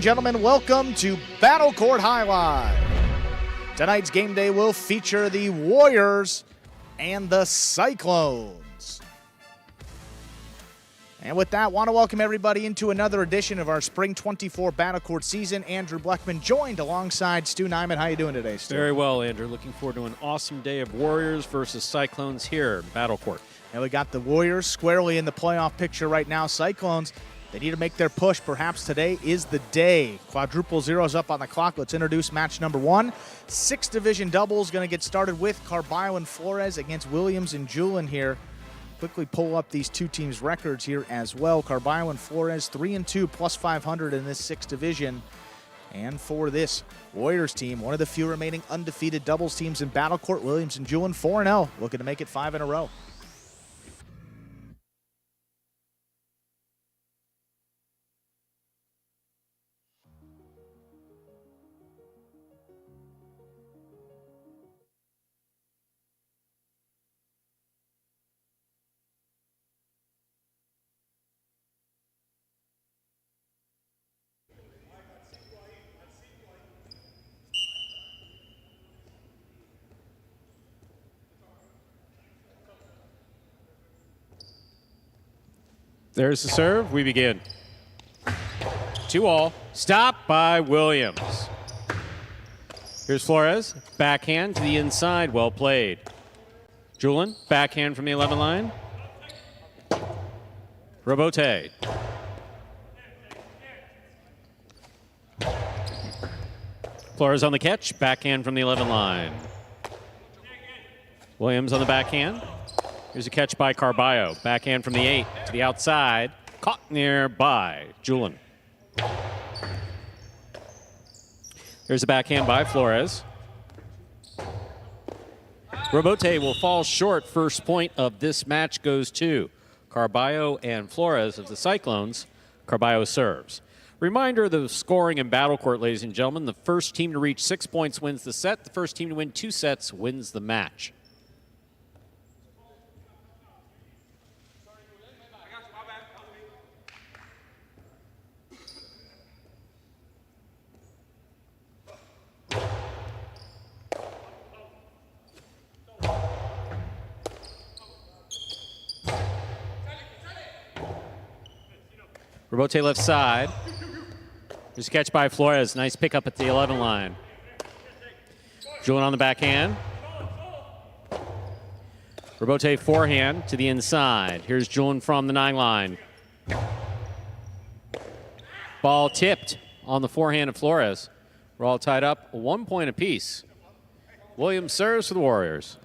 gentlemen, welcome to Battle Court Jai-Alai. Tonight's game day will feature the Warriors and the Cyclones. And with that, want to welcome everybody into another edition of our Spring 24 Battle Court season. Andrew Bleckman joined alongside Stu Nyman. How you doing today, Stu? Very well, Andrew. Looking forward to an awesome day of Warriors versus Cyclones here in Battle Court. And we got the Warriors squarely in the playoff picture right now. Cyclones, they need to make their push. Perhaps today is the day. Quadruple zeros up on the clock. Let's introduce match number one. 6 division doubles going to get started with Carbo and Flores against Williams and Julin here. Quickly pull up these two teams' records here as well. Carbo and Flores 3-2 plus 500 in this 6th division. And for this Warriors team, one of the few remaining undefeated doubles teams in Battle Court, Williams and Julin 4-0, looking to make it 5 in a row. There's the serve. We begin. 2-all. Stop by Williams. Here's Flores. Backhand to the inside. Well played. Julin. Backhand from the 11 line. Robote. Flores on the catch. Backhand from the 11 line. Williams on the backhand. Here's a catch by Carbo. Backhand from the 8 to the outside. Caught nearby. Julin. Here's a backhand by Flores. Robote will fall short. First point of this match goes to Carbo and Flores of the Cyclones. Carbo serves. Reminder of the scoring in Battle Court, ladies and gentlemen. The first team to reach 6 points wins the set. The first team to win 2 sets wins the match. Robote left side. There's a catch by Flores. Nice pickup at the 11 line. Julin on the backhand. Robote forehand to the inside. Here's Julin from the 9 line. Ball tipped on the forehand of Flores. We're all tied up 1 point apiece. Williams serves for the Warriors.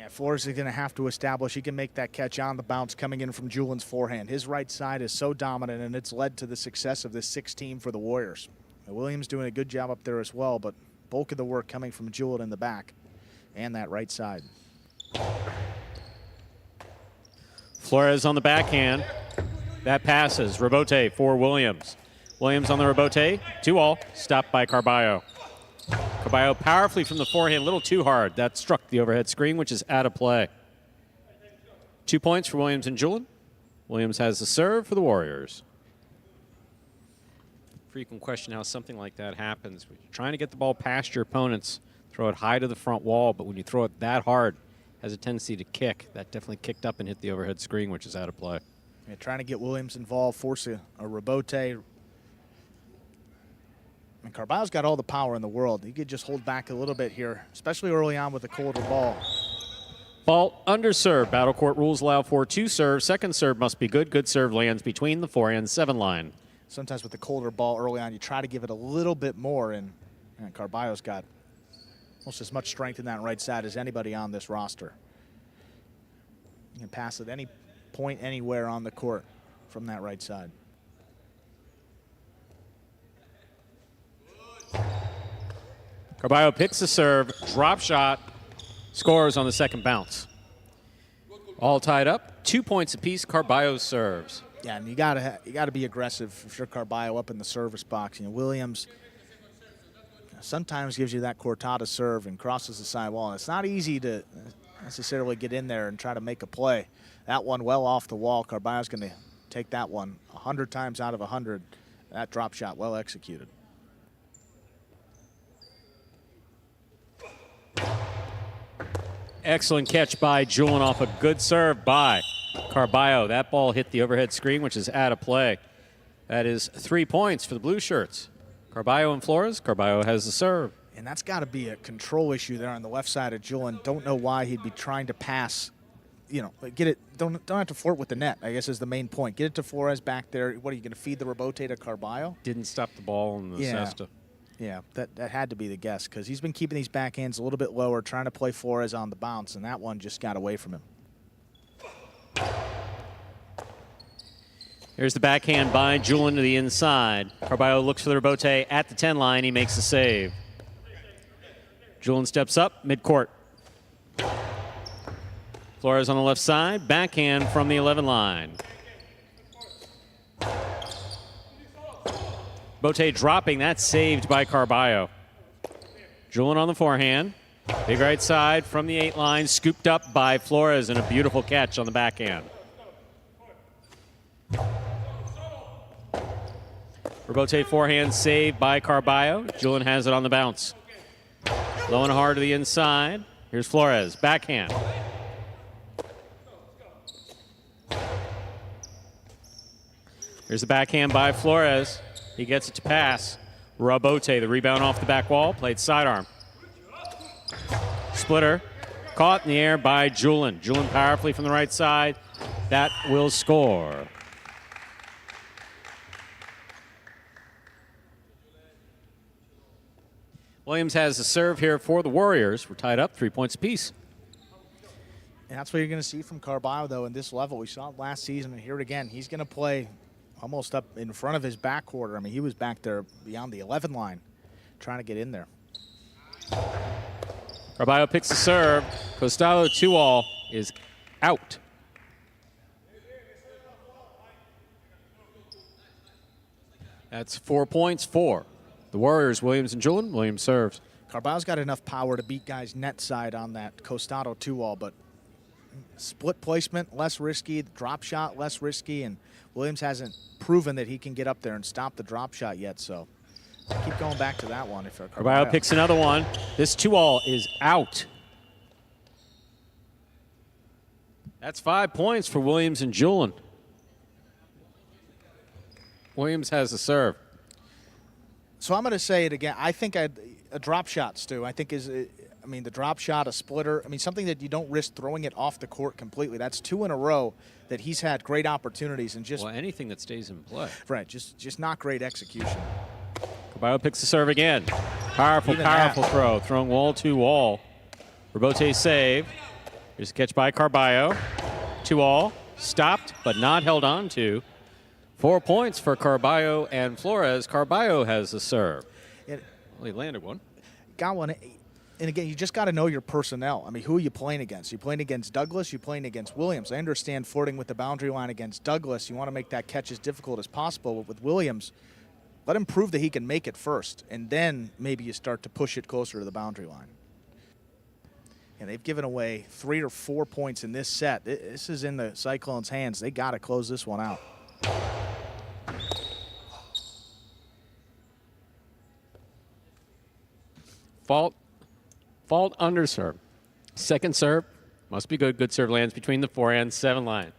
Flores is going to have to establish he can make that catch on the bounce coming in from Julin's forehand. His right side is so dominant, and it's led to the success of this 6 team for the Warriors. Now, Williams doing a good job up there as well, but bulk of the work coming from Julin in the back and that right side. Flores on the backhand. That passes. Robote for Williams. Williams on the Robote. 2-all. Stopped by Carbo. Carbo powerfully from the forehand, a little too hard. That struck the overhead screen, which is out of play. 2 points for Williams and Julin. Williams has the serve for the Warriors. Frequent question how something like that happens. When you're trying to get the ball past your opponents, throw it high to the front wall, but when you throw it that hard, it has a tendency to kick. That definitely kicked up and hit the overhead screen, which is out of play. Yeah, trying to get Williams involved, force a Robote. And Carbo's got all the power in the world. He could just hold back a little bit here, especially early on with the colder ball. Ball under serve. Battle Court rules allow for 2 serves. Second serve must be good. Good serve lands between the forehand 7 line. Sometimes with the colder ball early on, you try to give it a little bit more, and Carbo's got almost as much strength in that right side as anybody on this roster. You can pass at any point anywhere on the court from that right side. Carbo picks the serve, drop shot, scores on the second bounce. All tied up, 2 points apiece. Carbo serves. Yeah, and you gotta be aggressive for sure. Carbo up in the service box. You know, Williams sometimes gives you that cortada serve and crosses the side wall. And it's not easy to necessarily get in there and try to make a play. That one well off the wall. Carbo's going to take that one 100 times out of 100 That drop shot well executed. Excellent catch by Julian off a good serve by Carbo. That ball hit the overhead screen, which is out of play. That is 3 points for the blue shirts. Carbo and Flores. Carbo has the serve. And that's got to be a control issue there on the left side of Julian. Don't know why he'd be trying to pass. You know, get it. Don't have to flirt with the net, I guess, is the main point. Get it to Flores back there. What are you going to feed the rebote to Carbo? Didn't stop the ball in the cesta. Yeah, that had to be the guess because he's been keeping these backhands a little bit lower, trying to play Flores on the bounce, and that one just got away from him. Here's the backhand by Julian to the inside. Carbo looks for the rebote at the 10 line. He makes the save. Julian steps up, midcourt. Flores on the left side, backhand from the 11 line. Bote dropping, that's saved by Carbo. Julian on the forehand. Big right side from the 8 line, scooped up by Flores, and a beautiful catch on the backhand. Rebote forehand saved by Carbo. Julian has it on the bounce. Low and hard to the inside. Here's Flores, backhand. Here's the backhand by Flores. He gets it to pass. Rebote, the rebound off the back wall, played sidearm. Splitter, caught in the air by Julian. Julian powerfully from the right side. That will score. Williams has the serve here for the Warriors. We're tied up 3 points apiece. And that's what you're going to see from Carbo, though, in this level. We saw it last season, and here it again. He's going to play almost up in front of his backcourt. I mean, he was back there beyond the 11 line trying to get in there. Carbo picks the serve. Costado 2-all is out. That's 4 points for the Warriors. Williams and Julian. Williams serves. Carbo's got enough power to beat guys net side on that Costado 2-all, but split placement, less risky, drop shot, less risky, and Williams hasn't proven that he can get up there and stop the drop shot yet, so keep going back to that one. If Carbo picks another one. This 2-all is out. That's 5 points for Williams and Julian. Williams has the serve. So I'm going to say it again. I think a drop shot, Stu, I think the drop shot, a splitter, something that you don't risk throwing it off the court completely. That's 2 in a row that he's had great opportunities and just. Well, anything that stays in play. Right, just not great execution. Carbo picks the serve again. Powerful throw, throwing wall to wall. Rebote save. Here's a catch by Carbo. 2-all, stopped but not held on to. 4 points for Carbo and Flores. Carbo has the serve. Well, he landed one. Got one. And again, you just got to know your personnel. Who are you playing against? You're playing against Douglas, you're playing against Williams. I understand flirting with the boundary line against Douglas. You want to make that catch as difficult as possible. But with Williams, let him prove that he can make it first, and then maybe you start to push it closer to the boundary line. And they've given away 3 or 4 points in this set. This is in the Cyclones' hands. They got to close this one out. Fault under serve. Second serve. Must be good. Good serve lands between the 4 and 7 line.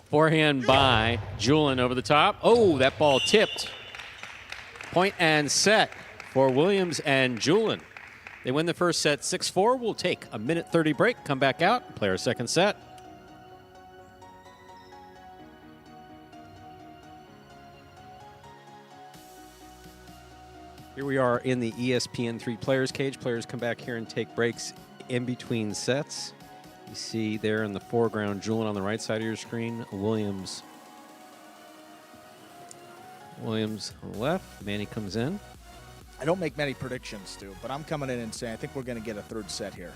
Forehand by Julian over the top. Oh, that ball tipped. Point and set for Williams and Julian. They win the first set 6-4. We'll take a minute 30 break, come back out, play our second set. Here we are in the ESPN3 Players Cage. Players come back here and take breaks in between sets. You see there in the foreground, Julian on the right side of your screen, Williams on the left. Manny comes in. I don't make many predictions, Stu, but I'm coming in and saying I think we're going to get a third set here.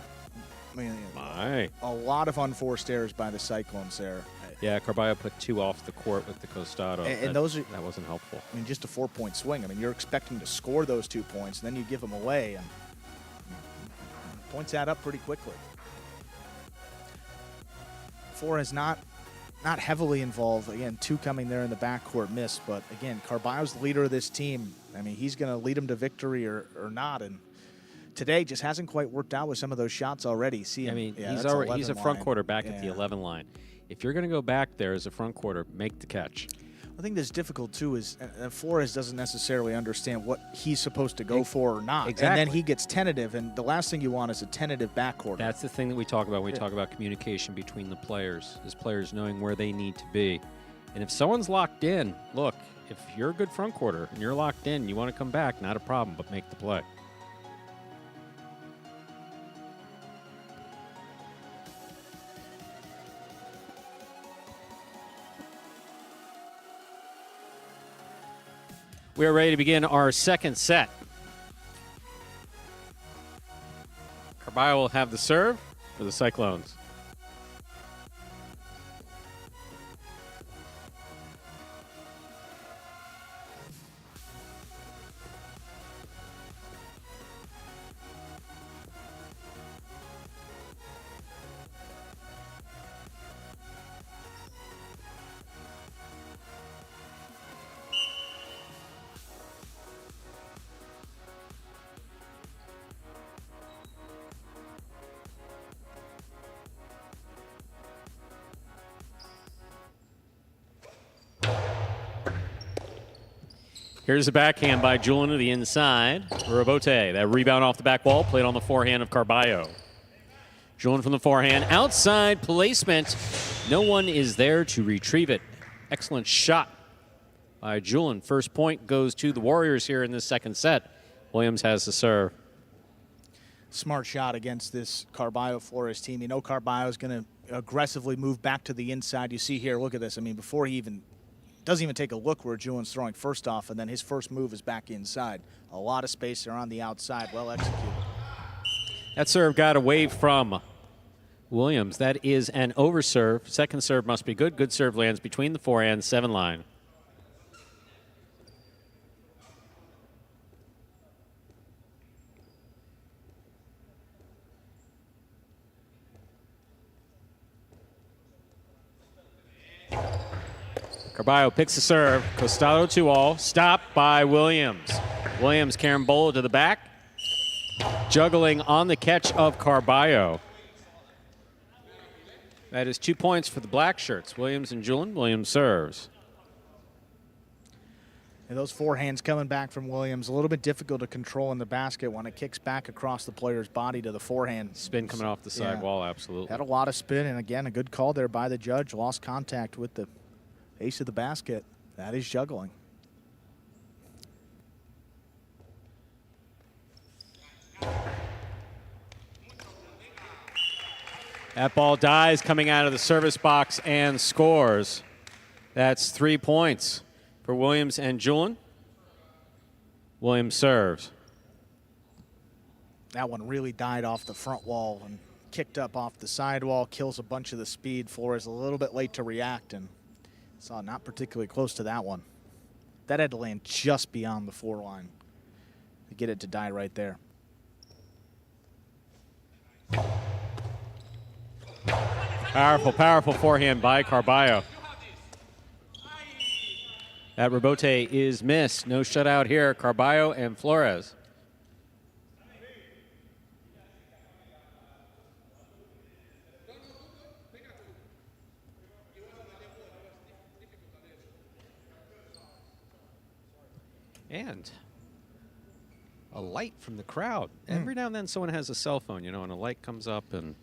A lot of unforced errors by the Cyclones there. Yeah, Carballo put 2 off the court with the costado. And that wasn't helpful. I mean, just a 4-point swing. I mean, you're expecting to score those 2 points, and then you give them away, and points add up pretty quickly. Flores not heavily involved. Again, 2 coming there in the backcourt miss, but again, Carballo's the leader of this team. I mean, he's going to lead them to victory or not, and today just hasn't quite worked out with some of those shots already. See him, I mean, yeah, he's a front quarter back yeah. at the 11 line. If you're going to go back there as a front quarter, make the catch. I think that's difficult too is Flores doesn't necessarily understand what he's supposed to go for or not. Exactly. And then he gets tentative, and the last thing you want is a tentative backcourt. That's the thing that we talk about when we talk about communication between the players, is players knowing where they need to be. And if someone's locked in, look, if you're a good front quarter and you're locked in, you want to come back, not a problem, but make the play. We are ready to begin our second set. Carballo will have the serve for the Cyclones. Here's the backhand by Julian to the inside. Robote, that rebound off the back wall, played on the forehand of Carballo. Julian from the forehand, outside placement. No one is there to retrieve it. Excellent shot by Julian. First point goes to the Warriors here in this second set. Williams has the serve. Smart shot against this Carballo-Flores team. You know Carballo is going to aggressively move back to the inside. You see here, look at this. I mean, before he even doesn't even take a look where Julian's throwing first off, and then his first move is back inside. A lot of space there on the outside, well executed. That serve got away from Williams. That is an overserve. Second serve must be good. Good serve lands between the forehand 7 line. Carballo picks the serve. Costado 2-all. Stopped by Williams. Williams carambola to the back. Juggling on the catch of Carballo. That is 2 points for the black shirts. Williams and Julian. Williams serves. And those forehands coming back from Williams, a little bit difficult to control in the basket when it kicks back across the player's body to the forehand. Spin coming off the side wall, absolutely. Had a lot of spin, and again, a good call there by the judge. Lost contact with the ace of the basket. That is juggling. That ball dies coming out of the service box and scores. That's 3 points for Williams and Julian. Williams serves. That one really died off the front wall and kicked up off the sidewall, kills a bunch of the speed. Flores a little bit late to react, and saw not particularly close to that one. That had to land just beyond the 4 line to get it to die right there. Powerful, powerful forehand by Carballo. That rebote is missed. No shutout here. Carballo and Flores. And a light from the crowd. Every now and then someone has a cell phone, you know, and a light comes up, and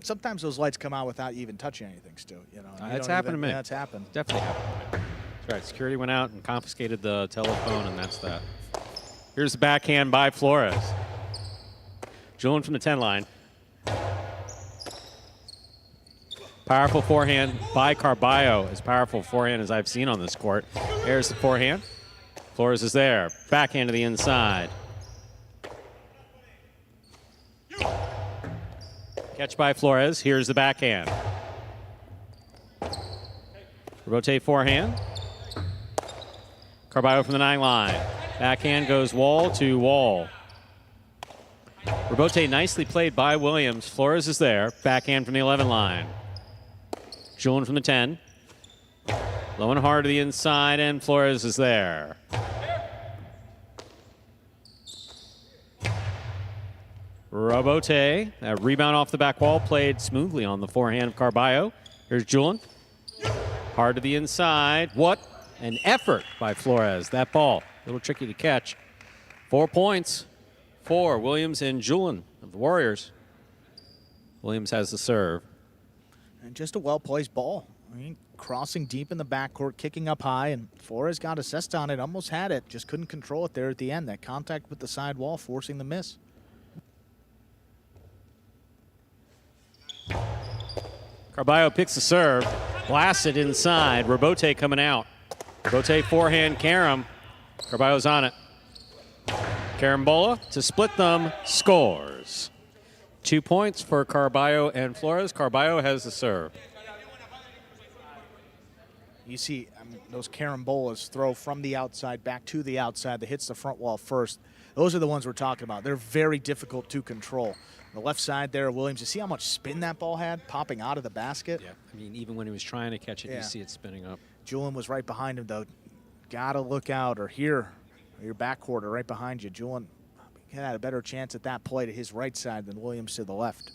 sometimes those lights come out without you even touching anything, Stu. You know, that's happened to me. That's happened. Definitely happened to me. That's right. Security went out and confiscated the telephone, and that's that. Here's the backhand by Flores. Julian from the 10 line. Powerful forehand by Carballo. As powerful forehand as I've seen on this court. There's the forehand. Flores is there. Backhand to the inside. Catch by Flores. Here's the backhand. Rebote forehand. Carbo from the 9 line. Backhand goes wall to wall. Rebote nicely played by Williams. Flores is there. Backhand from the 11 line. Julian from the 10. Low and hard to the inside, and Flores is there. Rebote, a rebound off the back wall, played smoothly on the forehand of Carbo. Here's Julian. Hard to the inside. What an effort by Flores. That ball, a little tricky to catch. 4 points for Williams and Julian of the Warriors. Williams has the serve. And just a well-placed ball. I mean, crossing deep in the backcourt, kicking up high, and Flores got assessed on it, almost had it, just couldn't control it there at the end. That contact with the side wall forcing the miss. Carbo picks the serve, blasts it inside. Rebote coming out. Rebote forehand, Kareah. Carballo's on it. Carambola to split them, scores. 2 points for Carbo and Flores. Carbo has the serve. You see, I mean, those carambolas throw from the outside back to the outside that hits the front wall first. Those are the ones we're talking about. They're very difficult to control. The left side there, Williams, you see how much spin that ball had popping out of the basket? Yeah, I mean, even when he was trying to catch it, you see it spinning up. Julian was right behind him, though. Got to look out, or here, your backcourt are right behind you. Julian had a better chance at that play to his right side than Williams to the left.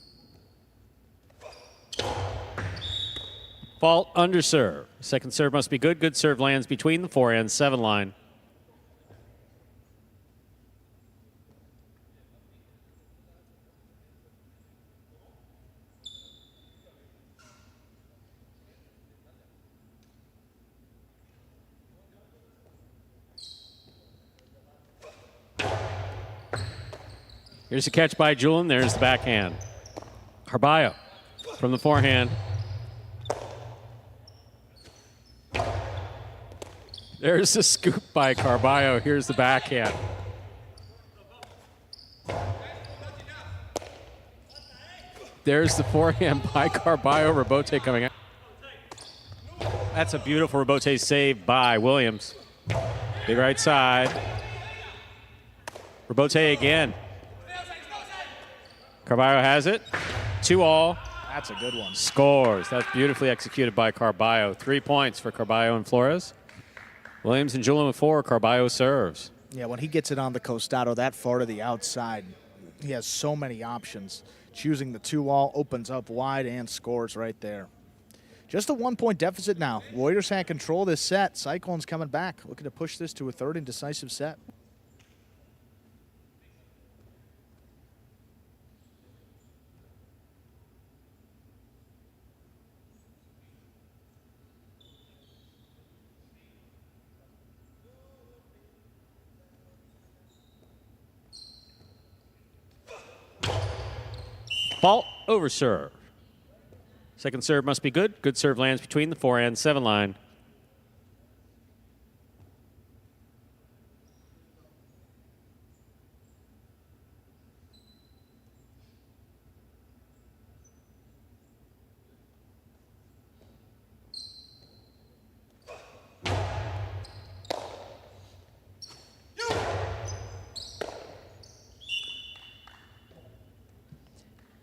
Fault under serve. Second serve must be good. Good serve lands between the 4 and 7 line. Here's a catch by Julian. There's the backhand. Carbo from the forehand. There's the scoop by Carbo. Here's the backhand. There's the forehand by Carbo. Rebote coming out. That's a beautiful Rebote save by Williams. Big right side. Rebote again. Carbo has it. 2-all. That's a good one. Scores. That's beautifully executed by Carbo. 3 points for Carbo and Flores. Williams and Julian with 4. Carbo serves. Yeah, when he gets it on the costado that far to the outside, he has so many options. Choosing the 2-all opens up wide and scores right there. Just a 1-point deficit now. Warriors had control of this set. Cyclones coming back, looking to push this to a third and decisive set. Fault over serve. Second serve must be good. Good serve lands between the 4 and 7 line.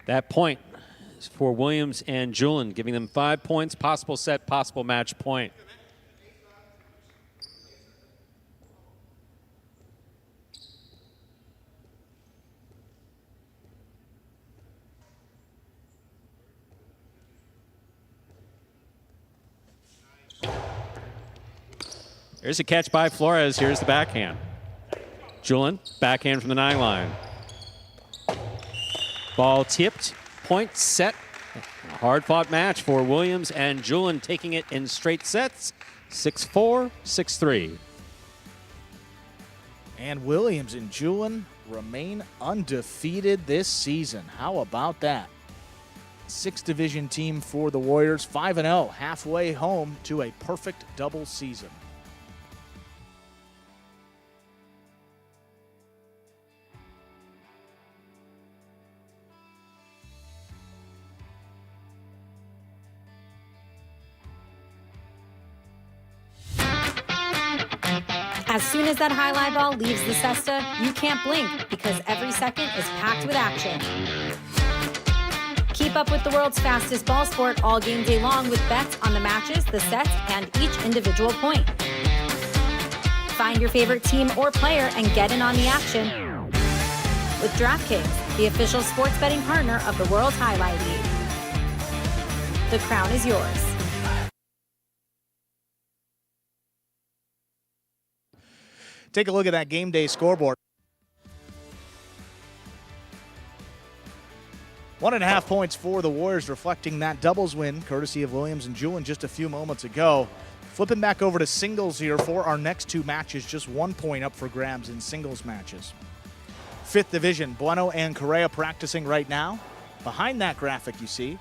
That point is for Williams and Julian, giving them 5 points, possible set, possible match point. Here's a catch by Flores. Here's the backhand. Julian, backhand from the 9 line. Ball tipped, point set. A hard-fought match for Williams and Julian, taking it in straight sets, 6-4, 6-3. And Williams and Julian remain undefeated this season. How about that? 6th division team for the Warriors, 5-0, halfway home to a perfect double season. As soon as that high lie ball leaves the cesta, you can't blink because every second is packed with action. Keep up with the world's fastest ball sport all game day long with bets on the matches, the sets, and each individual point. Find your favorite team or player and get in on the action with DraftKings, the official sports betting partner of the World Jai-Alai League. The crown is yours. Take a look at that game day scoreboard. 1.5 points for the Warriors, reflecting that doubles win, courtesy of Williams and Julian just a few moments ago. Flipping back over to singles here for our next two matches, just 1 point up for grabs in singles matches. 5th division, Bueno and Kareah practicing right now. Behind that graphic you see.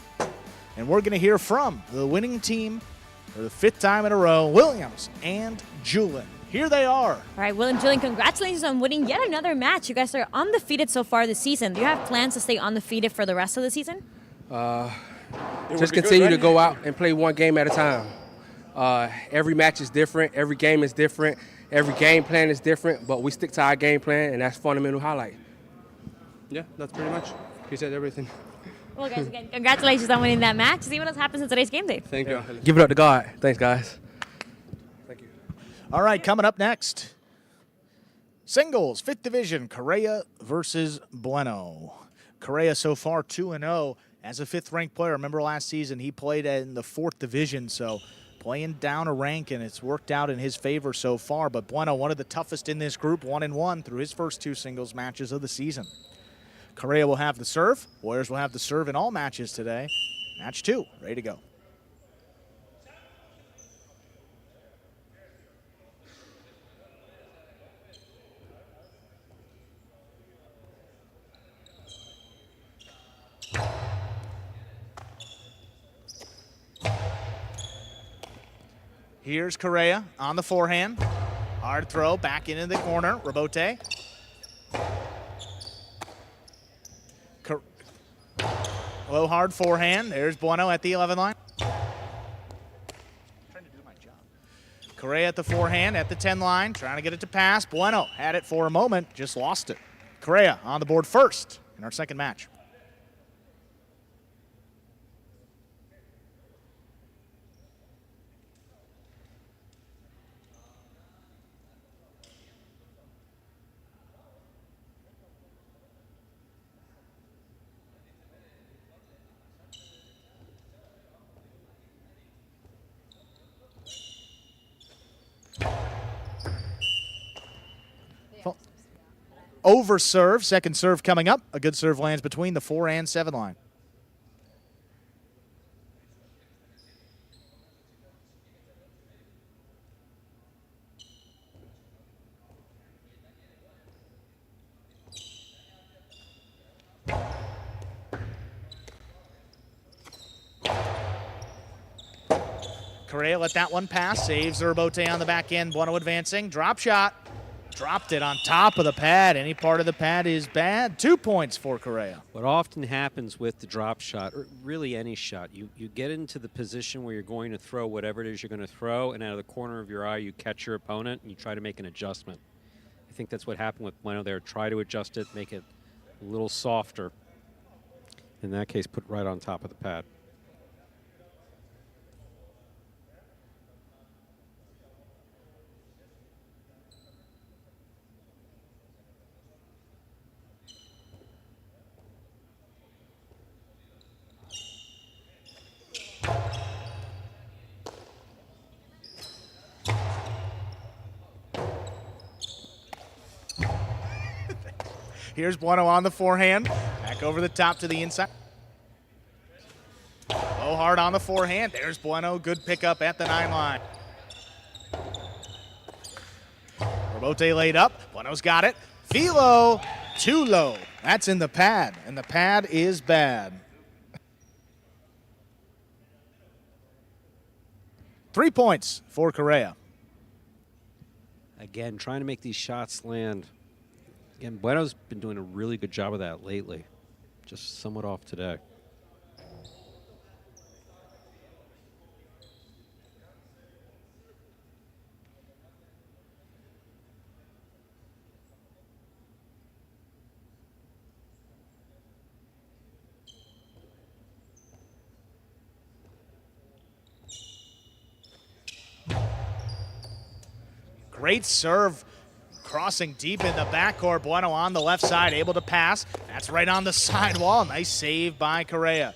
And we're going to hear from the winning team for the 5th time in a row, Williams and Julian. Here they are. All right, Will and Julian, congratulations on winning yet another match. You guys are undefeated so far this season. Do you have plans to stay undefeated for the rest of the season? Just continue to go out and play one game at a time. Every match is different. Every game is different. Every game plan is different, but we stick to our game plan, and that's fundamental highlight. Yeah, that's pretty much. He said everything. Well, guys, again, congratulations on winning that match. See what else happens in today's game day. Thank you. Give it up to God. Thanks, guys. Thank you. All right, coming up next, singles, 5th division, Kareah versus Bueno. Kareah so far 2-0 as a 5th-ranked player. Remember last season he played in the 4th division, so playing down a rank, and it's worked out in his favor so far. But Bueno, one of the toughest in this group, 1-1 through his first 2 singles matches of the season. Kareah will have the serve. Warriors will have the serve in all matches today. Match 2, ready to go. Here's Kareah on the forehand. Hard throw back into the corner. Rebote. Low hard forehand. There's Bueno at the 11 line. Trying to do my job. Kareah at the forehand at the 10 line. Trying to get it to pass. Bueno had it for a moment. Just lost it. Kareah on the board first in our second match. Over serve, second serve coming up. A good serve lands between the 4 and 7 line. Kareah let that one pass, saves the rebote on the back end. Bueno advancing, drop shot. Dropped it on top of the pad. Any part of the pad is bad. 2 points for Kareah. What often happens with the drop shot, or really any shot, you get into the position where you're going to throw whatever it is you're going to throw, and out of the corner of your eye, you catch your opponent, and you try to make an adjustment. I think that's what happened with Bueno there. Try to adjust it, make it a little softer. In that case, put it right on top of the pad. Here's Bueno on the forehand. Back over the top to the inside. Low hard on the forehand. There's Bueno. Good pickup at the 9 line. Rebote laid up. Bueno's got it. Philo, too low. That's in the pad, and the pad is bad. 3 points for Kareah. Again, trying to make these shots land. Again, Bueno's been doing a really good job of that lately. Just somewhat off today. Great serve. Crossing deep in the backcourt. Bueno on the left side, able to pass. That's right on the sidewall. Nice save by Kareah.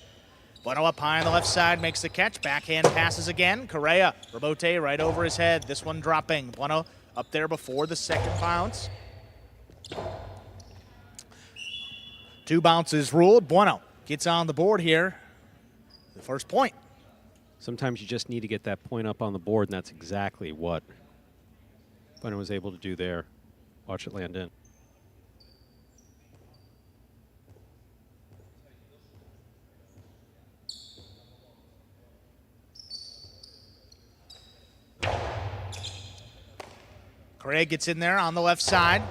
Bueno up high on the left side, makes the catch. Backhand passes again. Kareah, Rebote right over his head. This one dropping. Bueno up there before the second bounce. 2 bounces ruled. Bueno gets on the board here. The first point. Sometimes you just need to get that point up on the board, and that's exactly what Bueno was able to do there. Watch it land in. Kareah gets in there on the left side.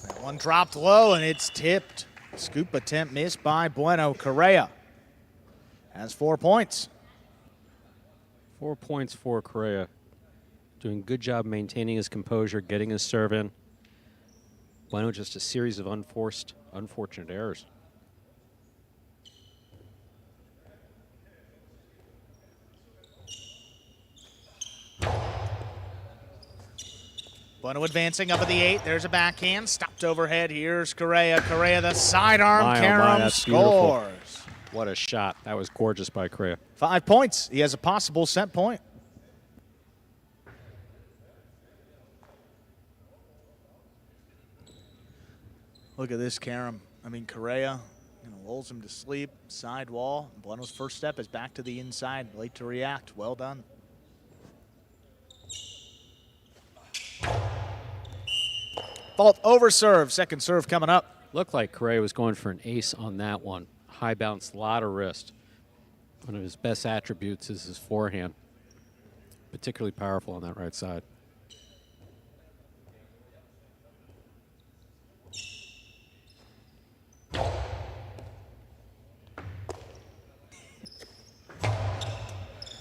That one dropped low, and it's tipped. Scoop attempt missed by Bueno. Kareah has 4 points. 4 points for Kareah. Doing a good job maintaining his composure, getting his serve in. Bueno just a series of unfortunate errors. Bueno advancing up at the 8. There's a backhand. Stopped overhead. Here's Kareah. Kareah, the sidearm. My, oh my, Kareah that's scores. beautiful. What a shot. That was gorgeous by Kareah. 5 points. He has a possible set point. Look at this, Kareah. I mean, Kareah lulls him to sleep. Side wall. Bueno's first step is back to the inside. Late to react. Well done. Fault over serve. Second serve coming up. Looked like Kareah was going for an ace on that one. High bounce, lot of wrist. One of his best attributes is his forehand. Particularly powerful on that right side.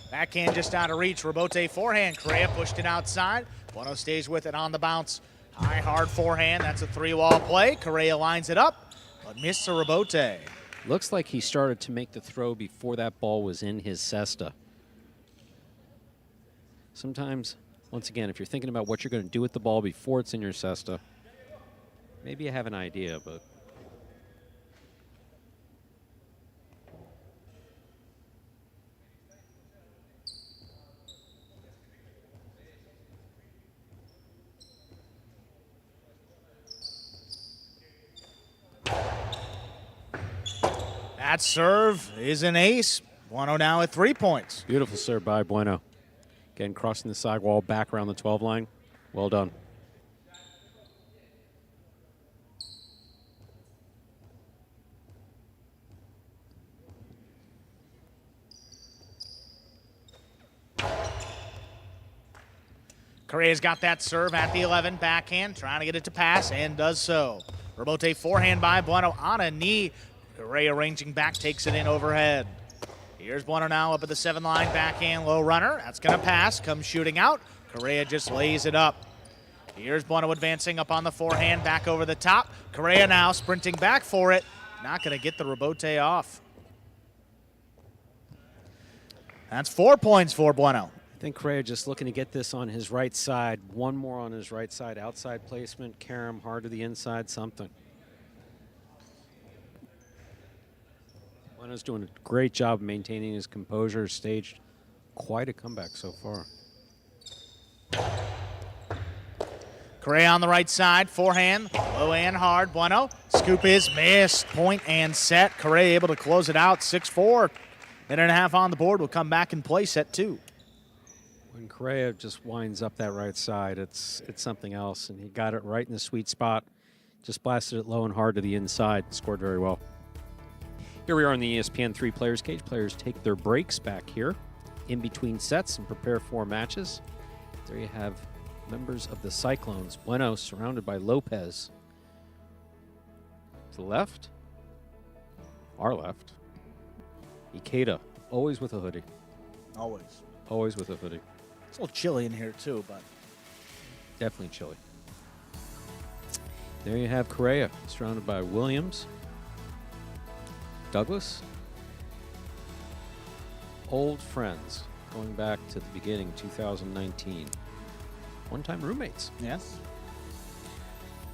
Backhand just out of reach. Rebote forehand. Kareah pushed it outside. Bueno stays with it on the bounce. High, hard forehand. That's a 3-wall play. Kareah lines it up, but missed a Rebote. Looks like he started to make the throw before that ball was in his cesta. Sometimes, once again, if you're thinking about what you're going to do with the ball before it's in your cesta, maybe you have an idea, but that serve is an ace. Bueno now at 3 points. beautiful serve by Bueno. Again, crossing the sidewall back around the 12 line. Well done. Kareah's got that serve at the 11. Backhand, trying to get it to pass, and does so. Rebote forehand by Bueno on a knee. Kareah ranging back, takes it in overhead. Here's Bueno now up at the 7 line. Backhand, low runner. That's going to pass. Comes shooting out. Kareah just lays it up. Here's Bueno advancing up on the forehand, back over the top. Kareah now sprinting back for it. Not going to get the Rebote off. That's 4 points for Bueno. I think Kareah just looking to get this on his right side. One more on his right side. Outside placement. Kareah hard to the inside. Something. Bueno's doing a great job maintaining his composure. Staged quite a comeback so far. Kareah on the right side. Forehand. Low and hard. Bueno. Scoop is missed. Point and set. Kareah able to close it out. 6-4. Minute and a half on the board. Will come back and play set 2. When Kareah just winds up that right side, it's something else, and he got it right in the sweet spot. Just blasted it low and hard to the inside. Scored very well. Here we are in the ESPN 3 Players Cage. Players take their breaks back here in between sets and prepare for matches. There you have members of the Cyclones. Bueno surrounded by Lopez. To the left, our left, Eada, always with a hoodie. Always. Always with a hoodie. It's a little chilly in here too, but Definitely chilly. There you have Kareah, surrounded by Williams, Douglas. Old friends, going back to the beginning, 2019. one-time roommates. Yes.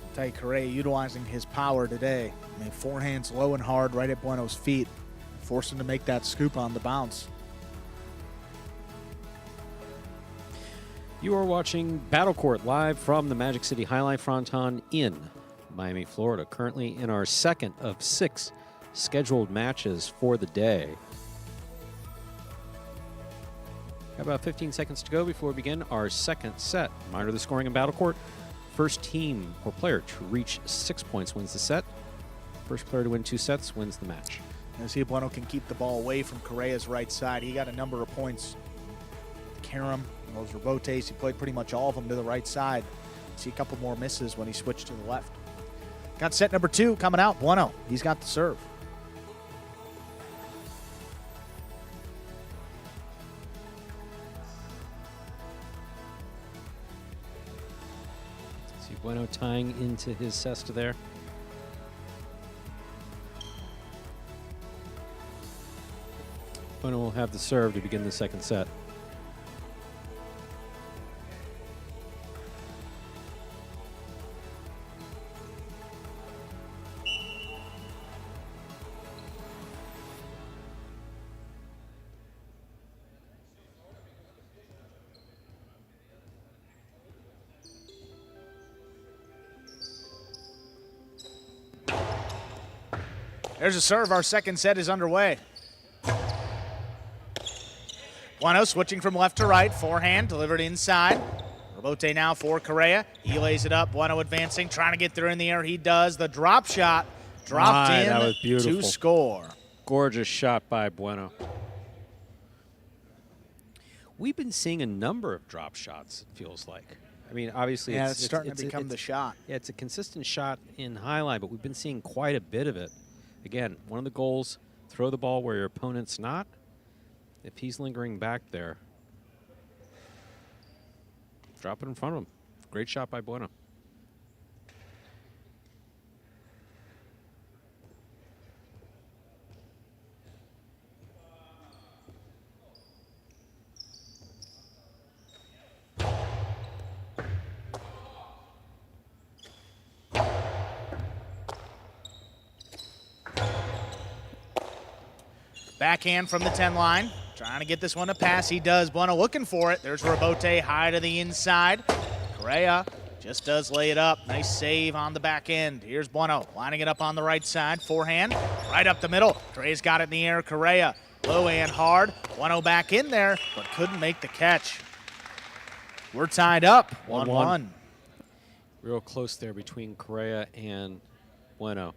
I'll tell you, Kareah utilizing his power today. I mean, forehands low and hard right at Bueno's feet. Forced him to make that scoop on the bounce. You are watching Battle Court live from the Magic City Jai-Alai Fronton in Miami, Florida. Currently in our second of 6 scheduled matches for the day. Got about 15 seconds to go before we begin our second set. Reminder of the scoring in Battle Court. First team or player to reach 6 points wins the set. First player to win 2 sets wins the match. And see if Bueno can keep the ball away from Kareah's right side. He got a number of points. Kareah, those rebotes, he played pretty much all of them to the right side. See a couple more misses when he switched to the left. Got set number 2 coming out. Bueno, he's got the serve. See Bueno tying into his cesta there. Bueno will have the serve to begin the second set. There's a serve. Our second set is underway. Bueno switching from left to right. Forehand delivered inside. Rebote now for Kareah. He lays it up. Bueno advancing, trying to get through in the air. He does. The drop shot dropped in that was beautiful. to score. Gorgeous shot by Bueno. We've been seeing a number of drop shots, it feels like. I mean, obviously, Yeah, it's starting to become the shot. Yeah, it's a consistent shot in Jai-Alai, but we've been seeing quite a bit of it. Again, one of the goals, throw the ball where your opponent's not. If he's lingering back there, drop it in front of him. Great shot by Bueno. Backhand from the 10 line. Trying to get this one to pass. He does. Bueno looking for it. There's Rebote high to the inside. Kareah just does lay it up. Nice save on the back end. Here's Bueno lining it up on the right side. Forehand right up the middle. Kareah's got it in the air. Kareah low and hard. Bueno back in there, but couldn't make the catch. We're tied up. 1-1. Real close there between Kareah and Bueno.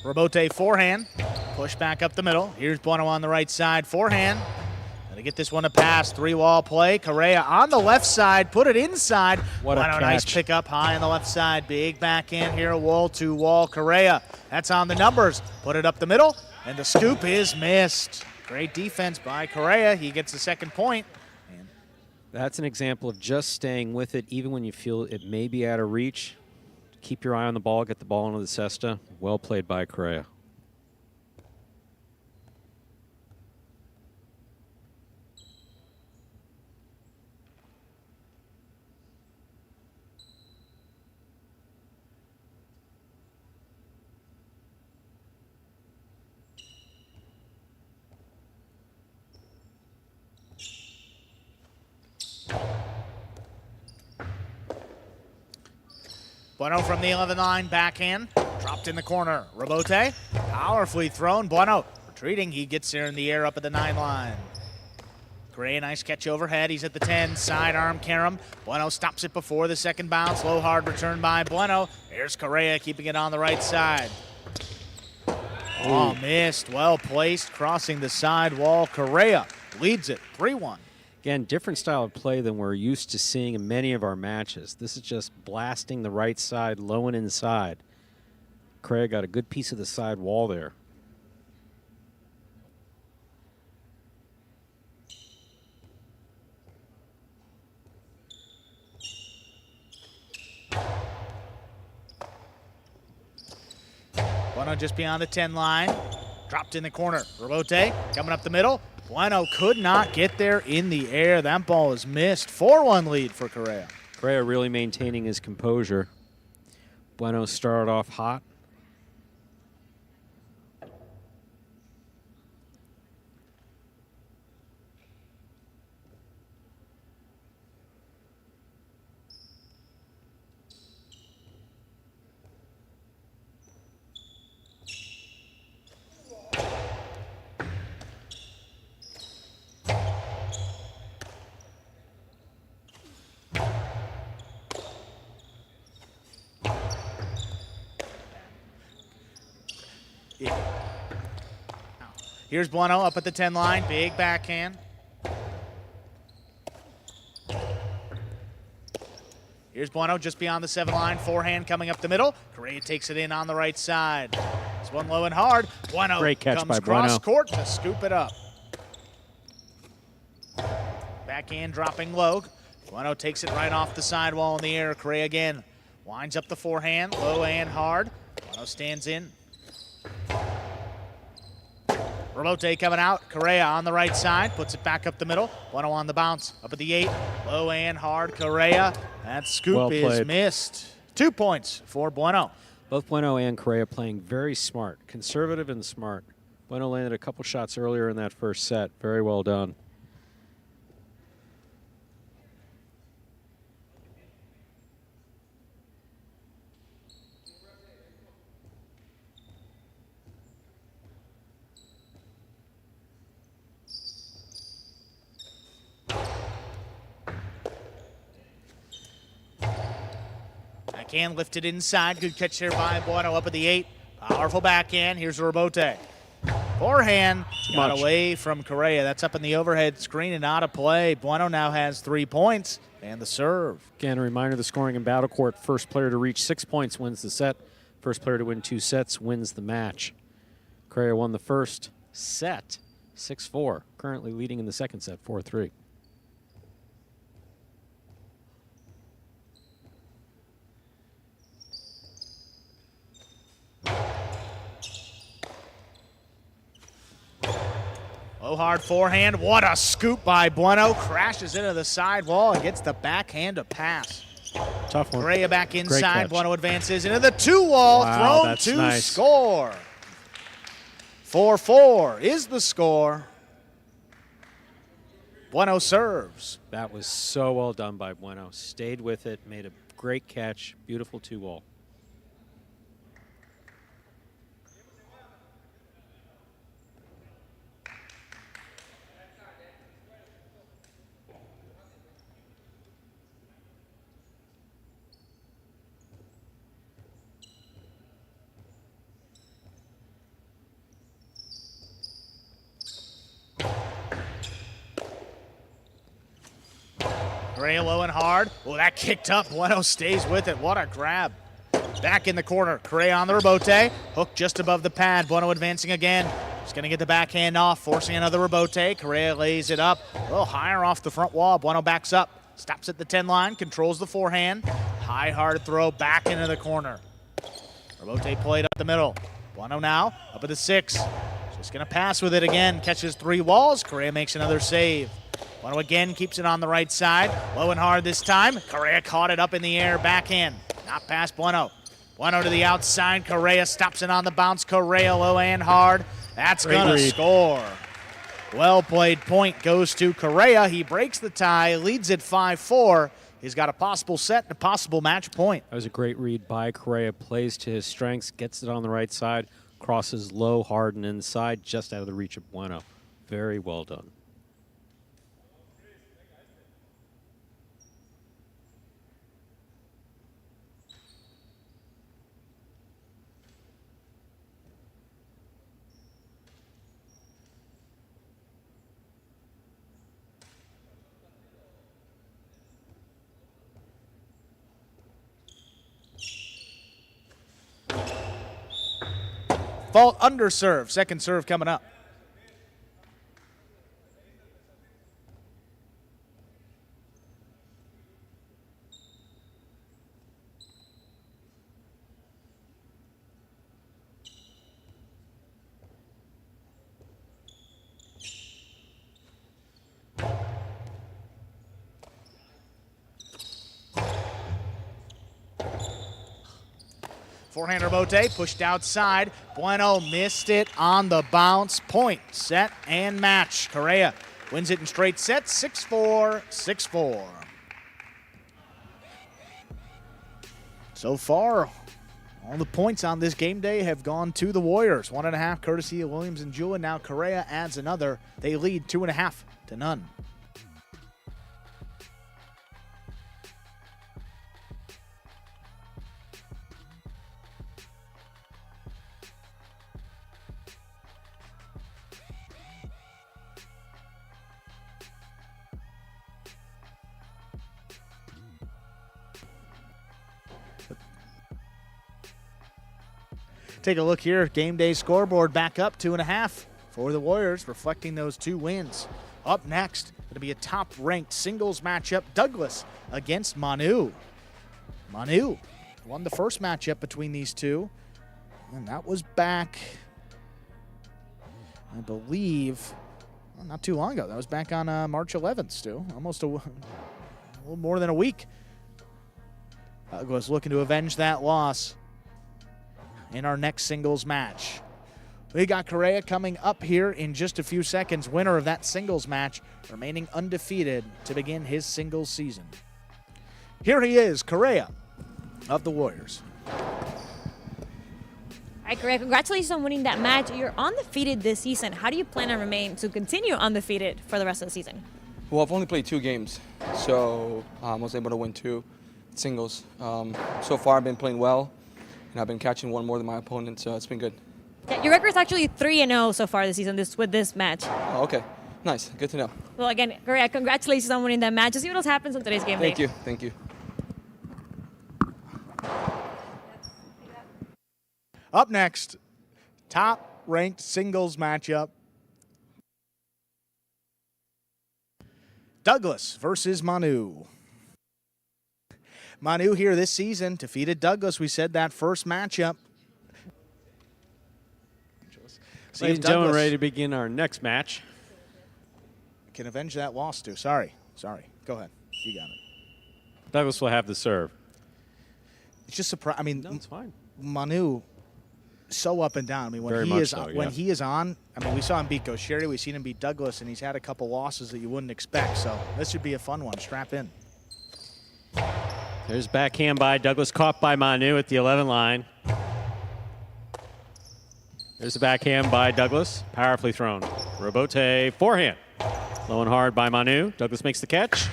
Rebote forehand. Push back up the middle. Here's Bueno on the right side. Forehand. Gonna get this one to pass. 3-wall play. Kareah on the left side. Put it inside. What a Bueno, nice catch. pick up high on the left side. Big backhand here. Wall to wall. Kareah. That's on the numbers. Put it up the middle. And the scoop is missed. Great defense by Kareah. He gets the second point. That's an example of just staying with it even when you feel it may be out of reach. Keep your eye on the ball, get the ball into the cesta. Well played by Kareah. Bueno from the 11 line, backhand, dropped in the corner. Rebote, powerfully thrown. Bueno retreating, he gets there in the air up at the 9 line. Kareah, nice catch overhead. He's at the 10, sidearm Kareah. Bueno stops it before the second bounce. Low hard return by Bueno. Here's Kareah keeping it on the right side. Oh, missed. Well placed, crossing the side wall. Kareah leads it 3-1. Again, different style of play than we're used to seeing in many of our matches. This is just blasting the right side, low and inside. Kareah got a good piece of the side wall there. Bueno just beyond the 10 line. Dropped in the corner. Rebote coming up the middle. Bueno could not get there in the air. That ball is missed. 4-1 lead for Kareah. Kareah really maintaining his composure. Bueno started off hot. Here's Bueno up at the 10 line. Big backhand. Here's Bueno just beyond the 7 line. Forehand coming up the middle. Kareah takes it in on the right side. It's one low and hard. Bueno Great catch comes by cross Bueno. court to scoop it up. Backhand dropping low. Bueno takes it right off the sidewall in the air. Kareah again winds up the forehand. Low and hard. Bueno stands in. Rebote coming out. Kareah on the right side. Puts it back up the middle. Bueno on the bounce. Up at the 8. Low and hard. Kareah. That scoop Well is played. missed. 2 points for Bueno. Both Bueno and Kareah playing very smart, conservative and smart. Bueno landed a couple shots earlier in that first set. Very well done. Backhand lifted inside. Good catch there by Bueno up at the 8. Powerful backhand. Here's Rebote. Forehand got much. away from Kareah. That's up in the overhead screen and out of play. Bueno now has 3 points and the serve. Again, a reminder, the scoring in Battle Court, first player to reach 6 points wins the set. First player to win 2 sets wins the match. Kareah won the first set, 6-4. Currently leading in the second set, 4-3. Low hard forehand. What a scoop by Bueno. Crashes into the sidewall and gets the backhand to pass. Tough one. Kareah back Great inside. catch. Bueno advances into the 2-wall. Wow, Thrown that's to nice. score. 4-4 is the score. Bueno serves. That was so well done by Bueno. Stayed with it, made a great catch. Beautiful 2-wall. Kareah low and hard. Oh, that kicked up. Bueno stays with it. What a grab. Back in the corner. Kareah on the rebote. Hook just above the pad. Bueno advancing again. Just going to get the backhand off, forcing another rebote. Kareah lays it up. A little higher off the front wall. Bueno backs up. Stops at the 10 line. Controls the forehand. High, hard throw back into the corner. Rebote played up the middle. Bueno now up at the 6. Just going to pass with it again. Catches 3 walls. Kareah makes another save. Bueno again keeps it on the right side. Low and hard this time. Kareah caught it up in the air. Backhand. Not past Bueno. Bueno to the outside. Kareah stops it on the bounce. Kareah low and hard. That's Great going to read. score. Well played. Point goes to Kareah. He breaks the tie. Leads it 5-4. He's got a possible set and a possible match point. That was a great read by Kareah. Plays to his strengths, gets it on the right side, crosses low, hard, and inside, just out of the reach of Bueno. Very well done. Fault under serve. Second serve coming up. Forehand rebote, pushed outside. Bueno missed it on the bounce. Point, set, and match. Kareah wins it in straight sets, 6-4, 6-4. So far, all the points on this game day have gone to the Warriors. 1.5 courtesy of Williams and Jewell. Now Kareah adds another. They lead 2.5 to none. Take a look here. Game day scoreboard back up 2.5 for the Warriors, reflecting those 2 wins. Up next, going to be a top-ranked singles matchup. Douglas against Manu. Manu won the first matchup between these two, and that was back, I believe, well, not too long ago. That was back on March 11th, Stu. Almost a little more than a week. Douglas looking to avenge that loss in our next singles match. We got Kareah coming up here in just a few seconds, winner of that singles match, remaining undefeated to begin his singles season. Here he is, Kareah of the Warriors. All right, Kareah, congratulations on winning that match. You're undefeated this season. How do you plan to continue undefeated for the rest of the season? Well, I've only played 2 games, so I was able to win 2 singles. So far, I've been playing well, and I've been catching one more than my opponent, so it's been good. Yeah, your record's actually 3-0 so far this season with this match. Oh, okay. Nice. Good to know. Well, again, Kareah, congratulations on winning that match. Just see what else happens on today's game day. Thank you. Thank you. Up next, top-ranked singles matchup. Douglas versus Manu. Manu here this season defeated Douglas. We said that first matchup. Ladies and gentlemen, ready to begin our next match. Can avenge that loss, Stu. Sorry. Go ahead. You got it. Douglas will have the serve. It's just surprising. I mean, No, it's fine. Manu, so up and down. I mean, when Very he much is so, when yeah. he is on. I mean, we saw him beat Gosherry. We've seen him beat Douglas, and he's had a couple losses that you wouldn't expect. So this should be a fun one. Strap in. There's backhand by Douglas, caught by Manu at the 11 line. There's the backhand by Douglas, powerfully thrown. Rebote, forehand. Low and hard by Manu. Douglas makes the catch.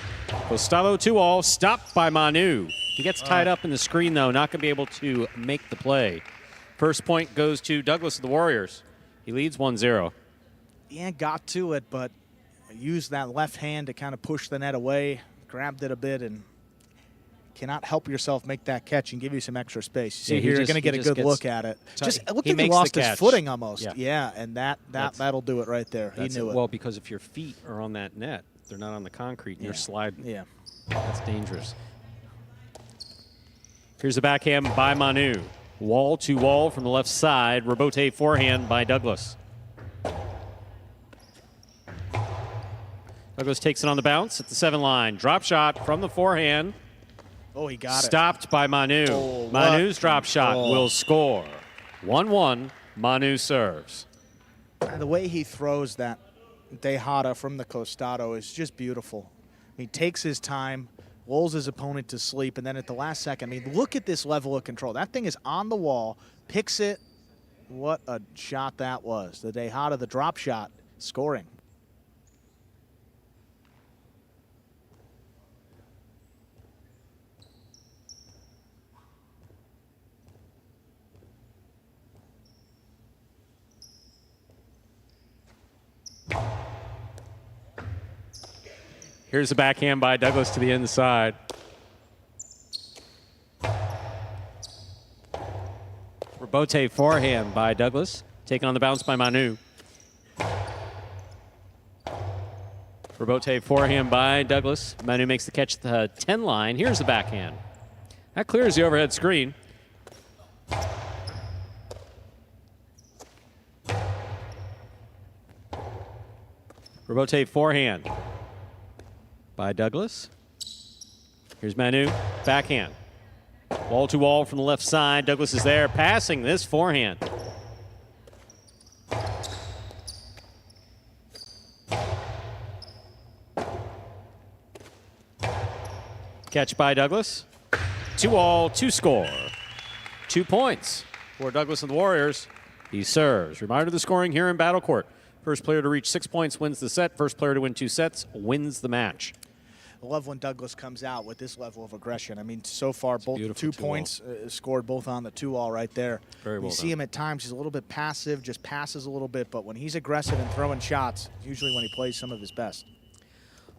Costello 2-all, stopped by Manu. He gets tied up in the screen, though, not going to be able to make the play. First point goes to Douglas of the Warriors. He leads 1-0. Yeah, got to it, but used that left hand to kind of push the net away, grabbed it a bit, and cannot help yourself make that catch and give you some extra space. You see here, you're going to get a good look at it. Just look like he lost his footing almost. Yeah, and that'll do it right there. He knew it. Well, because if your feet are on that net, they're not on the concrete, and you're sliding. Yeah. That's dangerous. Here's the backhand by Manu. Wall to wall from the left side. Rebote forehand by Douglas. Douglas takes it on the bounce at the 7 line. Drop shot from the forehand. Oh, he got it. Stopped by Manu. Oh, Manu's drop shot will score. 1-1. Manu serves. The way he throws that Tejada from the costado is just beautiful. He takes his time, lulls his opponent to sleep, and then at the last second, I mean, look at this level of control. That thing is on the wall, picks it. What a shot that was. The Tejada, the drop shot, scoring. Here's the backhand by Douglas to the inside. Rebote forehand by Douglas. Taken on the bounce by Manu. Rebote forehand by Douglas. Manu makes the catch at the 10 line. Here's the backhand. That clears the overhead screen. Rebote forehand by Douglas. Here's Manu, backhand. Wall to wall from the left side. Douglas is there, passing this forehand. Catch by Douglas. 2-all, 2-score. 2 points for Douglas and the Warriors. He serves. Reminder of the scoring here in Battle Court. First player to reach 6 points wins the set. First player to win 2 sets wins the match. I love when Douglas comes out with this level of aggression. I mean, so far, both 2 points scored both on the 2-all right there. Very well You see him at times, he's a little bit passive, just passes a little bit, but when he's aggressive and throwing shots, usually when he plays some of his best.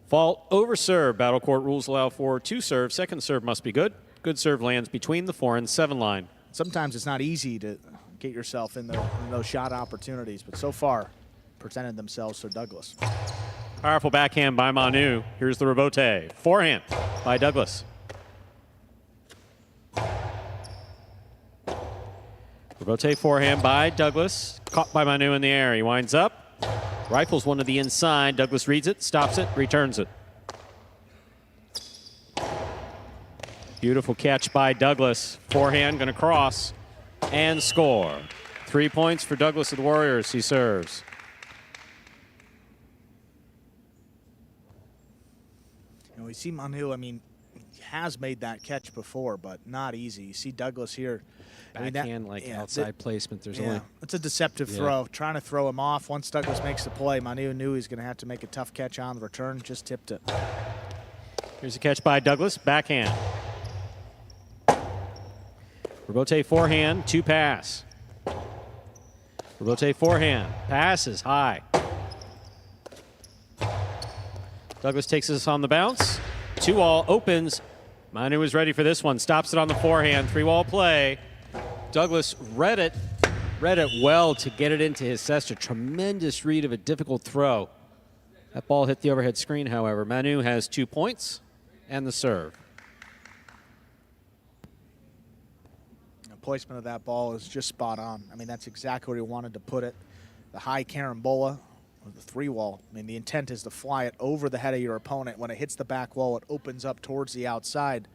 Fault over serve. Battle Court rules allow for 2 serves. Second serve must be good. Good serve lands between the 4 and 7 line. Sometimes it's not easy to get yourself in those shot opportunities, but so far presented themselves for Douglas. Powerful backhand by Manu. Here's the rebote. Forehand by Douglas. Rebote forehand by Douglas. Caught by Manu in the air. He winds up. Rifles one to the inside. Douglas reads it, stops it, returns it. Beautiful catch by Douglas. Forehand going to cross and score. 3 points for Douglas of the Warriors. He serves. We see Manu, I mean, he has made that catch before, but not easy. You see Douglas here. Backhand, outside placement. There's only. It's a deceptive throw. Trying to throw him off. Once Douglas makes the play, Manu knew he was going to have to make a tough catch on the return. Just tipped it. Here's a catch by Douglas. Backhand. Rebote forehand, 2 pass. Rebote forehand, pass is high. Douglas takes this on the bounce. 2-all opens. Manu is ready for this one. Stops it on the forehand. 3-wall play. Douglas read it well to get it into his cesta. Tremendous read of a difficult throw. That ball hit the overhead screen, however. Manu has 2 points and the serve. The placement of that ball is just spot on. I mean, that's exactly where he wanted to put it. The high carambola. The 3-wall. I mean, the intent is to fly it over the head of your opponent. When it hits the back wall, it opens up towards the outside.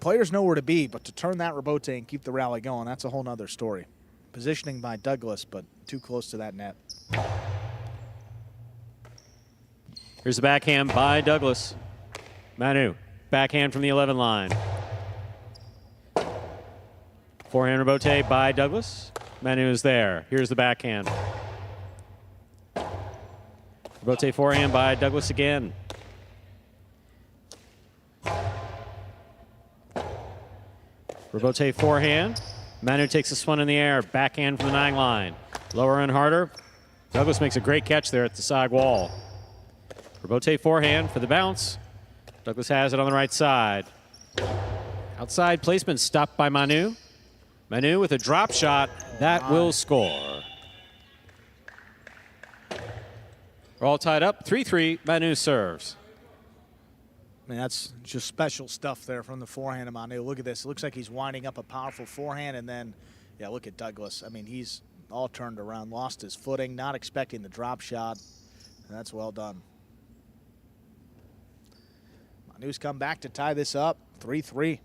Players know where to be, but to turn that rebote and keep the rally going, that's a whole nother story. Positioning by Douglas, but too close to that net. Here's the backhand by Douglas. Manu, backhand from the 11 line. Forehand rebote by Douglas. Manu is there. Here's the backhand. Rebote forehand by Douglas again. Rebote forehand. Manu takes this one in the air. Backhand from the 9 line. Lower and harder. Douglas makes a great catch there at the side wall. Rebote forehand for the bounce. Douglas has it on the right side. Outside placement stopped by Manu. Manu with a drop shot. That will score. We're all tied up. 3-3. Manu serves. I mean, that's just special stuff there from the forehand of Manu. Look at this. It looks like he's winding up a powerful forehand, and then, yeah, look at Douglas. I mean, he's all turned around, lost his footing, not expecting the drop shot. And that's well done. Manu's come back to tie this up. 3-3.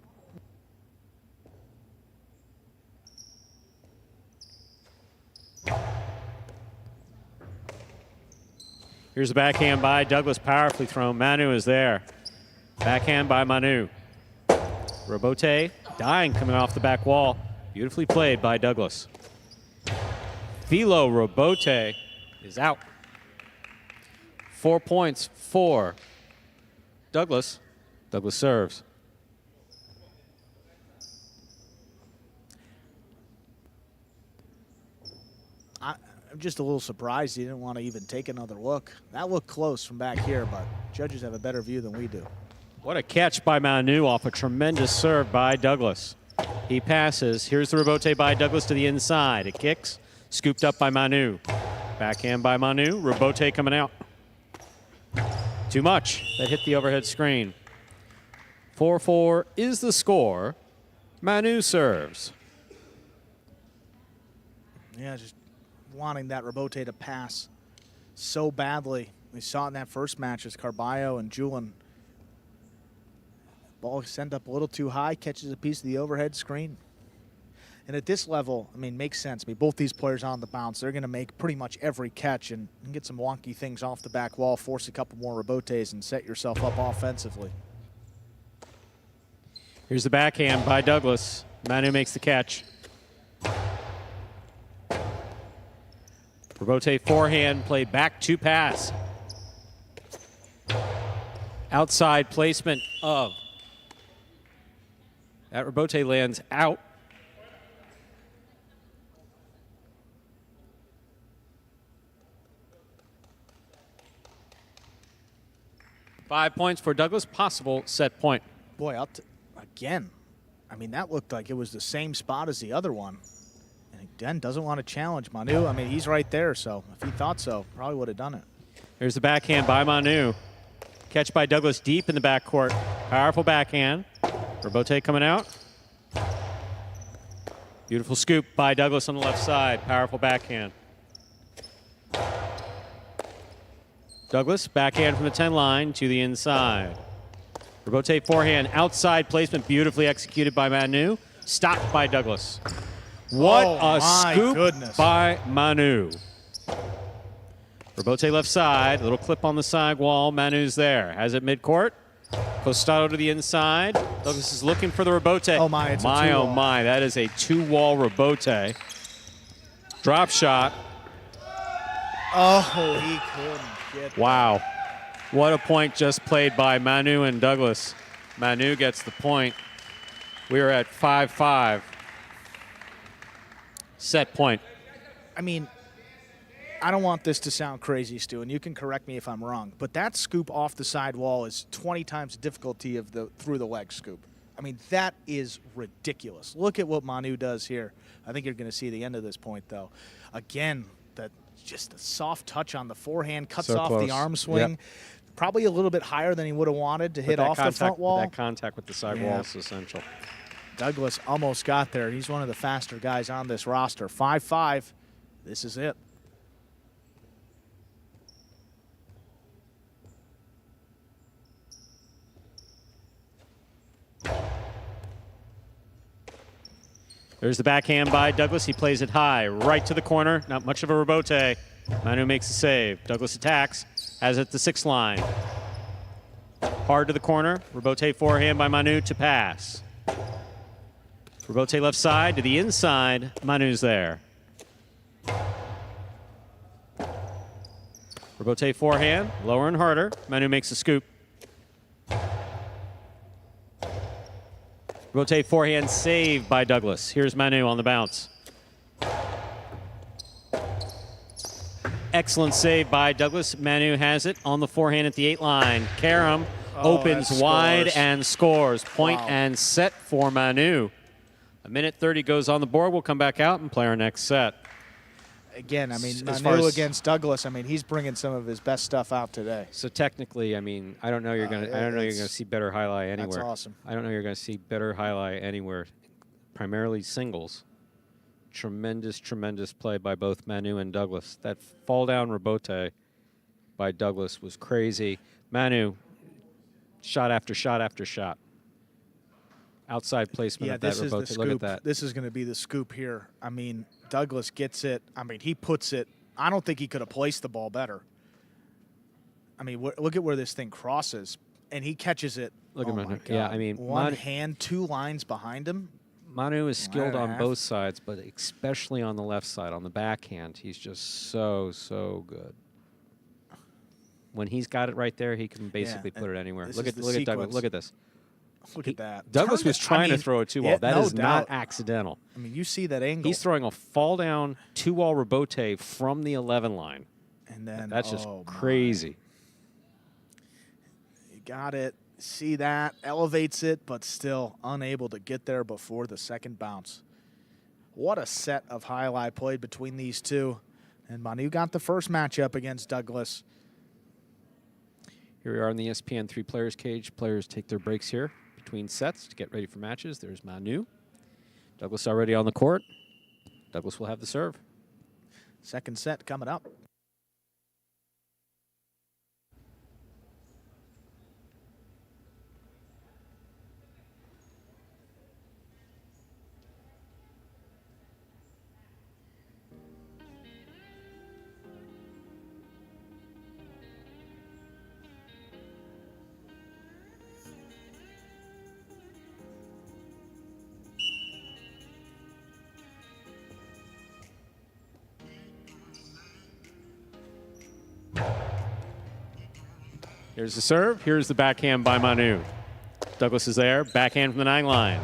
Here's a backhand by Douglas, powerfully thrown. Manu is there. Backhand by Manu. Rebote, dying coming off the back wall. Beautifully played by Douglas. Philo Rebote is out. 4 points for Douglas. Douglas serves. I'm just a little surprised he didn't want to even take another look. That looked close from back here, but judges have a better view than we do. What a catch by Manu off a tremendous serve by Douglas. He passes. Here's the rebote by Douglas to the inside. It kicks. Scooped up by Manu. Backhand by Manu. Rebote coming out. Too much. That hit the overhead screen. 4-4 is the score. Manu serves. Yeah, just wanting that rebote to pass so badly. We saw it in that first match as Carbo and Julian Ball sent up a little too high, catches a piece of the overhead screen. And at this level, I mean, makes sense. I mean, both these players on the bounce, they're going to make pretty much every catch and get some wonky things off the back wall, force a couple more rebotes, and set yourself up offensively. Here's the backhand by Douglas. Manu makes the catch. Rebote forehand, play back to pass. Outside placement of. That rebote lands out. Five points for Douglas, possible set point. Boy, again, I mean, that looked like it was the same spot as the other one. And again, doesn't want to challenge Manu. I mean, he's right there, so if he thought so, probably would have done it. Here's the backhand by Manu. Catch by Douglas deep in the backcourt. Powerful backhand. Rebote coming out. Beautiful scoop by Douglas on the left side. Powerful backhand. Douglas, backhand from the 10 line to the inside. Rebote forehand, outside placement, beautifully executed by Manu. Stopped by Douglas. What a scoop by Manu. Rebote left side, a little clip on the side wall. Manu's there. Has it midcourt. Costado to the inside. Douglas is looking for the rebote. Oh my, it's a my, two-wall. oh my, that is a two-wall rebote. Drop shot. Oh, he couldn't get Wow. What a point just played by Manu and Douglas. Manu gets the point. We are at 5-5. Set point. I mean, I don't want this to sound crazy, Stu, and you can correct me if I'm wrong, but that scoop off the side wall is 20 times the difficulty of the through the leg scoop. I mean, that is ridiculous. Look at what Manu does here. I think you're going to see the end of this point, though. Again, just a soft touch on the forehand, cuts So off close. the arm swing. Yep. Probably a little bit higher than he would have wanted to hit off the front wall. That contact with the side wall is essential. Douglas almost got there. He's one of the faster guys on this roster. 5-5. This is it. There's the backhand by Douglas. He plays it high, right to the corner. Not much of a rebote. Manu makes the save. Douglas attacks, has it at the 6 line. Hard to the corner. Rebote forehand by Manu to pass. Rebote left side to the inside. Manu's there. Rebote forehand, lower and harder. Manu makes the scoop. Rebote forehand saved by Douglas. Here's Manu on the bounce. Excellent save by Douglas. Manu has it on the forehand at the 8 line. Kareah opens wide and scores. Point and set for Manu. A minute 30 goes on the board. We'll come back out and play our next set. Again, I mean, As far Manu as- against Douglas, I mean, he's bringing some of his best stuff out today. So technically, I mean, I don't know you're gonna. I don't know you're gonna see better highlight anywhere. That's awesome. I don't know you're gonna see better highlight anywhere. Primarily singles. Tremendous, tremendous play by both Manu and Douglas. That fall down rebote by Douglas was crazy. Manu, shot after shot after shot. Outside placement Yeah, of that this is the rebote. scoop. Look at that. This is going to be the scoop here. I mean, Douglas gets it. I mean, he puts it. I don't think he could have placed the ball better. I mean, look at where this thing crosses, and he catches it. Look at oh Manu. my God. Yeah, I mean, one Manu- hand, 2 lines behind him. Manu is skilled and a on half. both sides, but especially on the left side, on the backhand, he's just so good. When he's got it right there, he can basically put it anywhere. this Look is at the look at Douglas. sequence. Look at this. Look at that. Douglas Turn was it- trying to mean, throw a 2-wall. yeah, That no is not doubt. accidental. I mean, you see that angle. He's throwing a fall down 2-wall rebote from the 11 line. and then That's just oh, my. crazy. You got it. See that? Elevates it, but still unable to get there before the second bounce. What a set of highlight played between these two. And Manu got the first matchup against Douglas. Here we are in the ESPN 3 players cage. Players take their breaks here between sets to get ready for matches. There's Manu. Douglas already on the court. Douglas will have the serve. Second set coming up. Here's the serve. Here's the backhand by Manu. Douglas is there. Backhand from the 9 line.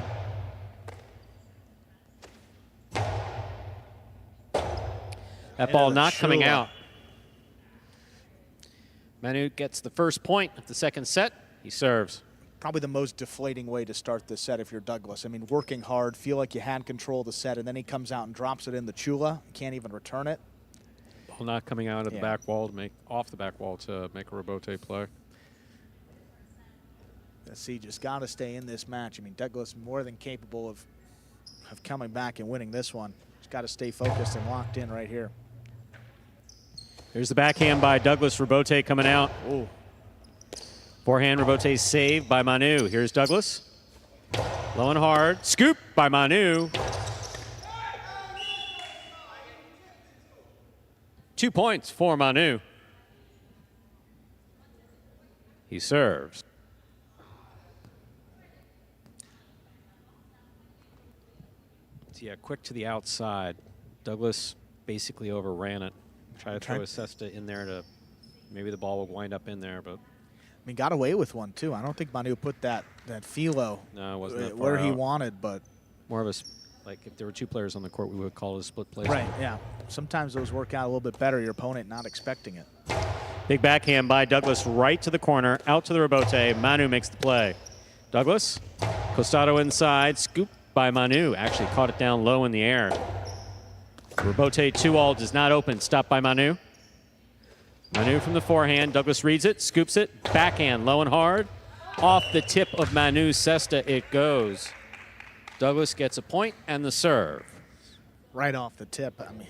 That ball not coming out. Manu gets the first point of the second set. He serves. Probably the most deflating way to start this set if you're Douglas. I mean, working hard, feel like you had control of the set, and then he comes out and drops it in the chula. Can't even return it. Ball not coming out of the back wall to make off the back wall to make a rebote play. See, just got to stay in this match. I mean, Douglas more than capable of coming back and winning this one. Just got to stay focused and locked in right here. Here's the backhand by Douglas. Rebote coming out. Ooh. Forehand rebote saved by Manu. Here's Douglas. Low and hard. Scoop by Manu. 2 points for Manu. He serves. Yeah, quick to the outside. Douglas basically overran it. Try to throw a cesta in there to maybe the ball will wind up in there, but I mean, got away with one too. I don't think Manu put that philo no, it wasn't that far where he out. wanted, but more of a like if there were 2 players on the court, we would call it a split play. Right, yeah. Sometimes those work out a little bit better. Your opponent not expecting it. Big backhand by Douglas right to the corner, out to the rebote. Manu makes the play. Douglas, Costado inside, scoop by Manu. Actually caught it down low in the air. Rebote 2-all does not open. Stopped by Manu. Manu from the forehand. Douglas reads it, scoops it. Backhand, low and hard. Off the tip of Manu's cesta it goes. Douglas gets a point and the serve. Right off the tip. I mean,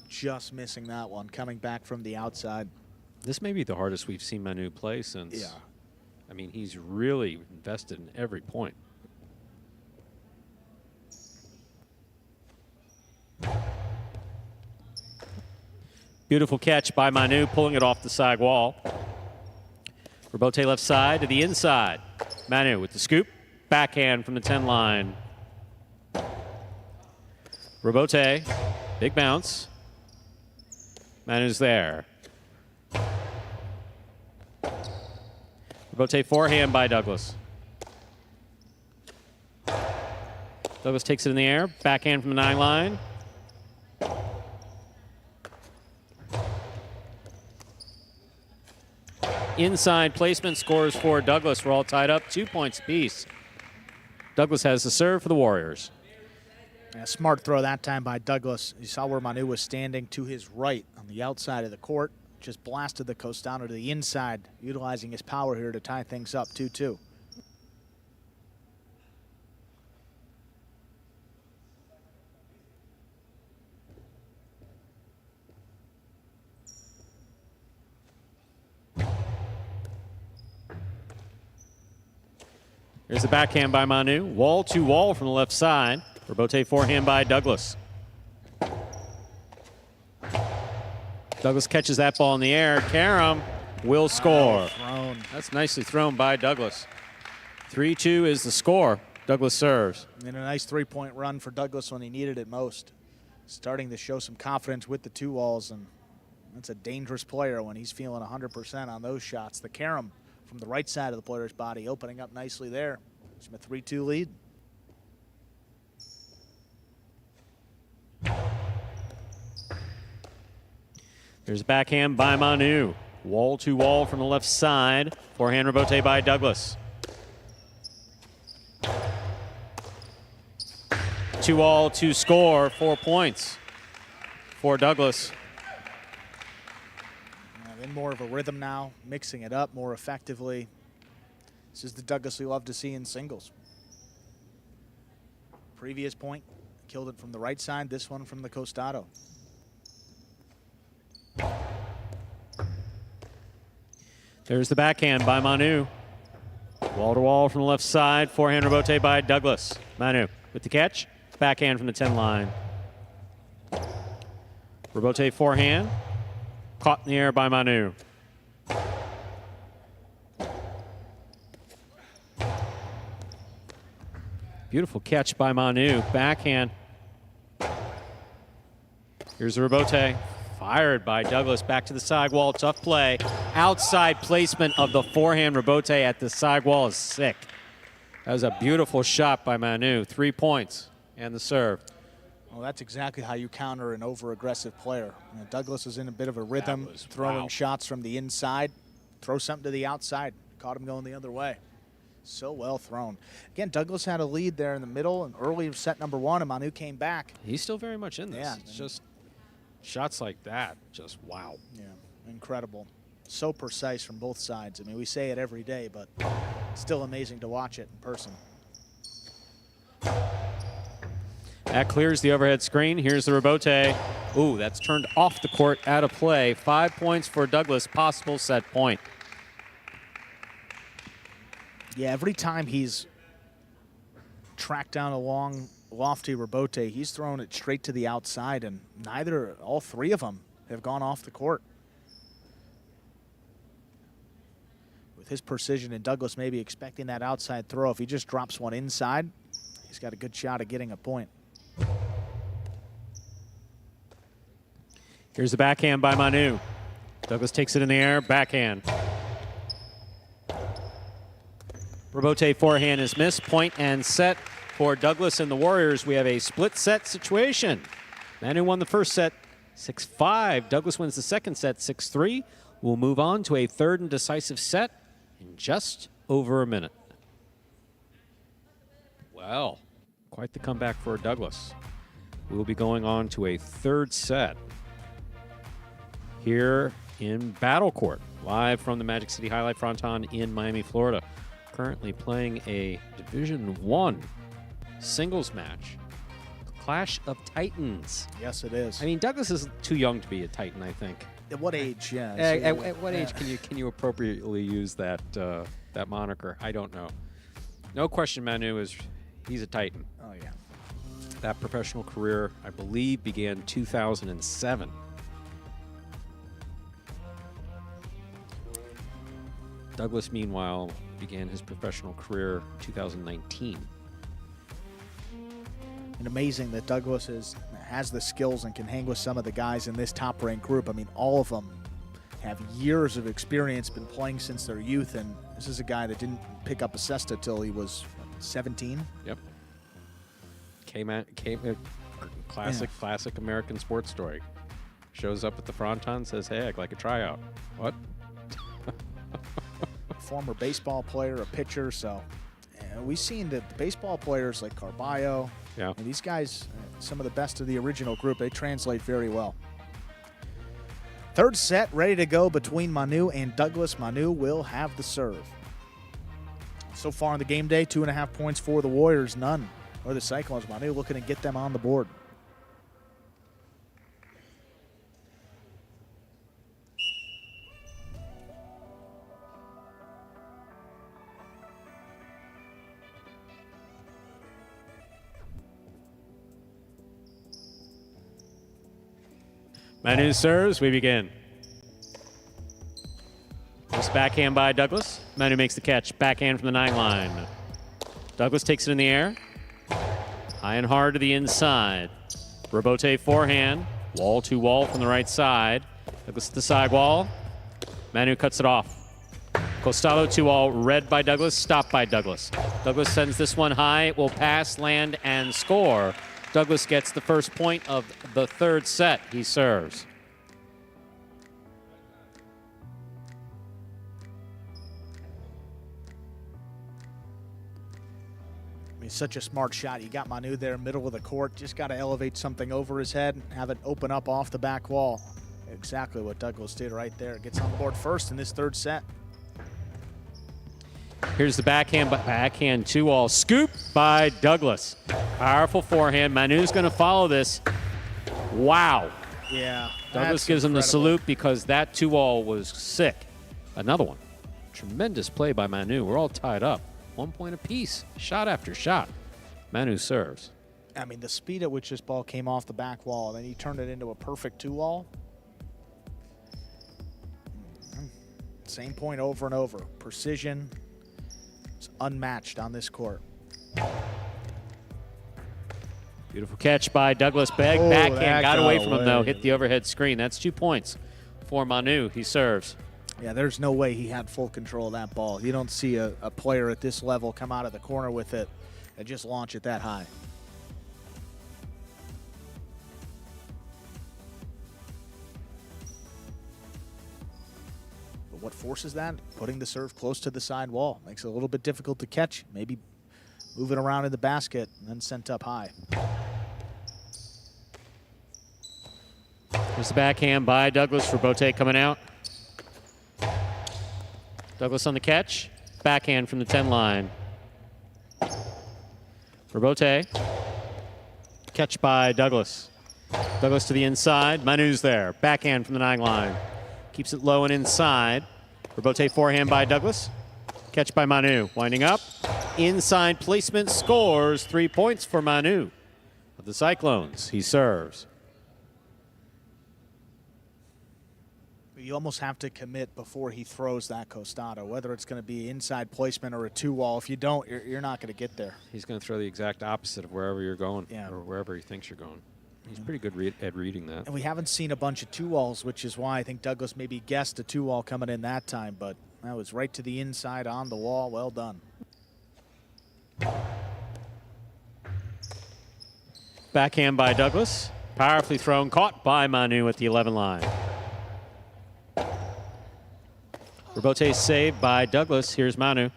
just missing that one. Coming back from the outside. This may be the hardest we've seen Manu play since. Yeah. I mean, he's really invested in every point. Beautiful catch by Manu, pulling it off the side wall. Rebote left side to the inside. Manu with the scoop. Backhand from the 10 line. Rebote, big bounce. Manu's there. Rebote forehand by Douglas. Douglas takes it in the air. Backhand from the 9 line. Inside placement scores for Douglas. We're all tied up, 2 points apiece. Douglas has the serve for the Warriors. Yeah, smart throw that time by Douglas. You saw where Manu was standing to his right on the outside of the court. Just blasted the Costano to the inside, utilizing his power here to tie things up 2-2. Here's the backhand by Manu. Wall to wall from the left side. Rebote forehand by Douglas. Douglas catches that ball in the air. Kareah will score. Thrown. That's nicely thrown by Douglas. 3-2 is the score. Douglas serves. And a nice three-point run for Douglas when he needed it most. Starting to show some confidence with the 2-walls, and that's a dangerous player when he's feeling 100% on those shots. The Kareah from the right side of the player's body opening up nicely there. It's a 3-2 lead. There's a backhand by Manu. Wall to wall from the left side. Forehand rebote by Douglas. 2-all to score, 4 points for Douglas. In more of a rhythm now, mixing it up more effectively. This is the Douglas we love to see in singles. Previous point, killed it from the right side. This one from the Costado. There's the backhand by Manu. Wall to wall from the left side. Forehand rebote by Douglas. Manu with the catch. Backhand from the 10 line. Rebote forehand. Caught in the air by Manu. Beautiful catch by Manu. Backhand. Here's the rebote. Fired by Douglas, back to the side wall, tough play. Outside placement of the forehand rebote at the side wall is sick. That was a beautiful shot by Manu, 3 points, and the serve. Well, that's exactly how you counter an over-aggressive player. You know, Douglas is in a bit of a rhythm, throwing shots from the inside. Throw something to the outside. Caught him going the other way. So well thrown. Again, Douglas had a lead there in the middle and early of set number 1, and Manu came back. He's still very much in this. Yeah. It's just shots like that, just wow. Yeah, incredible. So precise from both sides. I mean, we say it every day, but it's still amazing to watch it in person. That clears the overhead screen. Here's the rebote. Ooh, that's turned off the court, out of play. 5 points for Douglas, possible set point. Yeah, every time he's tracked down a long, lofty rebote, he's thrown it straight to the outside, and all three of them have gone off the court. With his precision, and Douglas maybe expecting that outside throw, if he just drops one inside, he's got a good shot at getting a point. Here's the backhand by Manu. Douglas takes it in the air, backhand. Rebote forehand is missed. Point and set for Douglas and the Warriors. We have a split set situation. Manu won the first set 6-5. Douglas wins the second set 6-3. We'll move on to a third and decisive set in just over a minute. Well, quite the comeback for Douglas. We will be going on to a third set here in Battle Court, live from the Magic City Fronton in Miami, Florida. Currently playing a Division I singles match. Clash of Titans. Yes, it is. I mean, Douglas is too young to be a Titan, I think. At what age? Yeah. At what age can you appropriately use that that moniker? I don't know. No question, Manu he's a Titan. Oh yeah. That professional career, I believe, began 2007. Douglas, meanwhile, began his professional career 2019. And amazing that Douglas has the skills and can hang with some of the guys in this top-ranked group. I mean, all of them have years of experience, been playing since their youth, and this is a guy that didn't pick up a cesta till he was 17. Yep. Classic American sports story. Shows up at the Fronton, says, "Hey, I'd like a tryout." What? Former baseball player, a pitcher, so we've seen that the baseball players like Carbo, and these guys, some of the best of the original group, they translate very well. Third set ready to go between Manu and Douglas. Manu will have the serve. So far on the game day, 2.5 points for the Warriors, none for the Cyclones. Manu looking to get them on the board. Manu serves, we begin. This backhand by Douglas. Manu makes the catch, backhand from the 9 line. Douglas takes it in the air. High and hard to the inside. Rebote forehand, wall to wall from the right side. Douglas to the sidewall. Manu cuts it off. Costado 2-all, read by Douglas, stopped by Douglas. Douglas sends this one high, it will pass, land, and score. Douglas gets the first point of the third set. He serves. I mean, such a smart shot. You got Manu there, middle of the court. Just got to elevate something over his head and have it open up off the back wall. Exactly what Douglas did right there. Gets on the board first in this third set. Here's the backhand 2-all. Scoop by Douglas. Powerful forehand. Manu's going to follow this. Wow. Yeah. Douglas gives him the salute because that 2-all was sick. Another one. Tremendous play by Manu. We're all tied up. 1 point apiece. Shot after shot. Manu serves. I mean, the speed at which this ball came off the back wall, and then he turned it into a perfect 2-all. Same point over and over. Precision. It's unmatched on this court. Beautiful catch by Douglas. Oh, Backhand that got away from him, though. away. Hit the overhead screen. That's 2 points for Manu. He serves. Yeah, there's no way he had full control of that ball. You don't see a player at this level come out of the corner with it and just launch it that high. But what forces that? Putting the serve close to the side wall. Makes it a little bit difficult to catch. Maybe move it around in the basket and then sent up high. Here's the backhand by Douglas. Rebote coming out. Douglas on the catch. Backhand from the 10 line. Rebote. Catch by Douglas. Douglas to the inside. Manu's there. Backhand from the 9 line. Keeps it low and inside. Rebote forehand by Douglas. Catch by Manu. Winding up. Inside placement scores. 3 points for Manu of the Cyclones. He serves. You almost have to commit before he throws that costado, whether it's going to be inside placement or a 2-wall. If you don't, you're not going to get there. He's going to throw the exact opposite of wherever you're going, Yeah. or wherever he thinks you're going. He's pretty good at reading that. And we haven't seen a bunch of 2-walls, which is why I think Douglas maybe guessed a 2-wall coming in that time, but that was right to the inside on the wall. Well done. Backhand by Douglas. Powerfully thrown, caught by Manu at the 11 line. Rebote saved by Douglas. Here's Manu.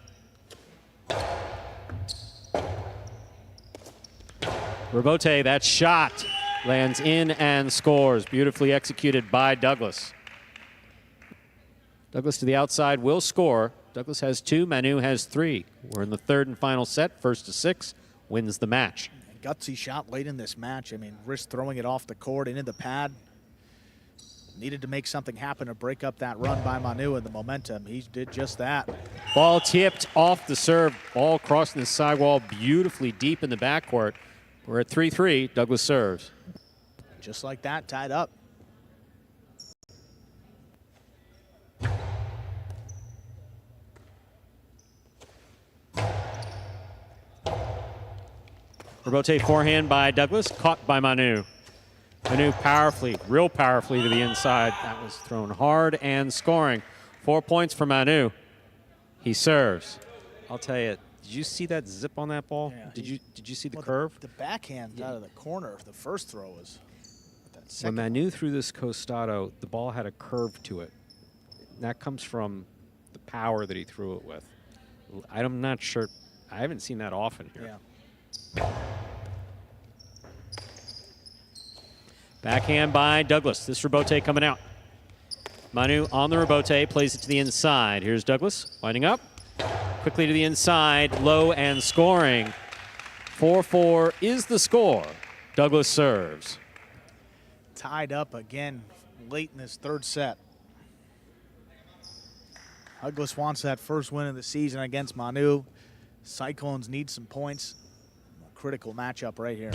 Rebote, that shot lands in and scores. Beautifully executed by Douglas. Douglas to the outside will score. Douglas has 2, Manu has 3. We're in the 3rd and final set. 1st to 6 wins the match. Gutsy shot late in this match. I mean, risk throwing it off the court into the pad. Needed to make something happen to break up that run by Manu and the momentum. He did just that. Ball tipped off the serve. Ball crossing the sidewall beautifully deep in the backcourt. We're at 3-3. Douglas serves. Just like that, tied up. Rebote forehand by Douglas, caught by Manu. Manu powerfully, real powerfully to the inside. That was thrown hard and scoring. 4 points for Manu. He serves. I'll tell you, did you see that zip on that ball? Yeah, Did you see the curve? The backhand out of the corner. The first throw was. That When second Manu threw this costado, the ball had a curve to it. That comes from the power that he threw it with. I'm not sure. I haven't seen that often here. Yeah. Backhand by Douglas. This rebote coming out. Manu on the rebote, plays it to the inside. Here's Douglas, winding up. Quickly to the inside, low and scoring. 4-4 is the score. Douglas serves. Tied up again late in this 3rd set. Douglas wants that first win of the season against Manu. Cyclones need some points. A critical matchup right here.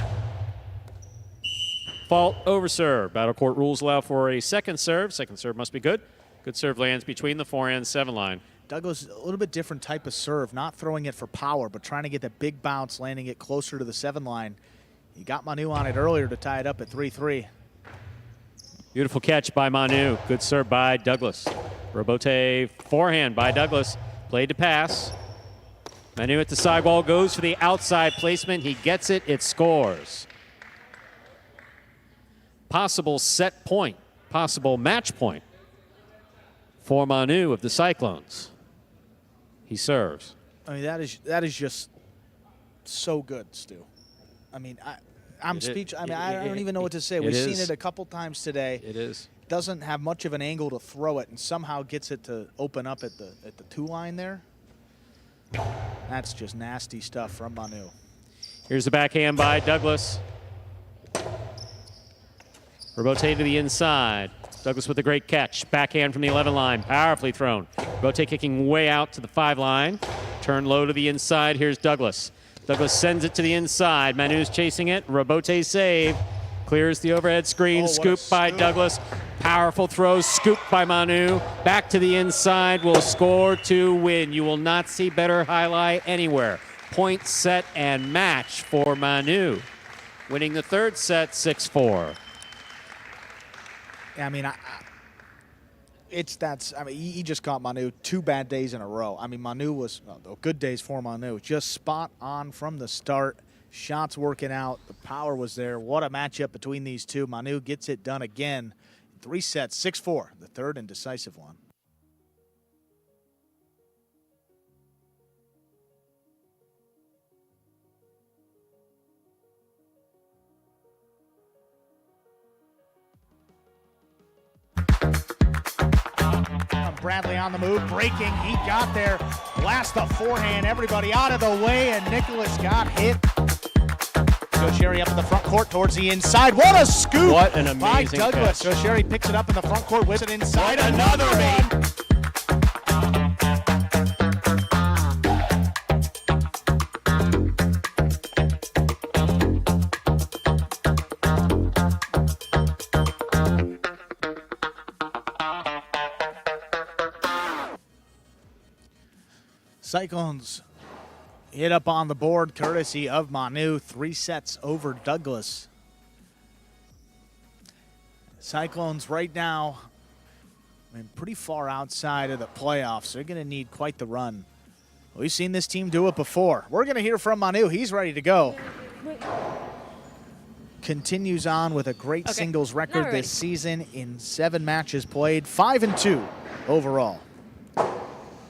Fault over serve. Battle court rules allow for a second serve. Second serve must be good. Good serve lands between the 4 and 7 line. Douglas, a little bit different type of serve, not throwing it for power, but trying to get that big bounce, landing it closer to the 7 line. He got Manu on it earlier to tie it up at 3-3. Beautiful catch by Manu. Good serve by Douglas. Rebote forehand by Douglas. Played to pass. Manu at the sidewall goes for the outside placement. He gets it. It scores. Possible set point, possible match point for Manu of the Cyclones. He serves. I mean, that is just so good, Stu. I mean, I'm speechless. I mean, I don't even know what to say. We've seen it a couple times today. It is. Doesn't have much of an angle to throw it, and somehow gets it to open up at the 2 line there. That's just nasty stuff from Manu. Here's the backhand by Douglas. Rebote to the inside. Douglas with a great catch. Backhand from the 11 line. Powerfully thrown. Rebote kicking way out to the 5 line. Turn low to the inside. Here's Douglas. Douglas sends it to the inside. Manu's chasing it. Rebote save. Clears the overhead screen. Scoop by Douglas. Powerful throw. Scoop by Manu. Back to the inside. Will score to win. You will not see better highlight anywhere. Point, set, and match for Manu winning the third set 6-4. I mean, he just caught Manu 2 bad days in a row. I mean, Manu was good days for Manu. Just spot on from the start. Shots working out. The power was there. What a matchup between these two. Manu gets it done again. 3 sets, 6-4, the third and decisive one. Bradley on the move, breaking, he got there, blast the forehand, everybody out of the way, and Nicholas got hit. Sherry up in the front court towards the inside. What a scoop! What an amazing by Douglas. catch. Sherry picks it up in the front court, whips it inside. Another one. Cyclones hit up on the board courtesy of Manu. 3 sets over Douglas. Cyclones right now, pretty far outside of the playoffs. They're going to need quite the run. We've seen this team do it before. We're going to hear from Manu. He's ready to go. Continues on with a great singles record this season in 7 matches played, 5-2 overall.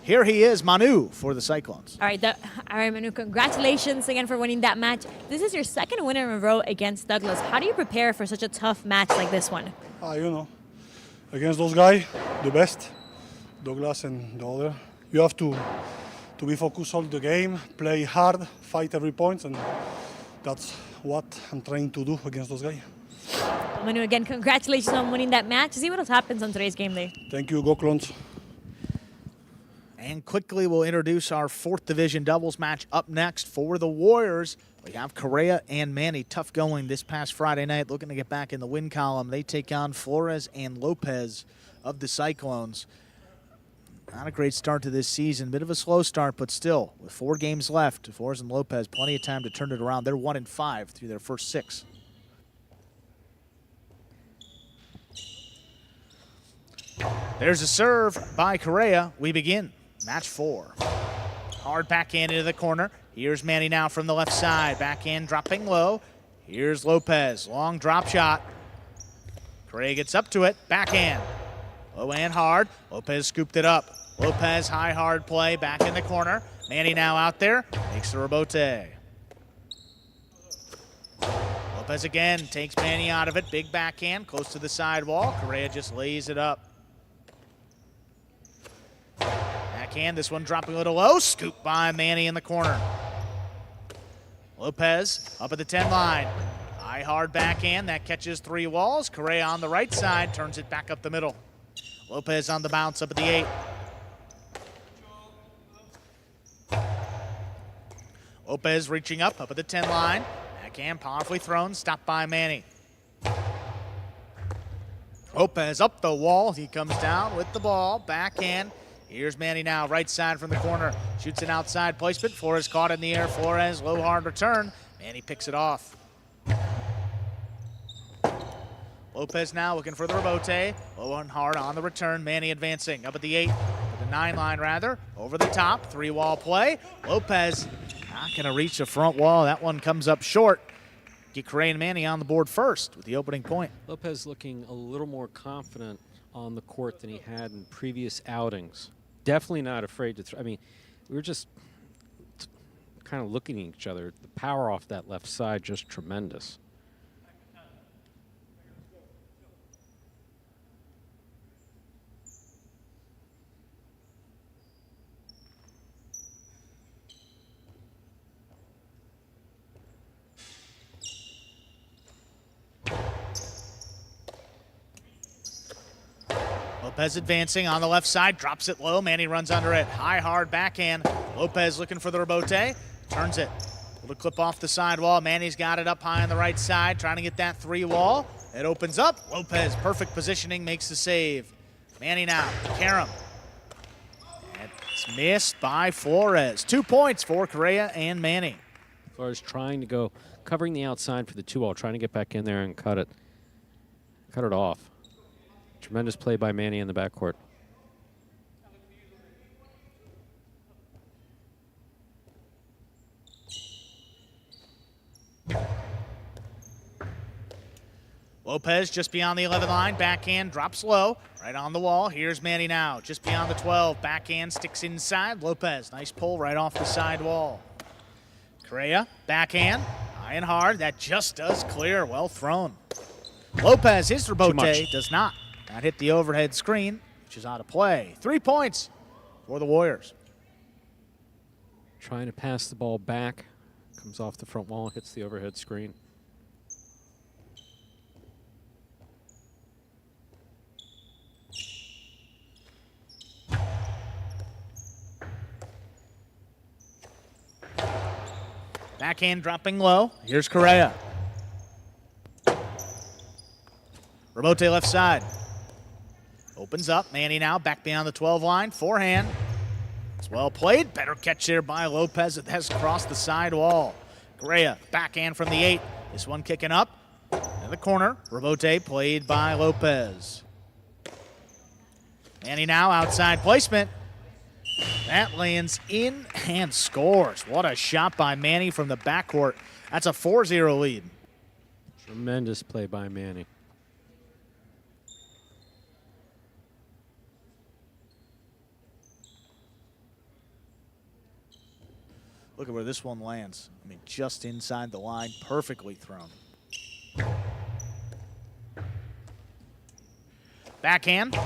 Here he is, Manu, for the Cyclones. All right, Manu, congratulations again for winning that match. This is your 2nd win in a row against Douglas. How do you prepare for such a tough match like this one? Against those guys, the best, Douglas and the other. You have to be focused all the game, play hard, fight every point, and that's what I'm trying to do against those guys. Manu, again, congratulations on winning that match. See what else happens on today's game day. Thank you, go Clones. And quickly, we'll introduce our 4th division doubles match up next for the Warriors. We have Kareah and Manny, tough going this past Friday night, looking to get back in the win column. They take on Flores and Lopez of the Cyclones. Not a great start to this season. Bit of a slow start, but still, with 4 games left, Flores and Lopez, plenty of time to turn it around. They're 1-5 through their first 6. There's a serve by Kareah. We begin. Match 4. Hard backhand into the corner. Here's Manny now from the left side. Backhand dropping low. Here's Lopez. Long drop shot. Kareah gets up to it. Backhand. Low and hard. Lopez scooped it up. Lopez, high hard play. Back in the corner. Manny now out there. Makes the rebote. Lopez again takes Manny out of it. Big backhand. Close to the sidewall. Kareah just lays it up. Backhand, this one dropping a little low. Scoop by Manny in the corner. Lopez up at the 10 line. High hard backhand, that catches 3 walls. Kareah on the right side, turns it back up the middle. Lopez on the bounce up at the 8. Lopez reaching up at the 10 line. Backhand powerfully thrown, stopped by Manny. Lopez up the wall, he comes down with the ball. Backhand. Here's Manny now, right side from the corner. Shoots an outside placement. Flores caught in the air. Flores, low hard return. Manny picks it off. Lopez now looking for the rebote. Low and hard on the return. Manny advancing up at the 8, the 9 line rather. Over the top, 3-wall play. Lopez not gonna reach the front wall. That one comes up short. Get Kareah and Manny on the board first with the opening point. Lopez looking a little more confident on the court than he had in previous outings. Definitely not afraid to throw. I mean, we were just kind of looking at each other. The power off that left side just tremendous. Lopez advancing on the left side, drops it low. Manny runs under it. High, hard backhand. Lopez looking for the rebote. Turns it. Able to clip off the sidewall. Manny's got it up high on the right side, trying to get that 3-wall. It opens up. Lopez, perfect positioning, makes the save. Manny now. Kareah. It's missed by Flores. 2 points for Kareah and Manny. Flores trying to go covering the outside for the 2-all, trying to get back in there and cut it off. Tremendous play by Manny in the backcourt. Lopez just beyond the 11 line, backhand drops low, right on the wall. Here's Manny now, just beyond the 12, backhand sticks inside. Lopez, nice pull right off the side wall. Kareah, backhand, high and hard, that just does clear, well thrown. Lopez, his rebote does not. That hit the overhead screen, which is out of play. 3 points for the Warriors. Trying to pass the ball back, comes off the front wall, hits the overhead screen. Backhand dropping low. Here's Kareah. Rebote left side. Opens up. Manny now back beyond the 12 line. Forehand. It's well played. Better catch there by Lopez. It has crossed the side wall. Kareah backhand from the 8. This one kicking up. In the corner. Rebote played by Lopez. Manny now outside placement. That lands in and scores. What a shot by Manny from the backcourt. That's a 4-0 lead. Tremendous play by Manny. Look at where this one lands. I mean, just inside the line, perfectly thrown. Backhand.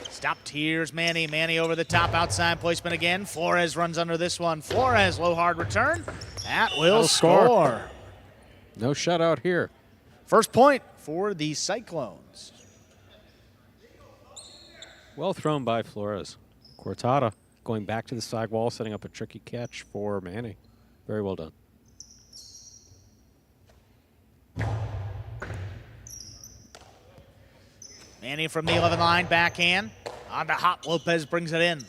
Stopped. Here's Manny. Manny over the top, outside placement again. Flores runs under this one. Flores, low hard return. That will score. No shutout here. First point for the Cyclones. Well thrown by Flores. Cortada going back to the side wall, setting up a tricky catch for Manny. Very well done. Manny from the 11 line, backhand. On to Hop. Lopez brings it in.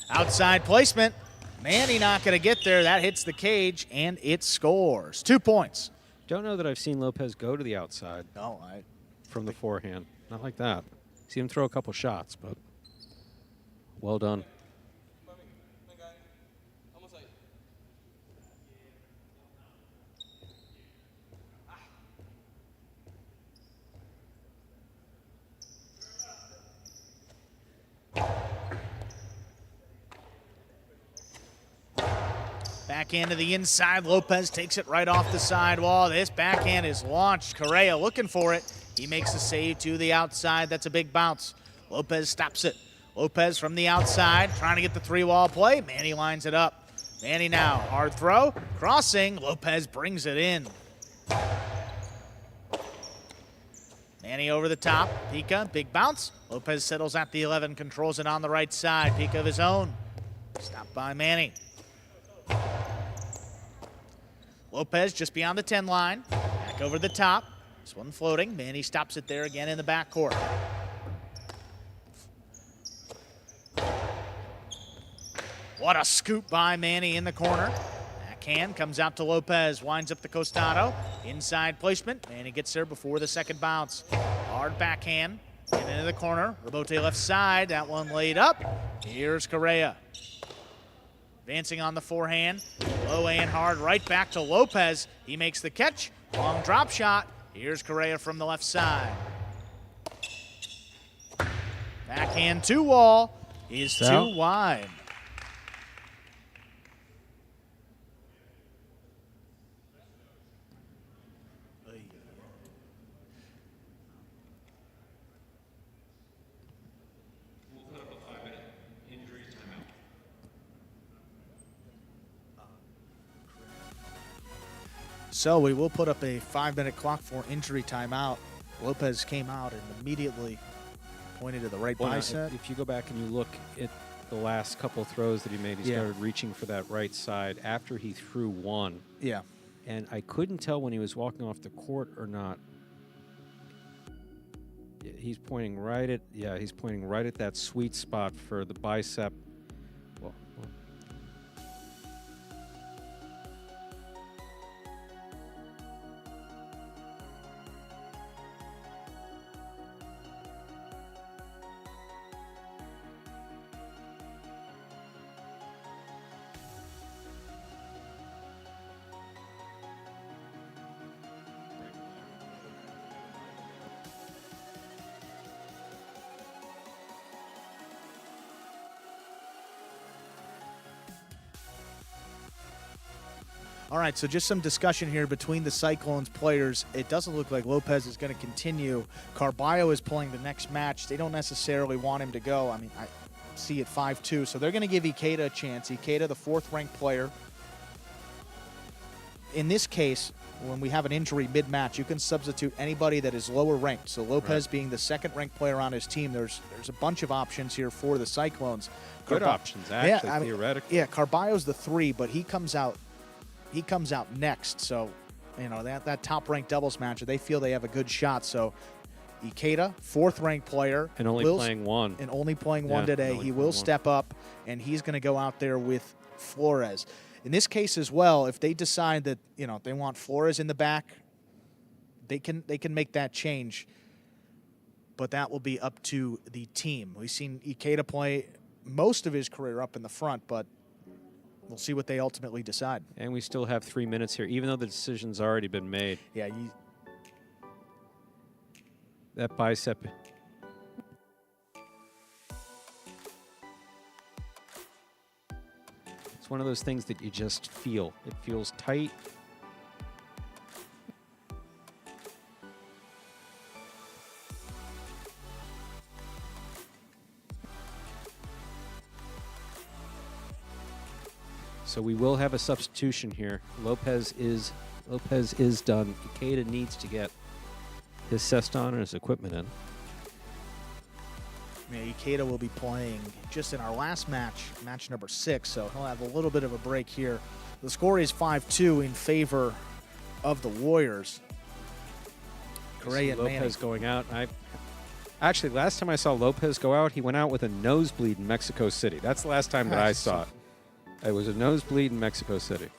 Outside placement. Manny not going to get there. That hits the cage, and it scores. 2 points. Don't know that I've seen Lopez go to the outside. No, from the forehand. Not like that. See him throw a couple shots, but well done. Backhand to the inside. Lopez takes it right off the side wall. This backhand is launched. Kareah looking for it. He makes the save to the outside. That's a big bounce. Lopez stops it. Lopez from the outside trying to get the 3-wall play. Manny lines it up. Manny now, hard throw. Crossing. Lopez brings it in. Manny over the top. Pika, big bounce. Lopez settles at the 11, controls it on the right side. Pika of his own. Stopped by Manny. Lopez just beyond the 10 line. Back over the top. This one floating. Manny stops it there again in the backcourt. What a scoop by Manny in the corner. Backhand comes out to Lopez. Winds up the costado. Inside placement. Manny gets there before the second bounce. Hard backhand. Get into the corner. Rebote left side. That one laid up. Here's Kareah. Advancing on the forehand. Low and hard right back to Lopez. He makes the catch. Long drop shot. Here's Kareah from the left side. Backhand 2-wall is too wide. So we will put up a 5-minute clock for injury timeout. Lopez came out and immediately pointed to the right bicep. If you go back and you look at the last couple throws that he made, he started reaching for that right side after he threw one. Yeah. And I couldn't tell when he was walking off the court or not. He's pointing right at, he's pointing right at that sweet spot for the bicep. All right, so just some discussion here between the Cyclones players. It doesn't look like Lopez is going to continue. Carbo is playing the next match. They don't necessarily want him to go. I mean, I see it 5-2, so they're going to give Eada a chance. Eada, the 4th-ranked player. In this case, when we have an injury mid-match, you can substitute anybody that is lower ranked. So Lopez being the 2nd-ranked player on his team, there's a bunch of options here for the Cyclones. Good options, actually, theoretically. Yeah, Carballo's the 3, but he comes out next. So, you know, that top-ranked doubles match, they feel they have a good shot. So Eada, 4th-ranked player. And only playing one. And only playing one today. He will step up, and he's going to go out there with Flores. In this case as well, if they decide that, you know, they want Flores in the back, they can make that change. But that will be up to the team. We've seen Eada play most of his career up in the front, but we'll see what they ultimately decide. And we still have 3 minutes here, even though the decision's already been made. Yeah, that bicep. It's one of those things that you just feel. It feels tight. So we will have a substitution here. Lopez is done. Eada needs to get his ceston and his equipment in. Yeah, Eada will be playing just in our last match, match number 6, so he'll have a little bit of a break here. The score is 5-2 in favor of the Warriors. Kareah and Manny. Lopez going out. Actually, last time I saw Lopez go out, he went out with a nosebleed in Mexico City. That's the last time that I saw it. It was a nosebleed in Mexico City.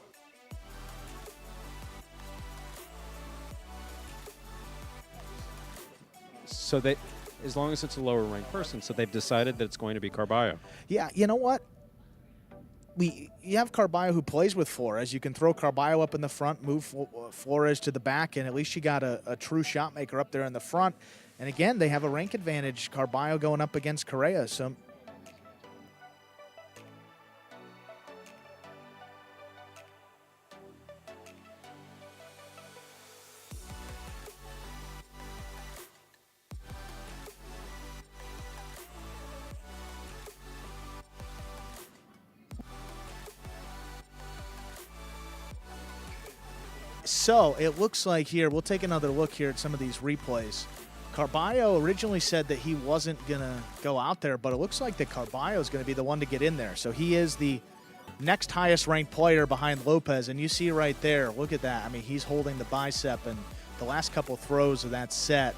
So they, as long as it's a lower ranked person, so they've decided that it's going to be Carbo. Yeah, you know what? You have Carbo who plays with Flores. You can throw Carbo up in the front, move Flores to the back, and at least you got a true shot maker up there in the front. And again, they have a rank advantage. Carbo going up against Kareah. So So it looks like here, we'll take another look here at some of these replays. Carbo originally said that he wasn't going to go out there, but it looks like that Carbo is going to be the one to get in there. So he is the next highest ranked player behind Lopez. And you see right there, look at that. I mean, he's holding the bicep, and the last couple throws of that set,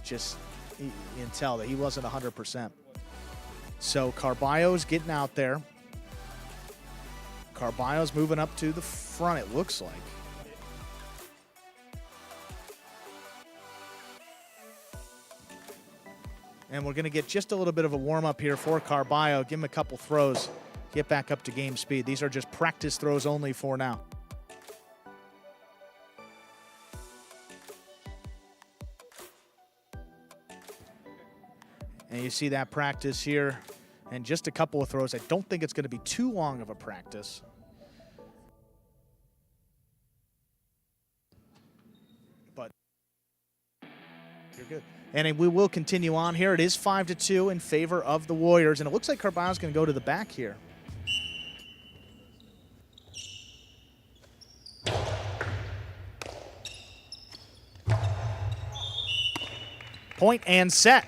just you can tell that he wasn't 100%. So Carballo's getting out there. Carballo's moving up to the front, it looks like. And we're going to get just a little bit of a warm-up here for Carbo. Give him a couple throws, get back up to game speed. These are just practice throws only for now. And you see that practice here. And just a couple of throws. I don't think it's going to be too long of a practice. But you're good. And we will continue on here. It is 5-2 in favor of the Warriors. And it looks like Carballo's going to go to the back here. Point and set.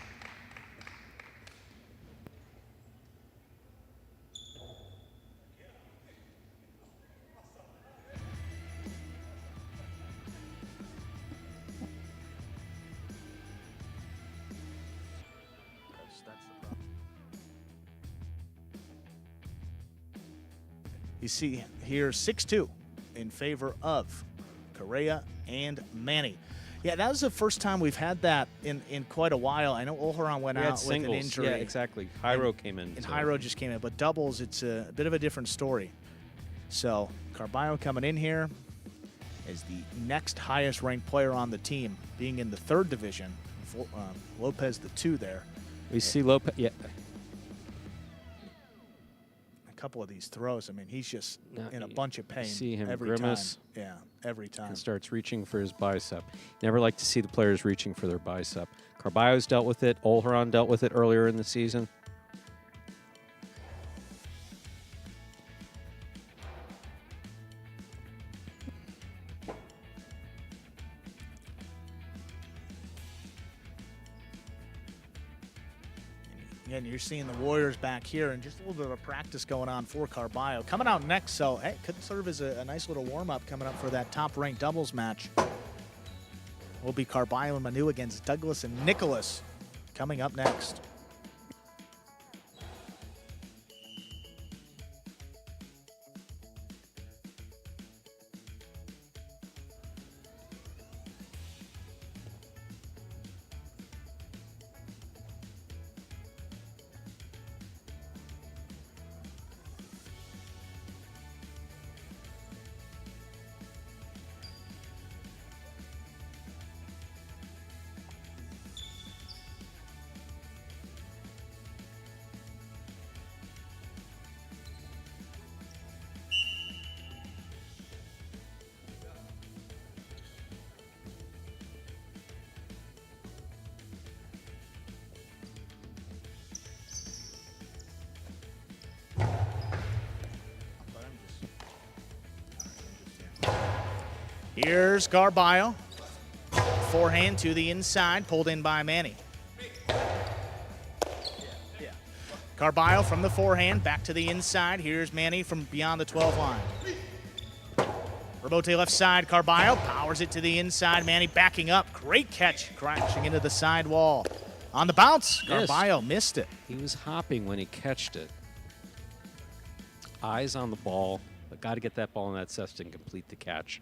You see here 6-2 in favor of Kareah and Manny. Yeah, that was the first time we've had that in quite a while. I know Olharan went out with an injury. Yeah, exactly. Hyro came in. And Hyro just came in. But doubles, it's a bit of a different story. So Carbo coming in here as the next highest ranked player on the team, being in the 3rd division. Lopez the 2 there. We see Lopez. Yeah. couple of these throws. I mean, he's just Now, in a bunch of pain see him every grimace time. Yeah, every time. and starts reaching for his bicep. Never like to see the players reaching for their bicep. Carballo's dealt with it. Olheron dealt with it earlier in the season. Again, you're seeing the Warriors back here, and just a little bit of practice going on for Carballo. Coming out next, so hey, could serve as a nice little warm-up coming up for that top-ranked doubles match. Will be Carballo and Manu against Douglas and Nicholas coming up next. Here's Carballo. Forehand to the inside, pulled in by Manny. Carballo from the forehand, back to the inside. Here's Manny from beyond the 12 line. Rebote left side, Carballo powers it to the inside. Manny backing up, great catch, crashing into the side wall. On the bounce, Carballo missed it. He was hopping when he catched it. Eyes on the ball, but got to get that ball in that cest and complete the catch.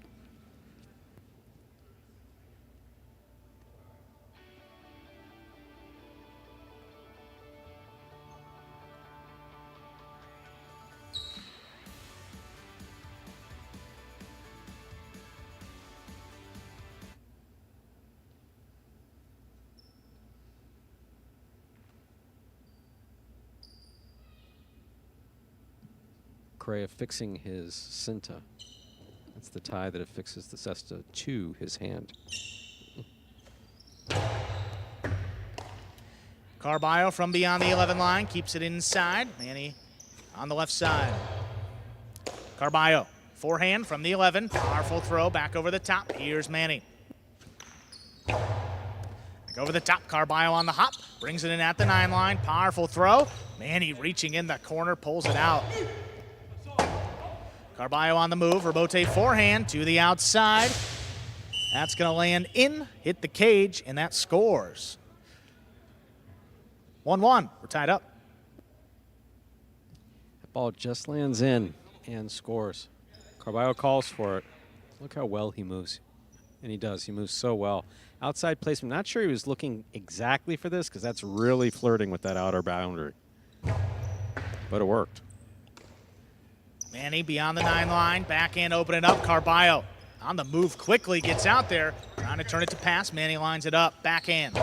Kareah fixing his cinta. That's the tie that affixes the cesta to his hand. Carballo from beyond the 11 line, keeps it inside. Manny on the left side. Carballo, forehand from the 11, powerful throw back over the top. Here's Manny. Back over the top, Carballo on the hop, brings it in at the 9 line, powerful throw. Manny reaching in the corner, pulls it out. Carballo on the move, Rebote forehand to the outside. That's going to land in, hit the cage, and that scores. 1-1, we're tied up. That ball just lands in and scores. Carballo calls for it. Look how well he moves. And he does, he moves so well. Outside placement, not sure he was looking exactly for this because that's really flirting with that outer boundary. But it worked. Manny beyond the 9 line, backhand opening up, Carballo on the move quickly, gets out there, trying to turn it to pass. Manny lines it up, backhand.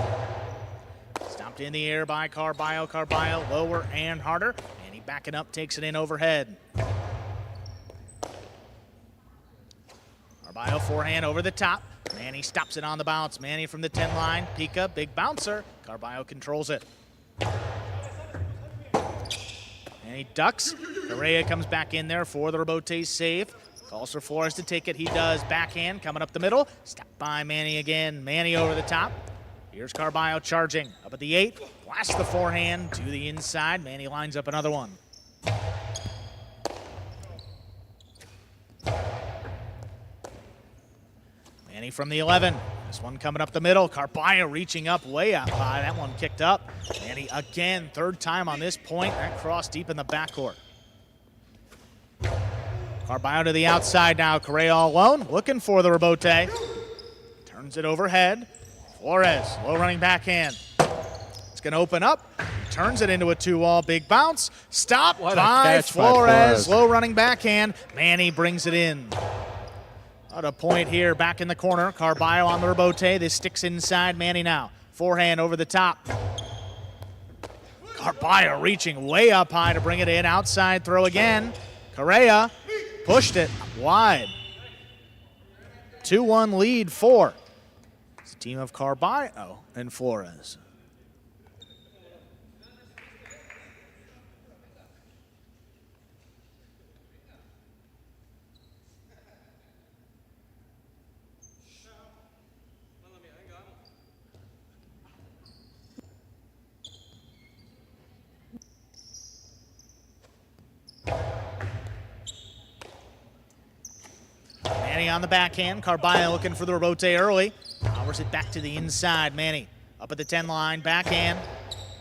Stopped in the air by Carballo. Carballo lower and harder. Manny backing up, takes it in overhead. Carballo forehand over the top. Manny stops it on the bounce. Manny from the 10 line, Pika, big bouncer. Carballo controls it. And he ducks. Kareah comes back in there for the Rebote save. Calls for Flores to take it. He does. Backhand coming up the middle. Stopped by Manny again. Manny over the top. Here's Carballo charging. Up at the 8. Blasts the forehand to the inside. Manny lines up another one. Manny from the 11. This one coming up the middle. Carballo reaching up way up high. That one kicked up. Manny again, third time on this point. That cross deep in the backcourt. Carballo to the outside now. Kareah all alone, looking for the Rebote. Turns it overhead. Flores, low running backhand. It's going to open up. Turns it into a 2-all. Big bounce. Stopped by Flores. Low running backhand. Manny brings it in. At a point here, back in the corner. Carballo on the Rebote. This sticks inside. Manny now. Forehand over the top. Carballo reaching way up high to bring it in. Outside throw again. Kareah pushed it wide. 2-1 lead for the team of Carballo and Flores. Manny on the backhand. Carballo looking for the rebote early. Powers it back to the inside. Manny up at the 10 line. Backhand.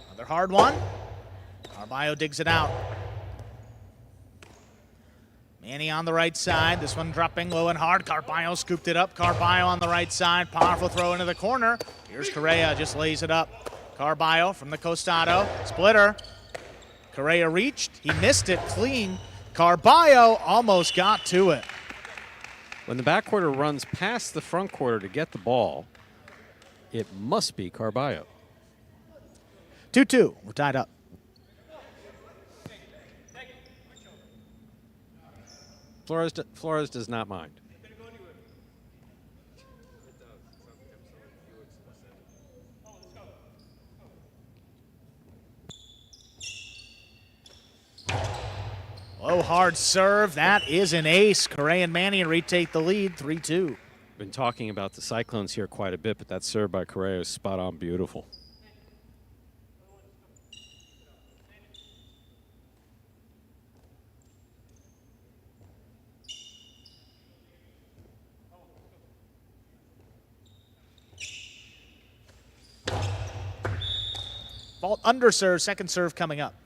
Another hard one. Carballo digs it out. Manny on the right side. This one dropping low and hard. Carballo scooped it up. Carballo on the right side. Powerful throw into the corner. Here's Kareah. Just lays it up. Carballo from the costado. Splitter. Kareah reached. He missed it clean. Carballo almost got to it. When the backcourter runs past the front quarter to get the ball, it must be Carballo. 2-2. We're tied up. Flores does not mind. Low hard serve. That is an ace. Kareah and Manny retake the lead, 3-2. Been talking about the Cyclones here quite a bit, but that serve by Kareah is spot on beautiful. Fault under serve, second serve coming up.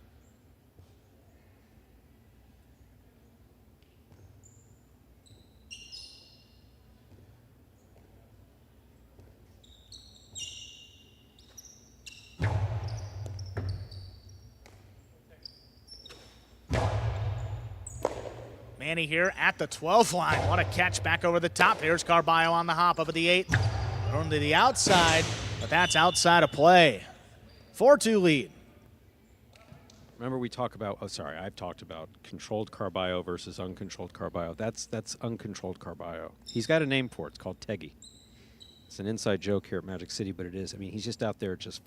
Manny here at the 12th line. What a catch back over the top. Here's Carballo on the hop up at the 8th. Thrown to the outside, but that's outside of play. 4-2 lead. Remember we talk about, I've talked about controlled Carballo versus uncontrolled Carballo. That's uncontrolled Carballo. He's got a name for it. It's called Teggy. It's an inside joke here at Magic City, but it is. I mean, he's just out there just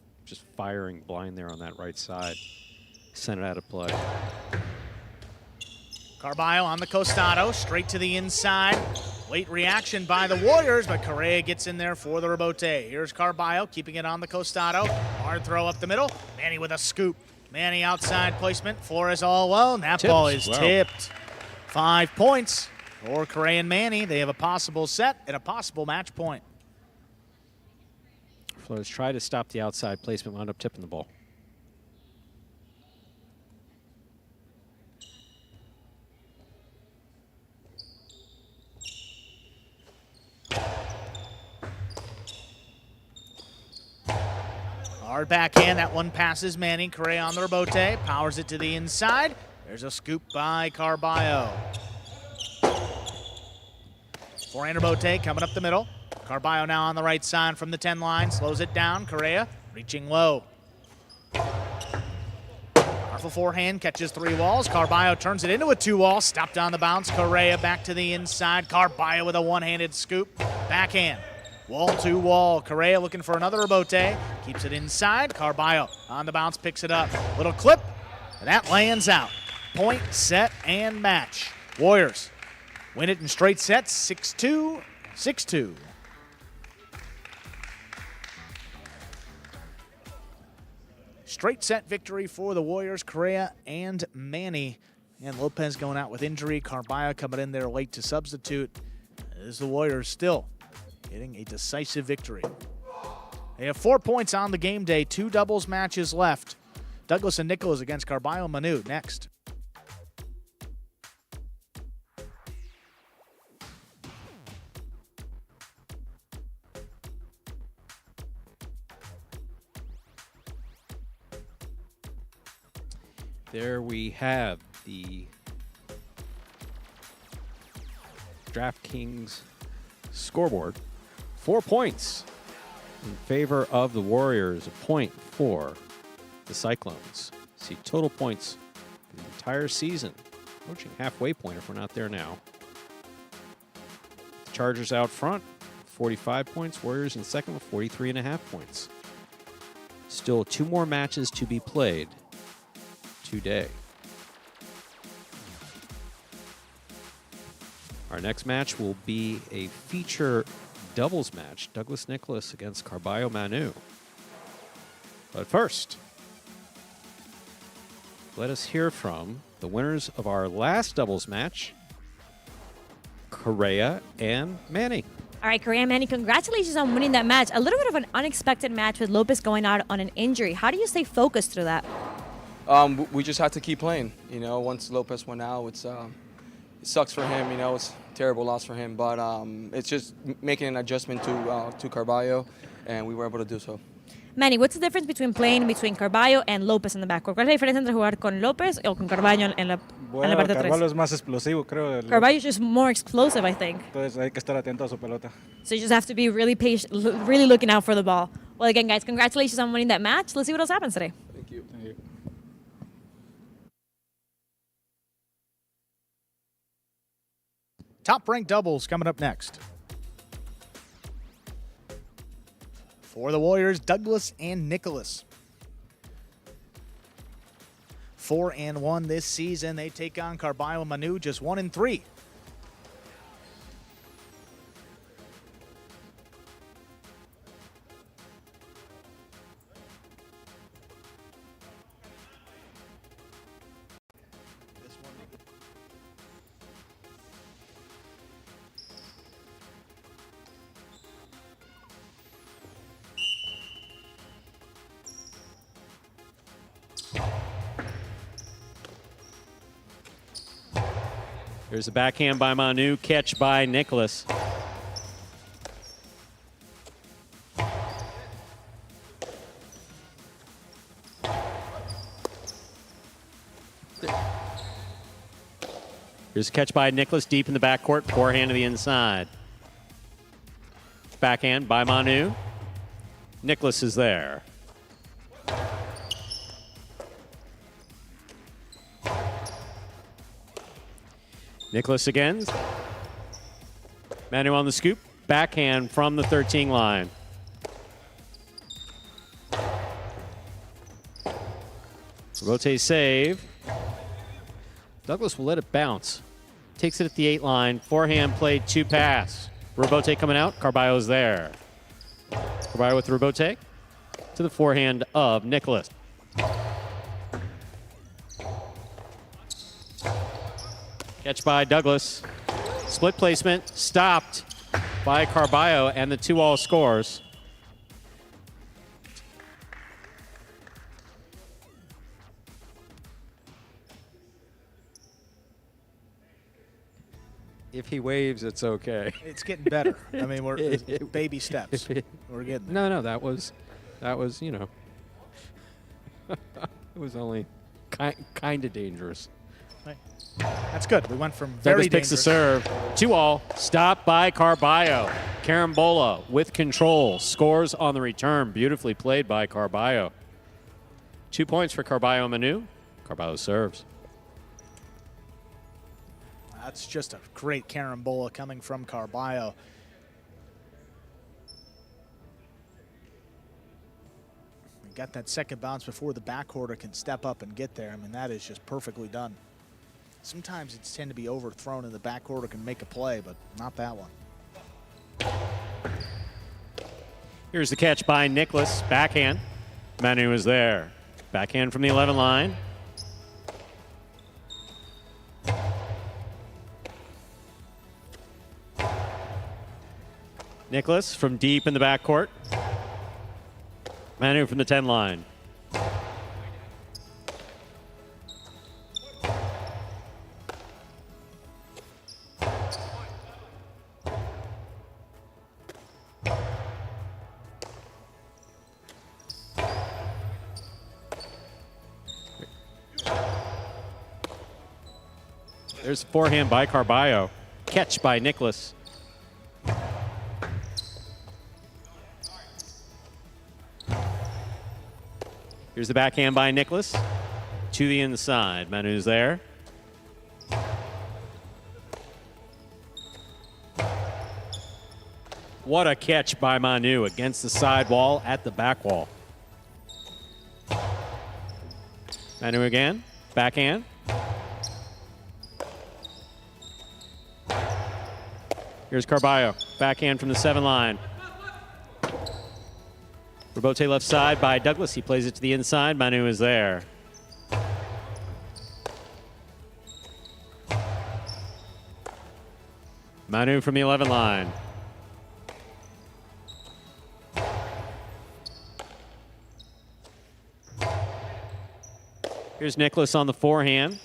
firing blind there on that right side. Sent it out of play. Carballo on the costado, straight to the inside. Late reaction by the Warriors, but Kareah gets in there for the rebote. Here's Carballo keeping it on the costado. Hard throw up the middle. Manny with a scoop. Manny outside placement. Flores all alone. That ball is tipped. 5 points for Kareah and Manny. They have a possible set and a possible match point. Flores tried to stop the outside placement, wound up tipping the ball. Hard backhand, that one passes Manny. Kareah on the rebote, powers it to the inside. There's a scoop by Carballo. Forehand rebote coming up the middle. Carballo now on the right side from the 10 line, slows it down. Kareah reaching low. Powerful forehand, catches 3 walls. Carballo turns it into a 2-wall, stopped on the bounce. Kareah back to the inside. Carballo with a one-handed scoop. Backhand. Wall to wall. Kareah looking for another rebote. Keeps it inside. Carballo on the bounce, picks it up. Little clip, and that lands out. Point, set, and match. Warriors win it in straight sets, 6-2, 6-2. Straight set victory for the Warriors, Kareah and Manny. And Lopez going out with injury. Carballo coming in there late to substitute. As the Warriors still getting a decisive victory. They have 4 points on the game day, 2 doubles matches left. Douglas and Nichols against Carballo and Manu next. There we have the DraftKings scoreboard. 4 points in favor of the Warriors, a point for the Cyclones. See total points for the entire season. Approaching halfway point if we're not there now. The Chargers out front, 45 points. Warriors in second with 43.5 points. Still 2 more matches to be played today. Our next match will be a feature doubles match. Douglas Nicholas against Carbo Manu. But first, let us hear from the winners of our last doubles match, Kareah and Manny. All right, Kareah and Manny, congratulations on winning that match. A little bit of an unexpected match with Lopez going out on an injury. How do you stay focused through that? We just had to keep playing. You know, once Lopez went out, it sucks for him. You know, it's a terrible loss for him. But it's just making an adjustment to Carbo, and we were able to do so. Manny, what's the difference between playing between Carbo and Lopez in the backcourt? ¿Cuál es la diferencia entre jugar con Lopez o con Carbo en la parte de Carvalho tres? es más explosivo, creo. Carbo is just more explosive, I think. Entonces hay que estar atento a su pelota. So you just have to be really patient, really looking out for the ball. Well, again, guys, congratulations on winning that match. Let's see what else happens today. Thank you. Thank you. Top-ranked doubles coming up next. For the Warriors, Douglas and Nicholas. 4-1 this season. They take on Carbo and Manu, just 1-3. Here's a backhand by Manu, catch by Nicholas. Here's a catch by Nicholas deep in the backcourt, forehand to the inside. Backhand by Manu. Nicholas is there. Nicholas again. Manu on the scoop. Backhand from the 13 line. Rote save. Douglas will let it bounce. Takes it at the 8 line. Forehand played 2 pass. Robote coming out. Carballo's there. Carballo with Robote to the forehand of Nicholas. Catch by Douglas. Split placement stopped by Carballo, and the 2-all scores. If he waves, it's okay. It's getting better. I mean, it's baby steps. We're getting there. No, that was, you know, it was only kind of dangerous. That's good. We went from very Douglas picks the dangerous. serve. 2-all. Stopped by Carballo. Carambola with control. Scores on the return. Beautifully played by Carballo. 2 points for Carbo Manu. Carballo serves. That's just a great carambola coming from Carballo. We got that second bounce before the backcourt can step up and get there. I mean, that is just perfectly done. Sometimes it's tend to be overthrown in the backcourt can make a play, but not that one. Here's the catch by Nicholas. Backhand. Manu is there. Backhand from the 11 line. Nicholas from deep in the backcourt. Manu from the 10 line. There's a forehand by Carballo. Catch by Nicholas. Here's the backhand by Nicholas. to the inside. Manu's there. What a catch by Manu against the side wall at the back wall. Manu again, backhand. Here's Carbo, backhand from the 7 line. Rebote left side by Douglas. He plays it to the inside. Manu is there. Manu from the 11 line. Here's Nicholas on the forehand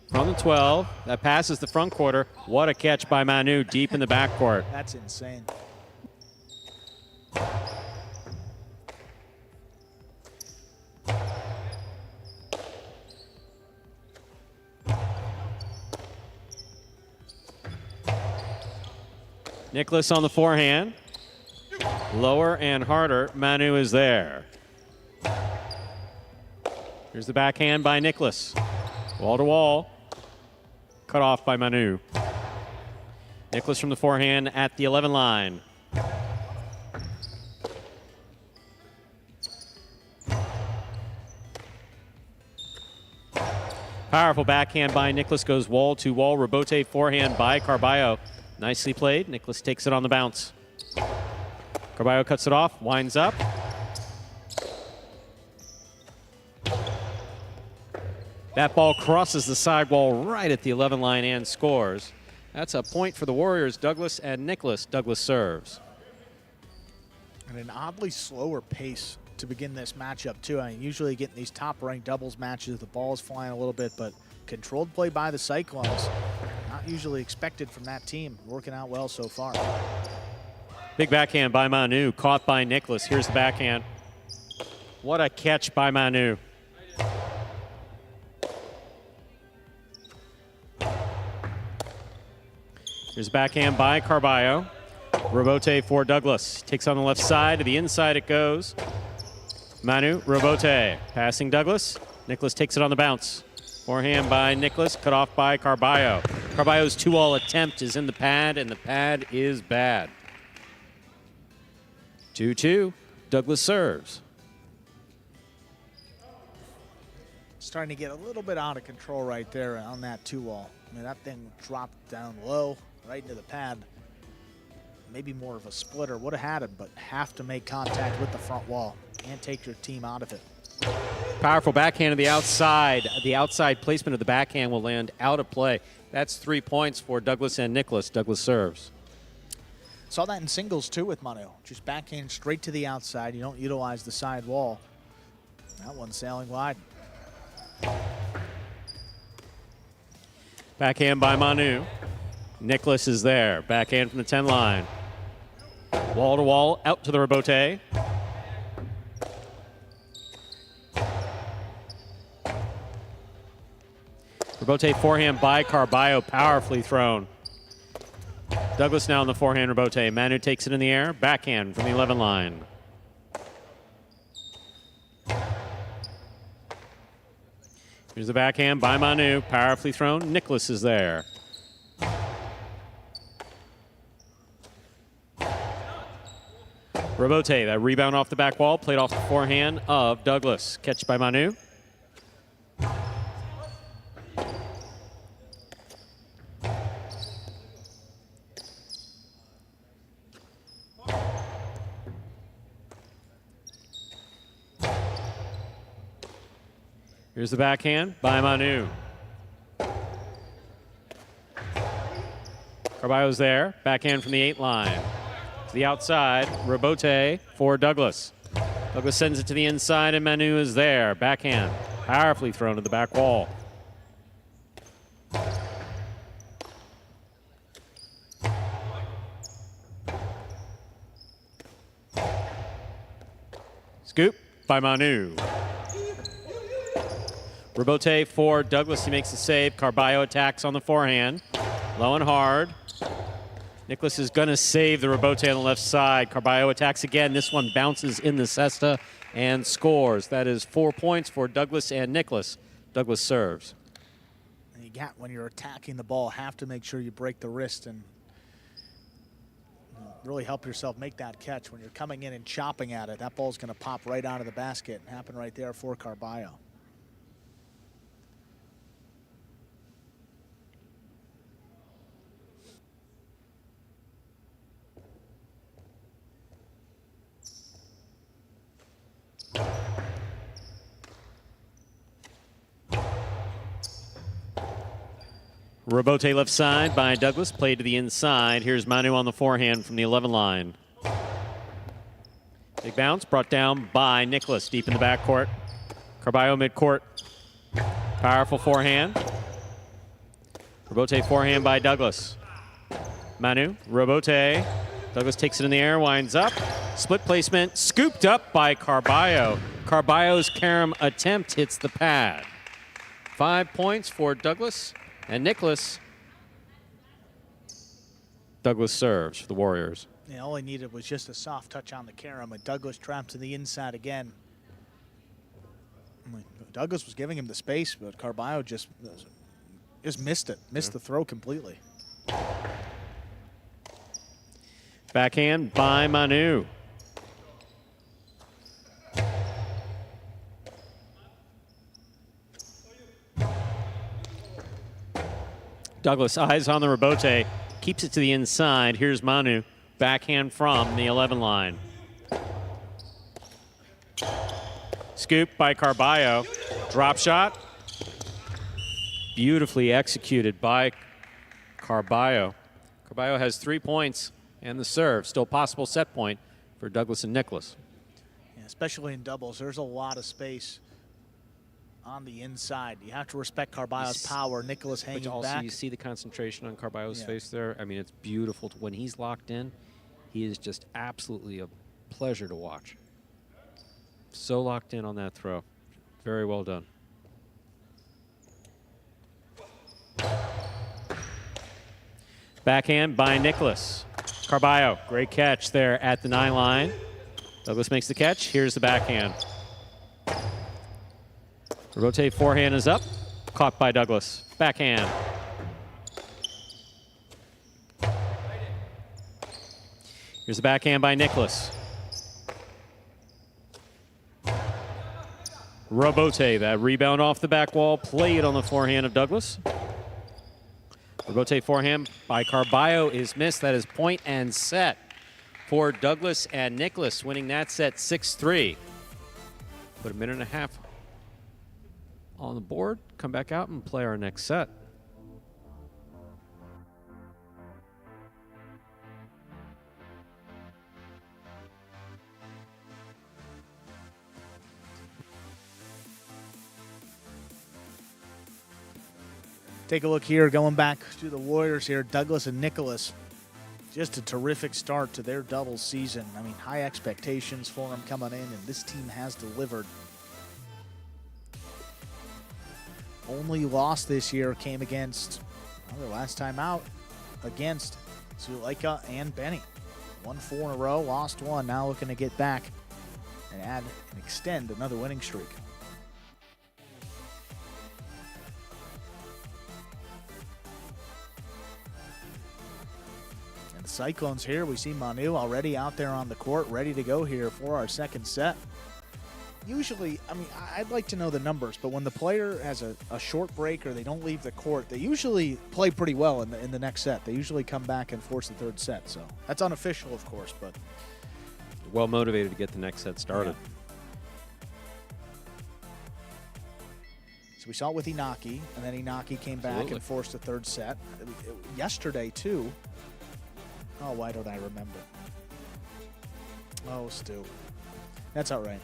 from the 12. That passes the front quarter. What a catch by Manu deep in the backcourt. That's insane. Nicholas on the forehand. Lower and harder. Manu is there. Here's the backhand by Nicholas. Wall to wall. Cut off by Manu. Nicholas from the forehand at the 11 line. Powerful backhand by Nicholas, goes wall to wall. Rebote forehand by Carbo. Nicely played. Nicholas takes it on the bounce. Carbo cuts it off, winds up. That ball crosses the sidewall right at the 11 line and scores. That's a point for the Warriors, Douglas and Nicholas. Douglas serves. And an oddly slower pace to begin this matchup, too. I mean, usually getting these top-ranked doubles matches, the ball's flying a little bit, but controlled play by the Cyclones. Not usually expected from that team. Working out well so far. Big backhand by Manu, caught by Nicholas. Here's the backhand. What a catch by Manu. Here's backhand by Carbo. Rebote for Douglas. Takes on the left side. To the inside it goes. Manu, Rebote. Passing Douglas. Nicholas takes it on the bounce. Forehand by Nicholas. Cut off by Carbo. Carbo's 2-all attempt is in the pad, and the pad is bad. 2-2. Douglas serves. Starting to get a little bit out of control right there on that 2-wall. I mean, that thing dropped down low, right into the pad. Maybe more of a splitter. Would have had it, but have to make contact with the front wall. Can't take your team out of it. Powerful backhand to the outside. The outside placement of the backhand will land out of play. That's 3 points for Douglas and Nicholas. Douglas serves. Saw that in singles, too, with Manu. Just backhand straight to the outside. You don't utilize the side wall. That one's sailing wide. Backhand by Manu. Nicholas is there. Backhand from the 10 line. Wall to wall, out to the Rebote. Rebote forehand by Carbo, powerfully thrown. Douglas now on the forehand Rebote. Manu takes it in the air. Backhand from the 11 line. Here's the backhand by Manu, powerfully thrown. Nicholas is there. Rebote, that rebound off the back wall, played off the forehand of Douglas. Catch by Manu. Here's the backhand by Manu. Carbo's there. Backhand from the 8 line. To the outside, Rebote for Douglas. Douglas sends it to the inside, and Manu is there. Backhand, powerfully thrown to the back wall. Scoop by Manu. Rebote for Douglas. He makes the save. Carbo attacks on the forehand. Low and hard. Nicholas is going to save the Rebote on the left side. Carbo attacks again. This one bounces in the cesta and scores. That is 4 points for Douglas and Nicholas. Douglas serves. And you got, when you're attacking the ball, have to make sure you break the wrist and really help yourself make that catch. When you're coming in and chopping at it, that ball's going to pop right out of the basket and happen right there for Carballo. Robote left side by Douglas, played to the inside. Here's Manu on the forehand from the 11 line. Big bounce brought down by Nicholas deep in the backcourt. Carballo midcourt. Powerful forehand. Robote forehand by Douglas. Manu, Robote. Douglas takes it in the air, winds up. Split placement, scooped up by Carballo. Carballo's carom attempt hits the pad. 5 points for Douglas. And Nicholas. Douglas serves for the Warriors. Yeah, all he needed was just a soft touch on the carom, and Douglas trapped to the inside again. Douglas was giving him the space, but Carballo just missed it, missed the throw completely. Backhand by Manu. Douglas eyes on the Robote, keeps it to the inside. Here's Manu, backhand from the 11 line. Scoop by Carballo, drop shot. Beautifully executed by Carballo. Carballo has 3 points and the serve. Still possible set point for Douglas and Nicholas. Yeah, especially in doubles, there's a lot of space on the inside. You have to respect Carballo's power. Nicholas hanging But also back. you see the concentration on Carballo's face there. I mean, it's beautiful. When he's locked in, he is just absolutely a pleasure to watch. So locked in on that throw. Very well done. Backhand by Nicholas. Carballo, great catch there at the 9 line. Douglas makes the catch. Here's the backhand. Robote forehand is up. Caught by Douglas. Backhand. Here's the backhand by Nicholas. Robote, that rebound off the back wall, played on the forehand of Douglas. Robote forehand by Carballo is missed. That is point and set for Douglas and Nicholas, winning that set 6-3. Put a minute and a half on the board, come back out and play our next set. Take a look here, going back to the Warriors here, Douglas and Nicholas. Just a terrific start to their doubles season. I mean, high expectations for them coming in, and this team has delivered. Only loss this year came against, well, their last time out, against Zuleika and Benny. Won 4 in a row, lost 1. Now looking to get back and add and extend another winning streak. And the Cyclones here, we see Manu already out there on the court, ready to go here for our second set. Usually, I mean, I'd like to know the numbers, but when the player has a short break or they don't leave the court, they usually play pretty well in the next set. They usually come back and force the third set. So that's unofficial, of course, but Well motivated to get the next set started. Yeah. So we saw it with Inaki, and then Inaki came back Absolutely. and forced the third set. Yesterday, too. Oh, why don't I remember? Oh, Stu. That's all right.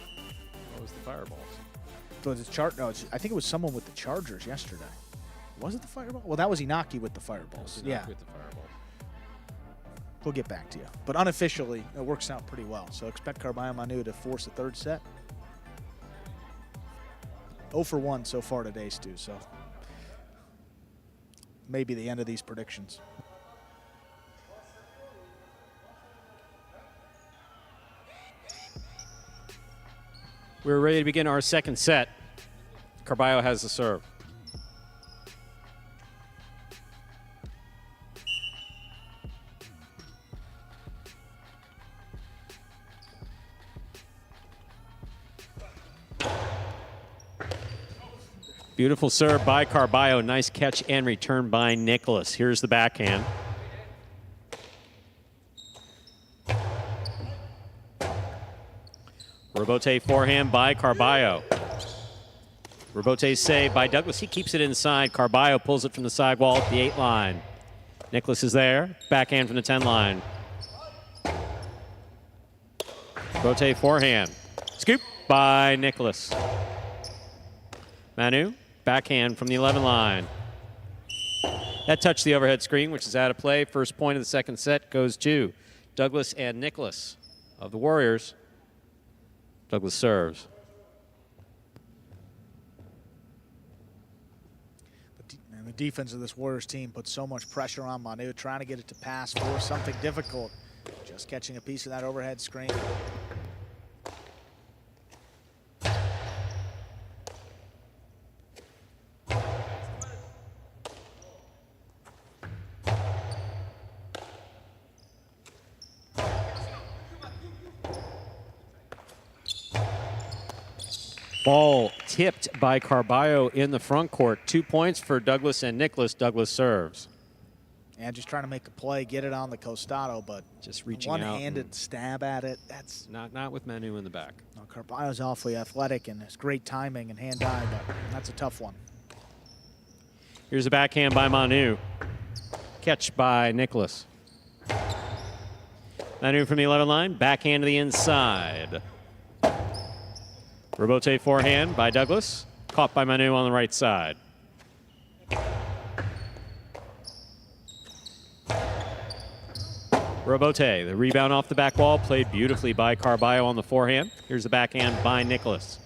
What was the fireballs? So I think it was someone with the Chargers yesterday. Was it the fireball? Well, that was Inaki with the fireballs. Yeah. With the fireballs. We'll get back to you. But unofficially, it works out pretty well. So expect Carballo Manu to force the third set. 0 for 1 so far today, Stu. So maybe the end of these predictions. We're ready to begin our second set. Carballo has the serve. Beautiful serve by Carballo. Nice catch and return by Nicholas. Here's the backhand. Rebote forehand by Carballo. Rebote save by Douglas. He keeps it inside. Carballo pulls it from the sidewall at the 8 line. Nicholas is there. Backhand from the 10 line. Rebote forehand. Scoop by Nicholas. Manu, backhand from the 11 line. That touched the overhead screen, which is out of play. First point of the second set goes to Douglas and Nicholas of the Warriors. Douglas serves. And the defense of this Warriors team puts so much pressure on Manu, trying to get it to pass, force something difficult. Just catching a piece of that overhead screen. Ball tipped by Carballo in the front court. 2 points for Douglas and Nicholas. Douglas serves. And just trying to make a play, get it on the costado, but just reaching out. One-handed stab at it. That's not with Manu in the back. No, Carballo's awfully athletic and has great timing and hand-eye, but that's a tough one. Here's a backhand by Manu. Catch by Nicholas. Manu from the 11 line. Backhand to the inside. Rebote forehand by Douglas. Caught by Manu on the right side. Rebote, the rebound off the back wall, played beautifully by Carballo on the forehand. Here's the backhand by Nicholas.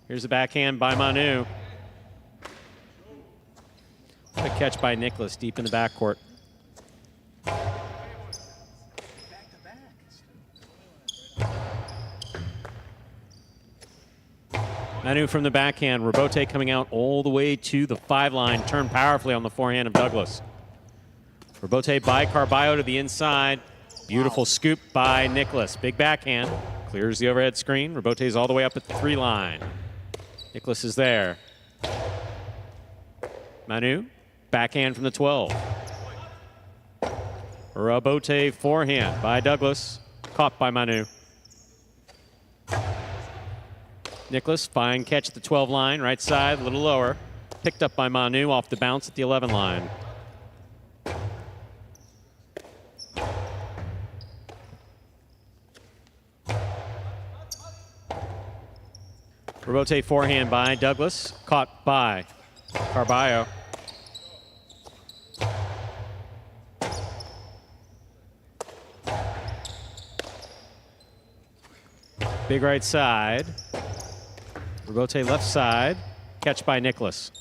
Here's the backhand by Manu. What a catch by Nicholas deep in the backcourt. Manu from the backhand. Rebote coming out all the way to the 5 line. Turned powerfully on the forehand of Douglas. Rebote by Carballo to the inside. Beautiful scoop by Nicholas. Big backhand. Clears the overhead screen. Rebote's all the way up at the 3 line. Nicholas is there. Manu, backhand from the 12. Rebote forehand by Douglas. Caught by Manu. Nicholas, fine catch at the 12 line, right side, a little lower. Picked up by Manu off the bounce at the 11 line. Rebote forehand by Douglas, caught by Carballo. Big right side. Rebote left side. Catch by Nicholas.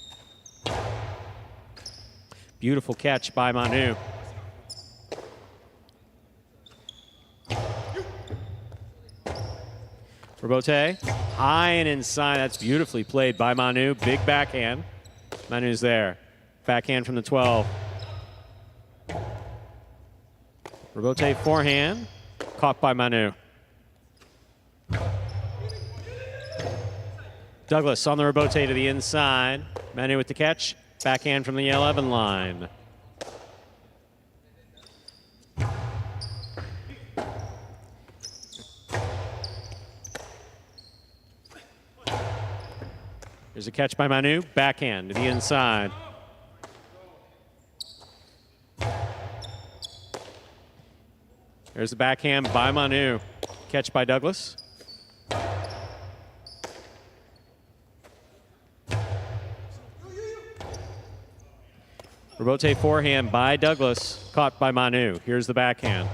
Beautiful catch by Manu. Rebote high and inside. That's beautifully played by Manu. Big backhand. Manu's there. Backhand from the 12. Rebote forehand. Caught by Manu. Douglas on the rebote to the inside. Manu with the catch. Backhand from the 11 line. There's a catch by Manu. Backhand to the inside. There's the backhand by Manu. Catch by Douglas. Rebote forehand by Douglas, caught by Manu. Here's the backhand.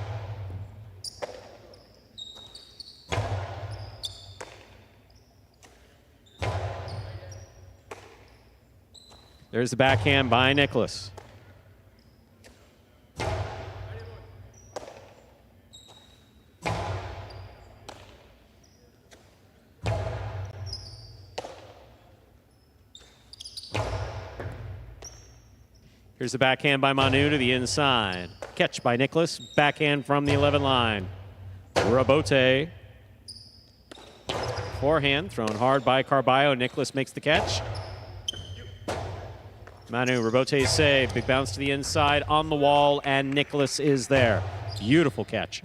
There's the backhand by Nicholas. Here's the backhand by Manu to the inside. Catch by Nicholas. Backhand from the 11 line. Rebote. Forehand thrown hard by Carbo. Nicholas makes the catch. Manu, Rebote save. Big bounce to the inside on the wall, and Nicholas is there. Beautiful catch.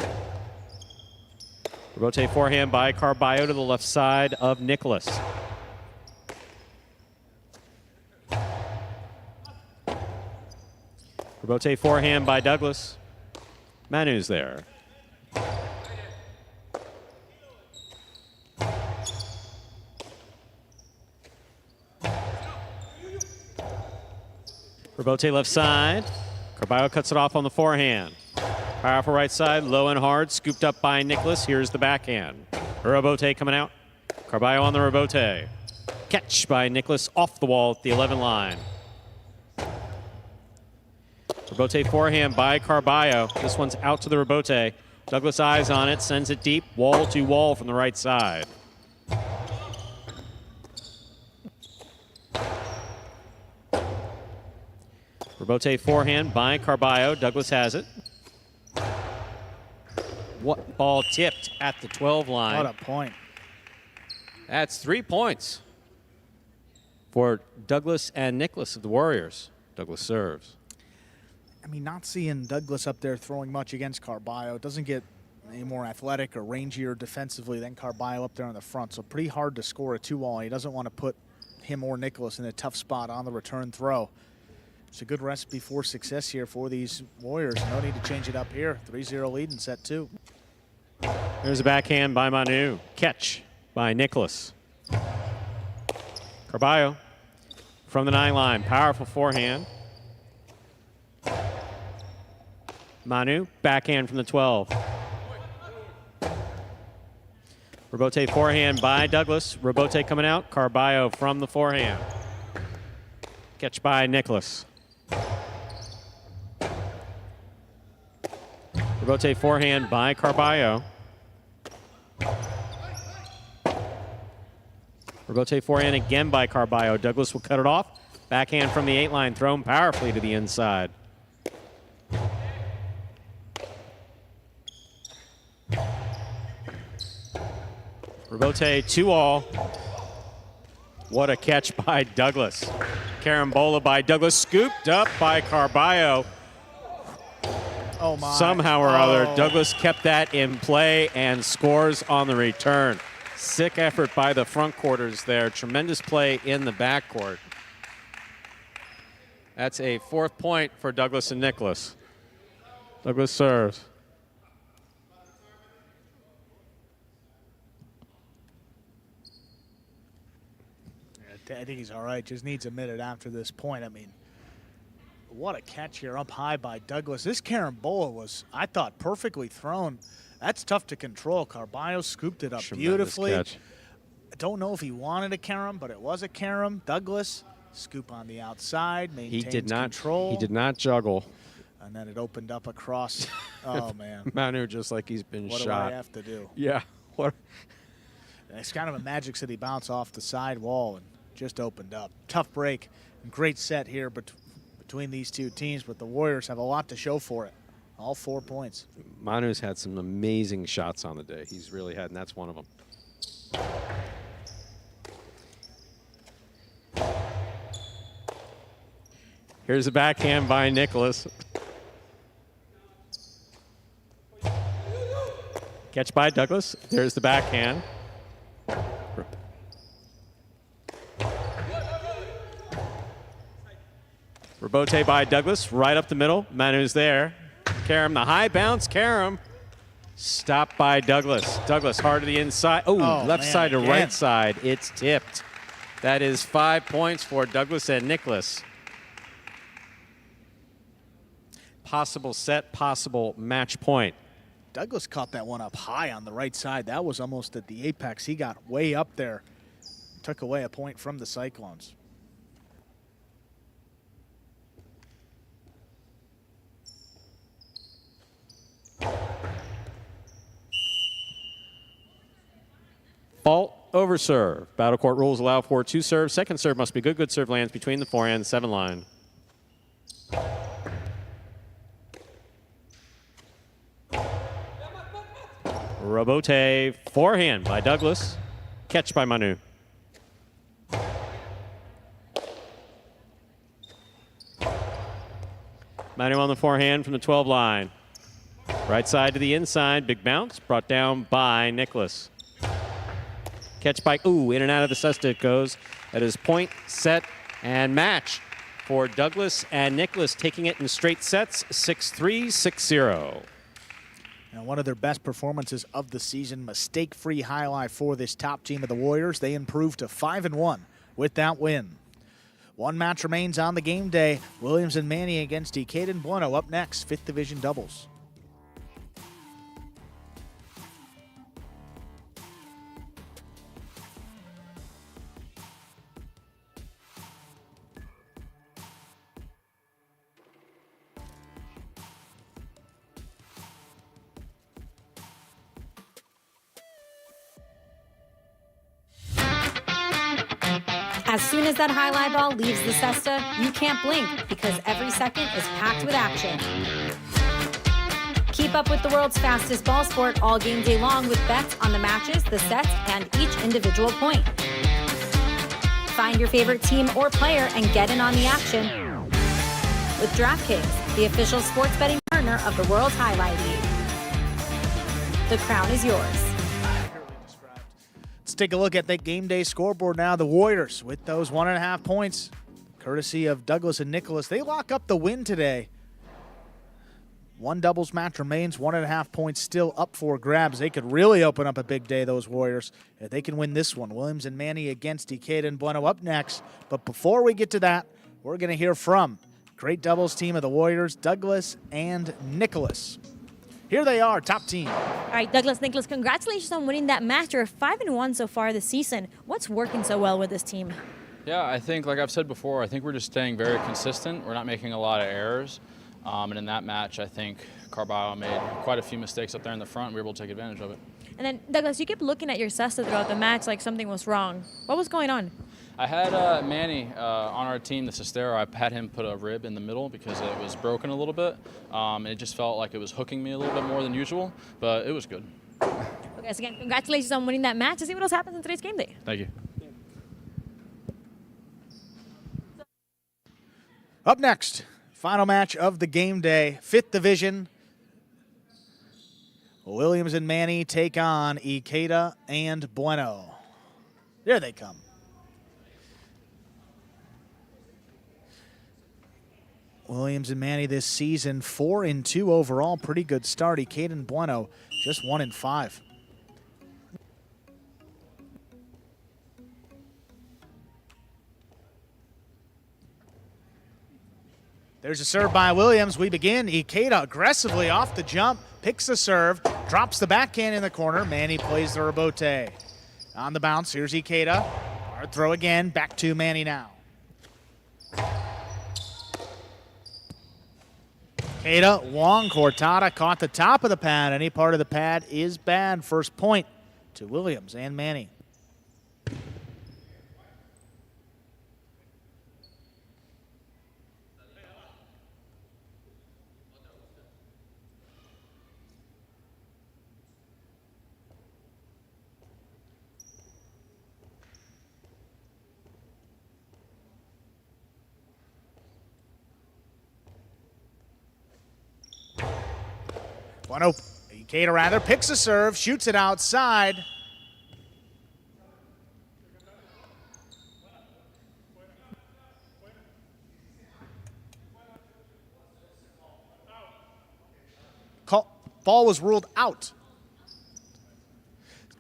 Rebote forehand by Carbo to the left side of Nicholas. Rebote forehand by Douglas. Manu's there. Rebote left side. Carbo cuts it off on the forehand. Powerful right side, low and hard, scooped up by Nicholas. Here's the backhand. Rebote coming out. Carbo on the Rebote. Catch by Nicholas off the wall at the 11 line. Rebote forehand by Carbo. This one's out to the Rebote. Douglas eyes on it, sends it deep, wall to wall from the right side. Rebote forehand by Carbo. Douglas has it. What ball tipped at the 12 line. What a point. That's 3 points for Douglas and Nicholas of the Warriors. Douglas serves. I mean, not seeing Douglas up there throwing much against Carbo. Doesn't get any more athletic or rangier defensively than Carbo up there on the front. So pretty hard to score a 2-all. He doesn't want to put him or Nicholas in a tough spot on the return throw. It's a good recipe for success here for these Warriors. No need to change it up here. 3-0 lead in set 2. There's a backhand by Manu. Catch by Nicholas. Carbo from the 9 line. Powerful forehand. Manu, backhand from the 12. Rebote forehand by Douglas. Rebote coming out. Carbo from the forehand. Catch by Nicholas. Rebote forehand by Carbo. Rebote forehand again by Carbo. Douglas will cut it off. Backhand from the 8 line, thrown powerfully to the inside. Rebote 2-all. What a catch by Douglas. Carambola by Douglas, scooped up by Carbo. Oh my. Somehow or other, Douglas kept that in play and scores on the return. Sick effort by the front quarters there. Tremendous play in the backcourt. That's a 4th point for Douglas and Nicholas. Douglas serves. I think he's all right. Just needs a minute after this point. I mean, what a catch here up high by Douglas. This carambola was, I thought, perfectly thrown. That's tough to control. Carbo scooped it up beautifully. Catch. I don't know if he wanted a carom, but it was a carom. Douglas, scoop on the outside, maintains control. He did not juggle. And then it opened up across. Oh, man. Manu just like he's been what shot. What do I have to do? Yeah. What? It's kind of a Magic City bounce off the side wall and just opened up. Tough break. Great set here between these two teams, but the Warriors have a lot to show for it. All 4 points. Manu's had some amazing shots on the day. He's really had, and that's one of them. Here's a backhand by Nicholas. Catch by Douglas. There's the backhand. Rebote by Douglas, right up the middle. Manu's there. Kareah, the high bounce. Kareah stopped by Douglas. Douglas hard to the inside. Oh, left man, side to again. right side. It's tipped. That is 5 points for Douglas and Nicholas. Possible set, possible match point. Douglas caught that one up high on the right side. That was almost at the apex. He got way up there. Took away a point from the Cyclones. Fault over serve. Battle court rules allow for 2 serves. Second serve must be good. Good serve lands between the forehand and 7 line. Robote, forehand by Douglas. Catch by Manu. Manu on the forehand from the 12 line. Right side to the inside, big bounce, brought down by Nicholas. Catch by, in and out of the cesta it goes. That is point, set, and match for Douglas and Nicholas, taking it in straight sets, 6-3, 6-0. Now, one of their best performances of the season, mistake-free highlight for this top team of the Warriors. They improved to 5-1 with that win. One match remains on the game day. Williams and Manny against Eada and Bueno up next, 5th Division doubles. As soon as that highlight ball leaves the cesta, you can't blink because every second is packed with action. Keep up with the world's fastest ball sport all game day long with bets on the matches, the sets, and each individual point. Find your favorite team or player and get in on the action with DraftKings, the official sports betting partner of the World Jai-Alai League. The crown is yours. Let's take a look at the game day scoreboard now. The Warriors with those 1.5 points, courtesy of Douglas and Nicholas. They lock up the win today. One doubles match remains, 1.5 points still up for grabs. They could really open up a big day, those Warriors, if they can win this one. Williams and Manny against Eada and Bueno up next. But before we get to that, we're going to hear from great doubles team of the Warriors, Douglas and Nicholas. Here they are, top team. All right, Douglas, Nicholas, congratulations on winning that match. You're 5-1 so far this season. What's working so well with this team? Yeah, I think, like I've said before, I think we're just staying very consistent. We're not making a lot of errors. And in that match, I think Carbo made quite a few mistakes up there in the front, and we were able to take advantage of it. And then, Douglas, you kept looking at your cesta throughout the match like something was wrong. What was going on? I had Manny on our team, the Cestero. I had him put a rib in the middle because it was broken a little bit. And it just felt like it was hooking me a little bit more than usual, but it was good. Okay, so again, congratulations on winning that match. Let's see what else happens in today's game day. Thank you. Up next, final match of the game day, 5th Division. Williams and Manny take on Eada and Bueno. There they come. Williams and Manny this season, 4-2 overall. Pretty good start. Eada and Bueno, just 1-5. There's a serve by Williams. We begin. Eada aggressively off the jump, picks the serve, drops the backhand in the corner. Manny plays the rebote. On the bounce, here's Eada. Hard throw again, back to Manny now. Eada, long cortada, caught the top of the pad. Any part of the pad is bad. First point to Williams and Manny. Bueno, Eada rather, picks a serve, shoots it outside. Ball was ruled out.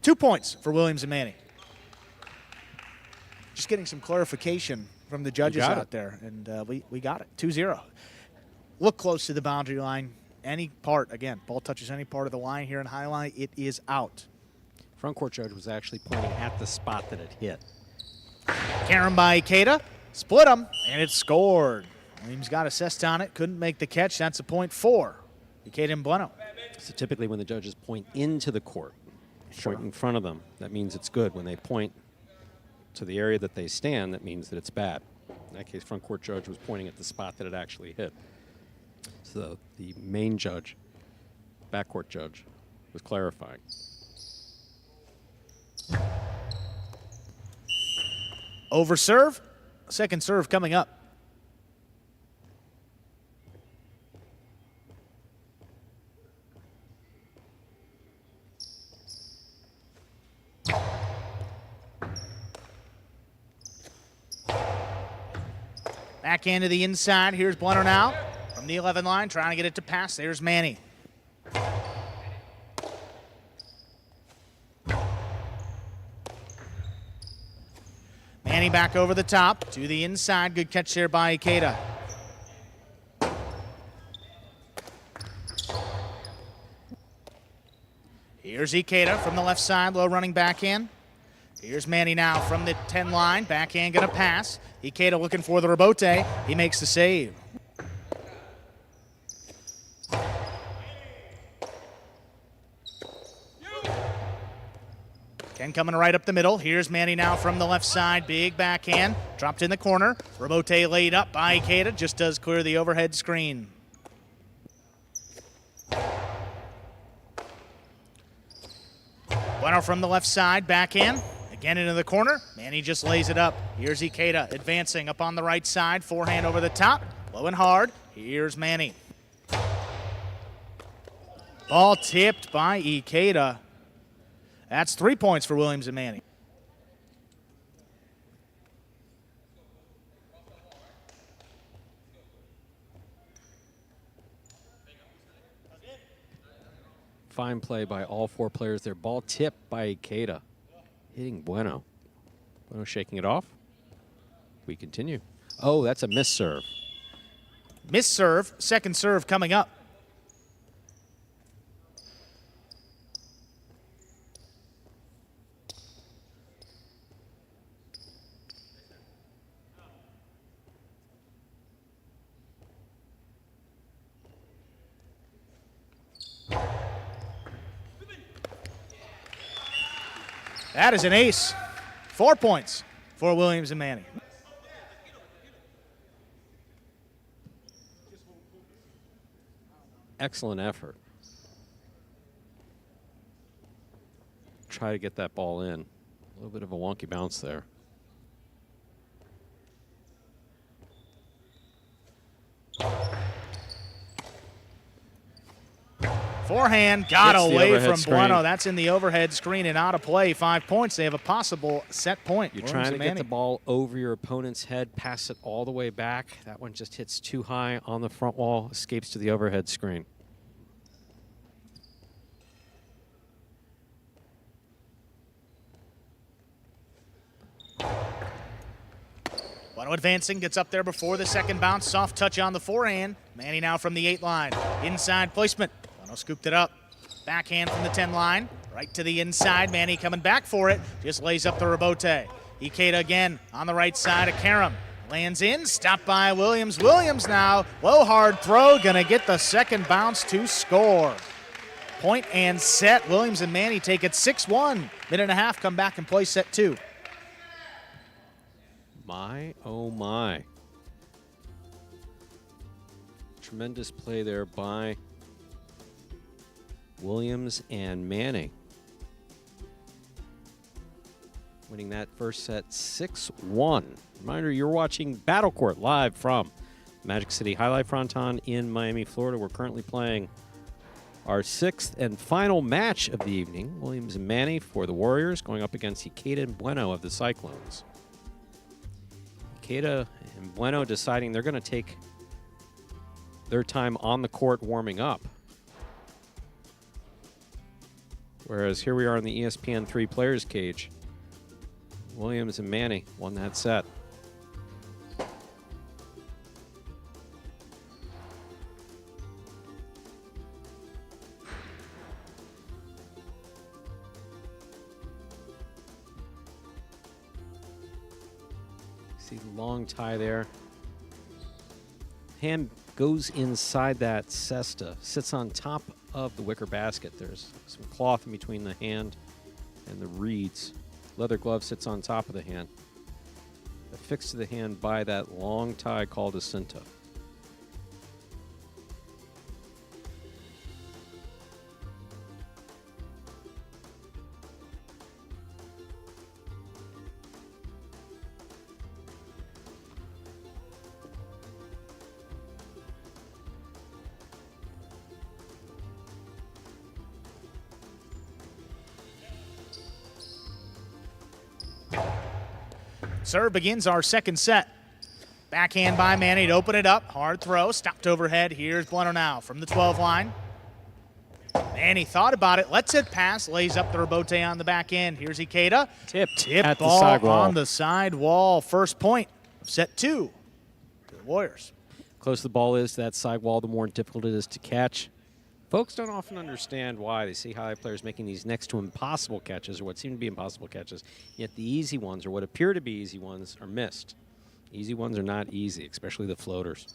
2 points for Williams and Manny. Just getting some clarification from the judges out there, and we got it, 2-0. Look close to the boundary line. Any part, again, ball touches any part of the line here in highlight, it is out. Front court judge was actually pointing at the spot that it hit. Karen by Eada, split them, and it's scored. Williams got assessed on it, couldn't make the catch. That's a point for Eada and Bueno. So typically when the judges point into the court, point in front of them, that means it's good. When they point to the area that they stand, that means that it's bad. In that case, front court judge was pointing at the spot that it actually hit. So the main judge, backcourt judge, was clarifying. Over serve. Second serve coming up. Backhand to the inside. Here's Bueno now from the 11 line, trying to get it to pass. There's Manny. Manny back over the top to the inside. Good catch there by Eada. Here's Eada from the left side, low running backhand. Here's Manny now from the 10 line. Backhand gonna pass. Eada looking for the rebote. He makes the save. Ken coming right up the middle. Here's Manny now from the left side. Big backhand. Dropped in the corner. Rebote laid up by Eada. Just does clear the overhead screen. Bueno from the left side. Backhand. Again into the corner. Manny just lays it up. Here's Eada advancing up on the right side. Forehand over the top. Low and hard. Here's Manny. Ball tipped by Eada. That's 3 points for Williams and Manny. Fine play by all 4 players there. Ball tipped by Eada. Hitting Bueno. Bueno shaking it off. We continue. Oh, that's a miss serve. Miss serve. Second serve coming up. That is an ace. 4 points for Williams and Manny. Excellent effort. Try to get that ball in. A little bit of a wonky bounce there. Forehand got Gets the away overhead from screen. Bueno. That's in the overhead screen and out of play. 5 points. They have a possible set point. You're Williams trying to and get Manny. the ball over your opponent's head, pass it all the way back. That one just hits too high on the front wall, escapes to the overhead screen. Bueno advancing, gets up there before the second bounce. Soft touch on the forehand. Manny now from the 8 line. Inside placement. Bueno scooped it up. Backhand from the 10 line. Right to the inside. Manny coming back for it. Just lays up the rebote. Eada again on the right side of Kareah. Lands in. Stopped by Williams. Williams now. Low hard throw. Gonna get the second bounce to score. Point and set. Williams and Manny take it 6-1. Minute and a half. Come back and play set 2. My, oh my. Tremendous play there by Williams and Manny. Winning that first set 6-1. Reminder, you're watching Battle Court live from Magic City Jai-Alai Fronton in Miami, Florida. We're currently playing our 6th and final match of the evening. Williams and Manny for the Warriors going up against Eada and Bueno of the Cyclones. Eada and Bueno deciding they're going to take their time on the court warming up. Whereas here we are in the ESPN 3 players cage. Williams and Manny won that set. See the long tie there. Hand goes inside that cesta, sits on top of the wicker basket. There's some cloth in between the hand and the reeds. Leather glove sits on top of the hand. Affixed to the hand by that long tie called a cinta. Serve begins our second set. Backhand by Manny to open it up. Hard throw, stopped overhead. Here's Bueno now from the 12 line. Manny thought about it, lets it pass, lays up the rebote on the back end. Here's Eada. Tip Tip at the ball sidewall. on the side wall. First point of set 2 to the Warriors. Close the ball is to that side wall, the more difficult it is to catch. Folks don't often understand why. They see high players making these next to impossible catches, or what seem to be impossible catches, yet the easy ones, or what appear to be easy ones, are missed. Easy ones are not easy, especially the floaters.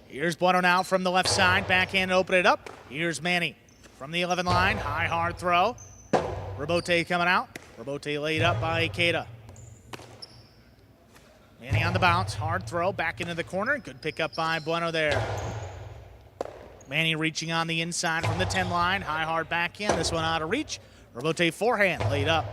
Here's Bueno now from the left side. Backhand to open it up. Here's Manny from the 11 line. High, hard throw. Rebote coming out. Rebote laid up by Eada. Manny on the bounce. Hard throw. Back into the corner. Good pickup by Bueno there. Manny reaching on the inside from the 10 line. High, hard backhand. This one out of reach. Rebote forehand laid up.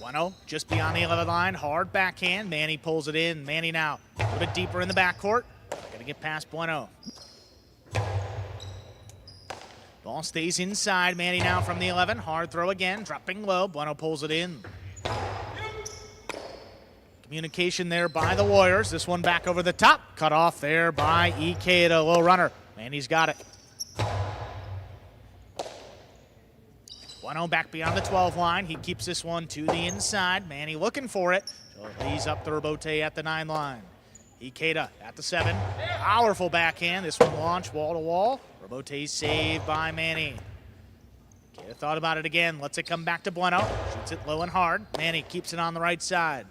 Bueno just beyond the 11 line. Hard backhand. Manny pulls it in. Manny now a little bit deeper in the backcourt. Got to get past Bueno. Ball stays inside. Manny now from the 11. Hard throw again. Dropping low. Bueno pulls it in. Communication there by the Warriors. This one back over the top. Cut off there by Eada. Low runner. Manny's got it. Bueno back beyond the 12 line. He keeps this one to the inside. Manny looking for it. So he's up the rebote at the 9 line. Eada at the 7. Powerful backhand. This one launched wall to wall. Rebote saved by Manny. Eada thought about it again. Lets it come back to Bueno. Shoots it low and hard. Manny keeps it on the right side.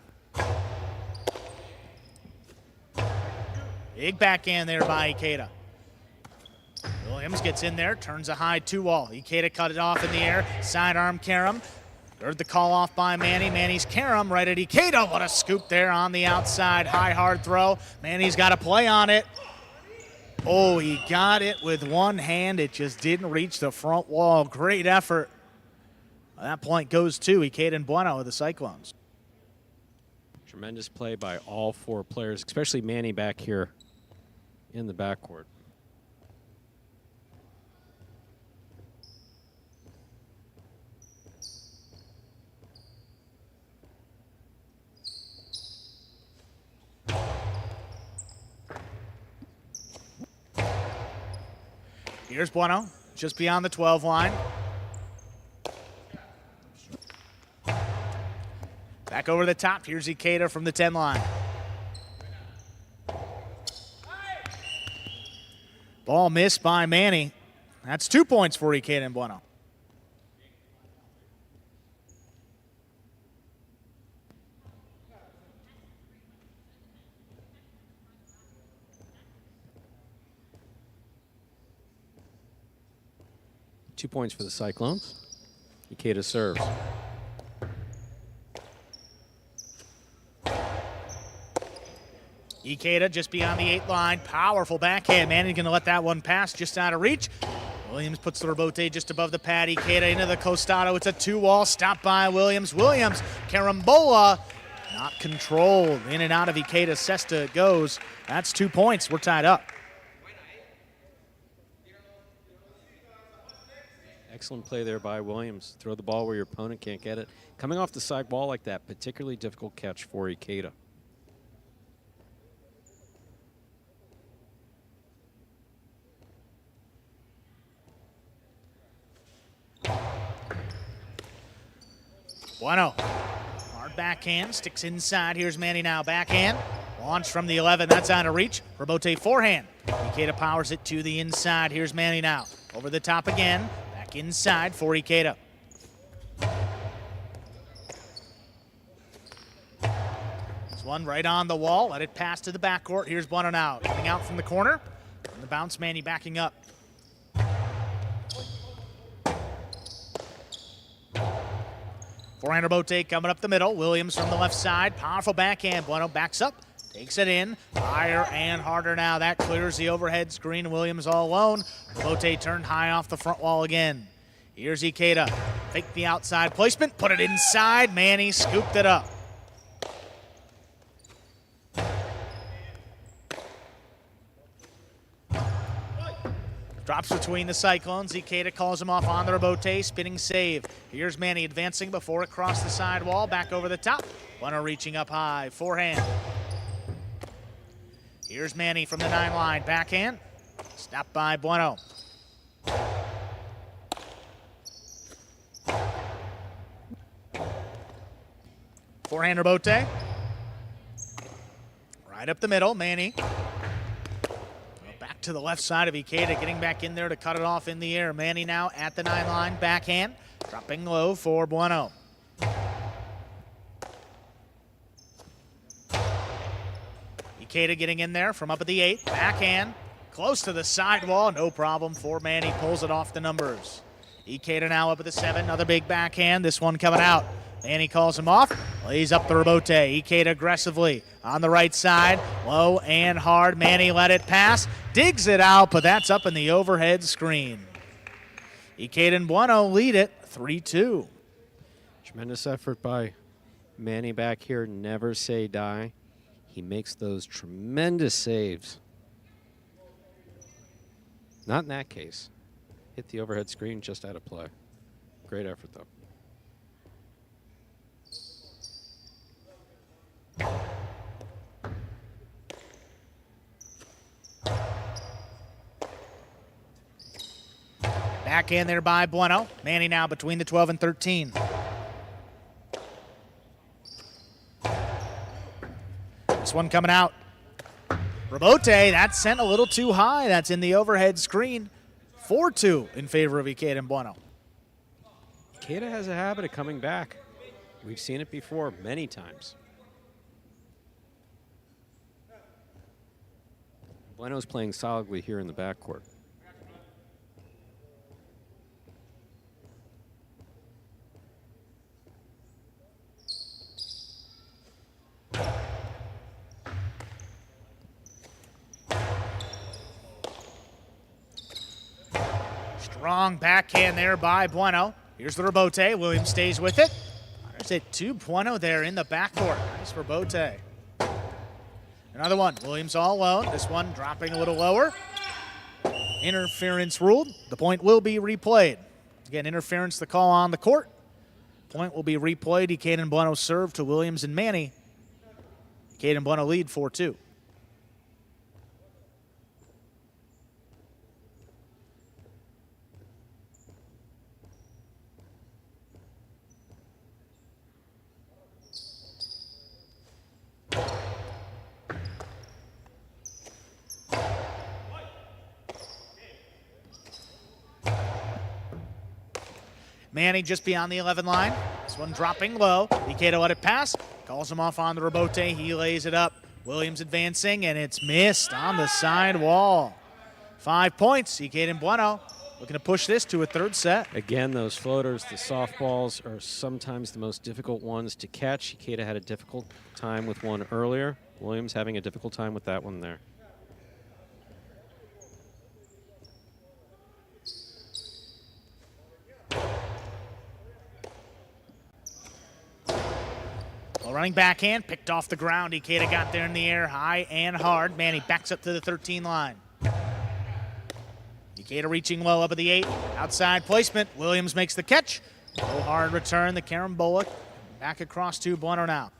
Big backhand there by Eada. Williams gets in there, turns a high 2-wall. Eada cut it off in the air. Sidearm Kareah. Heard the call off by Manny. Manny's Kareah right at Eada. What a scoop there on the outside. High, hard throw. Manny's got to play on it. Oh, he got it with one hand. It just didn't reach the front wall. Great effort. That point goes to Eada and Bueno of the Cyclones. Tremendous play by all 4 players, especially Manny back here in the backcourt. Here's Bueno, just beyond the 12 line. Back over the top. Here's Eada from the 10 line. Ball missed by Manny. That's 2 points for Eada and Bueno. Two points for the Cyclones. Eada serves. Eada just beyond the 8 line. Powerful backhand. Manny's going to let that one pass just out of reach. Williams puts the rebote just above the pad. Eada into the costado. It's a 2-wall. Stopped by Williams. Williams, carambola. Not controlled. In and out of Eada. Cesta it goes. That's 2 points. We're tied up. Excellent play there by Williams. Throw the ball where your opponent can't get it. Coming off the side wall like that, particularly difficult catch for Eada. Bueno. Hard backhand. Sticks inside. Here's Manny now. Backhand. Launch from the 11. That's out of reach. Rebote forehand. Eada powers it to the inside. Here's Manny now. Over the top again. Back inside for Eada. This one right on the wall. Let it pass to the backcourt. Here's Bueno now. Coming out from the corner. On the bounce, Manny backing up. Forehand rebote coming up the middle. Williams from the left side. Powerful backhand. Bueno backs up. Takes it in. Higher and harder now. That clears the overhead screen. Williams all alone. Rebote turned high off the front wall again. Here's Eada. Fake the outside placement. Put it inside. Manny scooped it up. Drops between the Cyclones. Eada calls him off on the rebote, spinning save. Here's Manny advancing before it crossed the sidewall, back over the top. Bueno reaching up high, forehand. Here's Manny from the 9 line, backhand. Stopped by Bueno. Forehand rebote. Right up the middle, Manny. Back to the left side of Eada, getting back in there to cut it off in the air. Manny now at the 9 line, backhand. Dropping low for Bueno. Eada getting in there from up at the 8, backhand. Close to the sidewall, no problem for Manny, pulls it off the numbers. Eada now up at the 7, another big backhand, this one coming out. Manny calls him off, lays up the rebote. Eada aggressively on the right side, low and hard. Manny let it pass, digs it out, but that's up in the overhead screen. Eada and Bueno lead it 3-2. Tremendous effort by Manny back here. Never say die. He makes those tremendous saves. Not in that case. Hit the overhead screen just out of play. Great effort, though. Back in there by Bueno. Manny now between the 12 and 13. This one coming out. Rebote, that's sent a little too high. That's in the overhead screen. 4-2 in favor of Eada and Bueno. Eada has a habit of coming back. We've seen it before many times. Bueno's playing solidly here in the backcourt. Strong backhand there by Bueno. Here's the rebote. Williams stays with it. There's it to Bueno there in the backcourt. Nice rebote. Another one. Williams all alone. This one dropping a little lower. Interference ruled. The point will be replayed. Again, interference the call on the court. Point will be replayed. Eada and Bueno serve to Williams and Manny. Eada and Bueno lead 4-2. Manny just beyond the 11 line. This one dropping low. Eada let it pass. Calls him off on the rebote. He lays it up. Williams advancing, and it's missed on the side wall. 5 points. Eada and Bueno looking to push this to a third set. Again, those floaters, the softballs, are sometimes the most difficult ones to catch. Eada had a difficult time with one earlier. Williams having a difficult time with that one there. Running backhand, picked off the ground. Eada got there in the air, high and hard. Manny backs up to the 13 line. Eada reaching low up at the 8. Outside placement. Williams makes the catch. Low hard return, the carambola. Back across to Bueno now.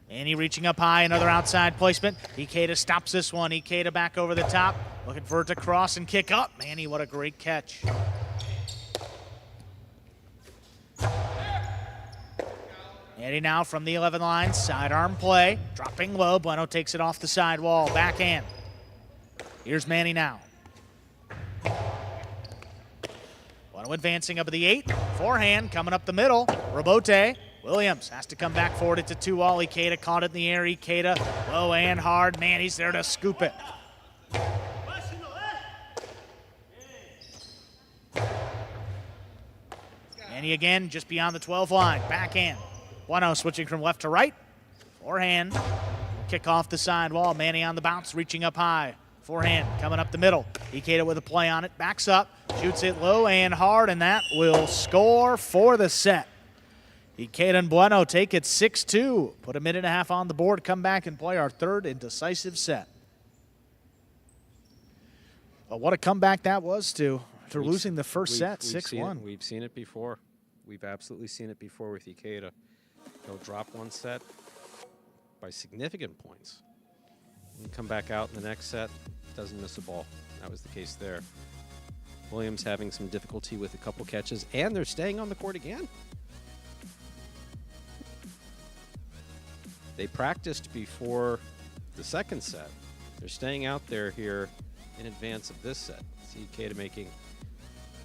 Manny reaching up high, another outside placement. Eada stops this one. Eada back over the top. Looking for it to cross and kick up. Manny, what a great catch. Manny now from the 11 line, sidearm play, dropping low. Bueno takes it off the sidewall, backhand. Here's Manny now. Bueno advancing up at the 8, forehand coming up the middle, rebote. Williams has to come back forward. It's a 2-all. Eada caught it in the air. Eada low and hard. Manny's there to scoop it. Manny again just beyond the 12 line, backhand. Bueno switching from left to right. Forehand. Kick off the sidewall. Manny on the bounce, reaching up high. Forehand coming up the middle. Eada with a play on it. Backs up. Shoots it low and hard, and that will score for the set. Eada and Bueno take it 6-2. Put a minute and a half on the board. Come back and play our third and decisive set. Well, what a comeback that was to losing the first set, 6-1. We've seen it before. We've absolutely seen it before with Eada. They'll drop one set by significant points. And come back out in the next set, doesn't miss a ball. That was the case there. Williams having some difficulty with a couple catches, and they're staying on the court again. They practiced before the second set. They're staying out there here in advance of this set. See Eada making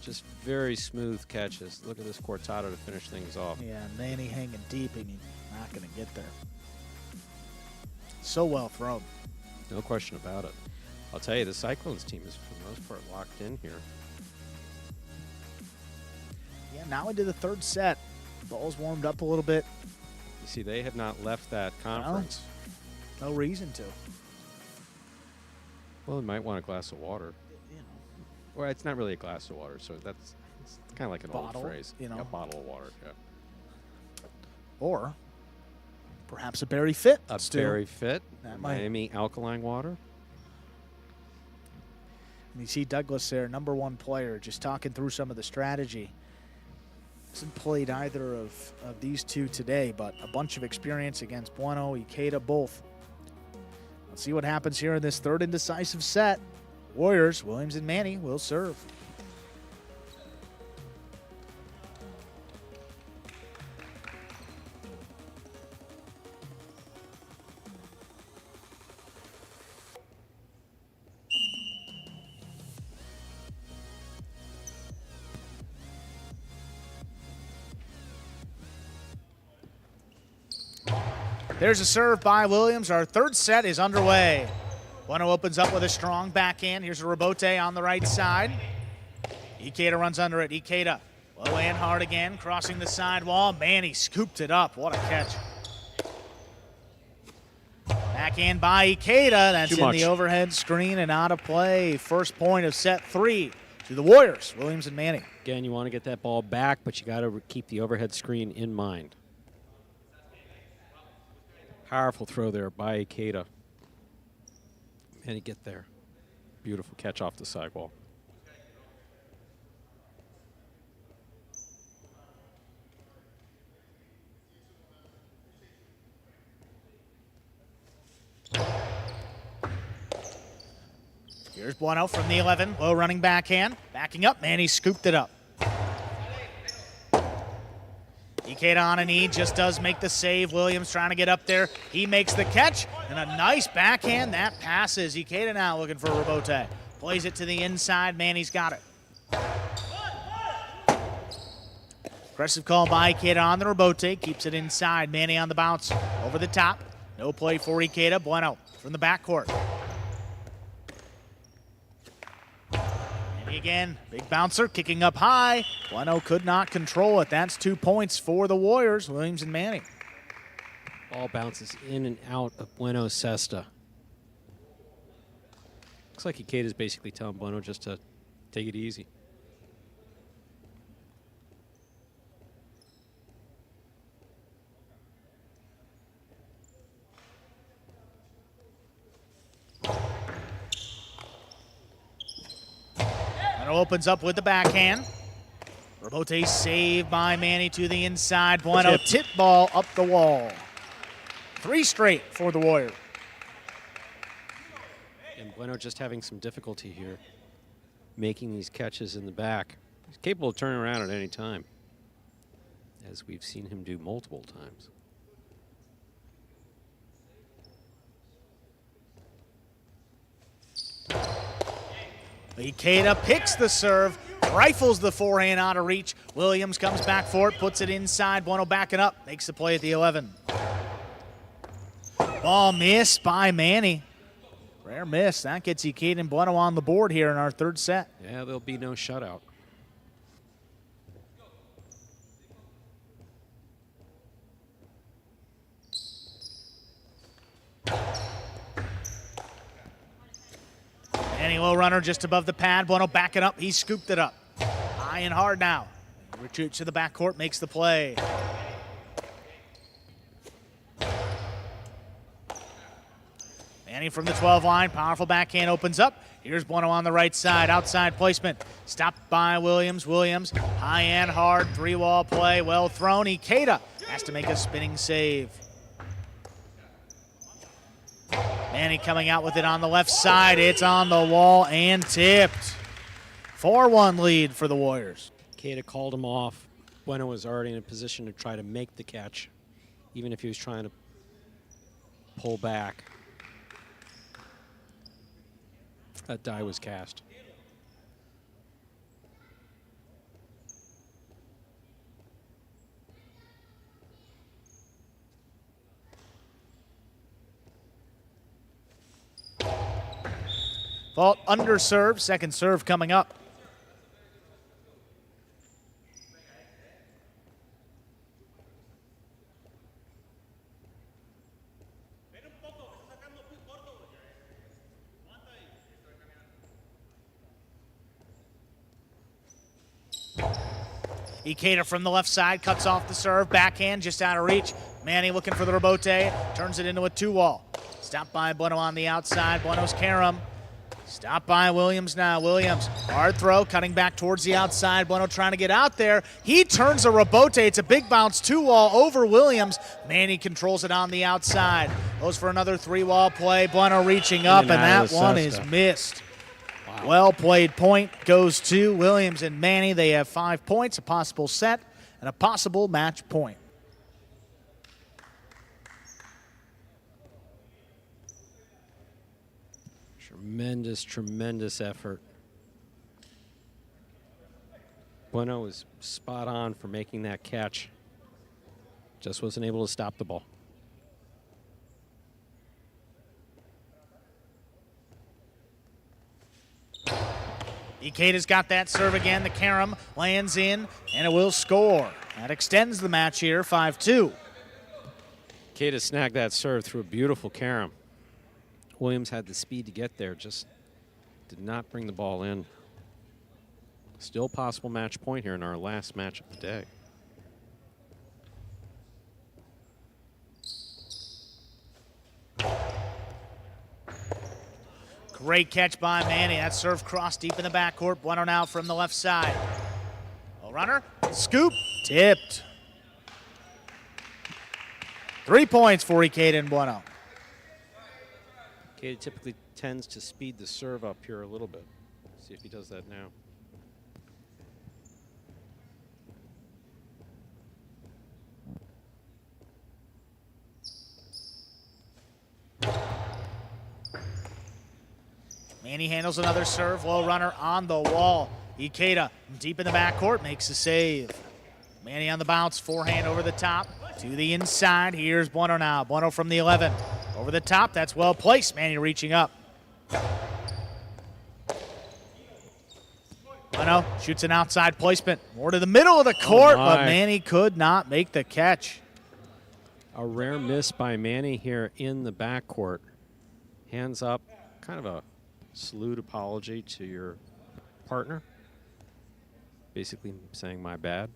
just very smooth catches. Look at this cortado to finish things off. Yeah, Manny hanging deep, and he's not going to get there. So well thrown. No question about it. I'll tell you, the Cyclones team is, for the most part, locked in here. Yeah, now into the third set. Ball's warmed up a little bit. You see, they have not left that conference. No reason to. Well, they might want a glass of water. Well, it's not really a glass of water, so it's kind of like an Bottle, old phrase. you know. A bottle of water, yeah. Or perhaps a Berry Fit. A Berry Fit, That might. Miami alkaline water. And you see Douglas there, #1 player, just talking through some of the strategy. Hasn't played either of these two today, but a bunch of experience against Bueno, Eada, both. Let's see what happens here in this third and decisive set. Warriors, Williams and Manny will serve. There's a serve by Williams. Our third set is underway. Bueno opens up with a strong backhand. Here's a rebote on the right side. Eada runs under it. Eada low and hard again, crossing the sidewall. Manny scooped it up. What a catch. Backhand by Eada. That's in the overhead screen and out of play. First point of set 3 to the Warriors, Williams and Manny. Again, you want to get that ball back, but you got to keep the overhead screen in mind. Powerful throw there by Eada. Manny get there. Beautiful catch off the sidewall. Here's Bueno from the 11. Low running backhand. Backing up. Manny scooped it up. Eada on a knee, just does make the save. Williams trying to get up there. He makes the catch, and a nice backhand. That passes. Eada now looking for a rebote. Plays it to the inside. Manny's got it. Aggressive call by Eada on the rebote. Keeps it inside. Manny on the bounce. Over the top. No play for Eada. Bueno from the backcourt. Again, big bouncer kicking up high. Bueno could not control it. That's 2 points for the Warriors, Williams and Manny. Ball bounces in and out of Bueno's cesta. Looks like Eada's basically telling Bueno just to take it easy. Opens up with the backhand. Rebote saved by Manny to the inside. Bueno tip ball up the wall. 3 straight for the Warriors. And Bueno just having some difficulty here, making these catches in the back. He's capable of turning around at any time, as we've seen him do multiple times. Eada picks the serve, rifles the forehand out of reach. Williams comes back for it, puts it inside. Bueno backing up, makes the play at the 11. Ball missed by Manny. Rare miss. That gets Eada and Bueno on the board here in our third set. Yeah, there'll be no shutout. Manny low runner just above the pad. Bueno backing up. He scooped it up. High and hard now. Retreats to the backcourt, makes the play. Manny from the 12 line, powerful backhand opens up. Here's Bueno on the right side, outside placement. Stopped by Williams. Williams, high and hard, three-wall play, well thrown. Eada has to make a spinning save. Manny coming out with it on the left side. It's on the wall and tipped. 4-1 lead for the Warriors. Eada called him off. Bueno was already in a position to try to make the catch, even if he was trying to pull back. That die was cast. Fault under serve, second serve coming up. Eada from the left side, cuts off the serve, backhand just out of reach. Manny looking for the rebote, turns it into a two-wall. Stopped by Bueno on the outside, Bueno's Kareah. Stopped by Williams now, Williams, hard throw, cutting back towards the outside, Bueno trying to get out there. He turns a rebote, it's a big bounce two-wall over Williams. Manny controls it on the outside. Goes for another three-wall play, Bueno reaching up, and that one is missed. Wow. Well played, point goes to Williams and Manny. They have 5 points, a possible set, and a possible match point. Tremendous, tremendous effort. Bueno was spot on for making that catch. Just wasn't able to stop the ball. Eada's got that serve again. The Kareah lands in, and it will score. That extends the match here, 5-2. Eada snagged that serve through a beautiful Kareah. Williams had the speed to get there, just did not bring the ball in. Still possible match point here in our last match of the day. Great catch by Manny. That serve crossed deep in the backcourt. Bueno now from the left side. A runner, scoop, tipped. 3 points for Eada and Bueno. Eada typically tends to speed the serve up here a little bit. See if he does that now. Manny handles another serve, low runner on the wall. Eada deep in the backcourt makes a save. Manny on the bounce, forehand over the top to the inside. Here's Bueno now. Bueno from the 11. Over the top, that's well placed. Manny reaching up. Bueno shoots an outside placement. More to the middle of the court, but Manny could not make the catch. A rare miss by Manny here in the backcourt. Hands up, kind of a salute apology to your partner. Basically saying my bad.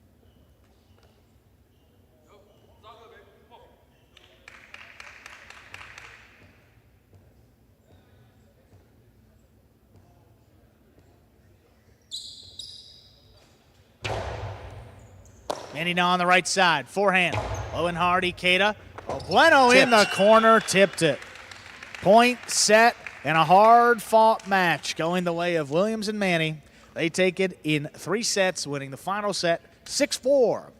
Manny now on the right side, forehand, low and hard, Eada. Bueno in the corner, tipped it. Point, set, and a hard-fought match going the way of Williams and Manny. They take it in 3 sets, winning the final set 6-4.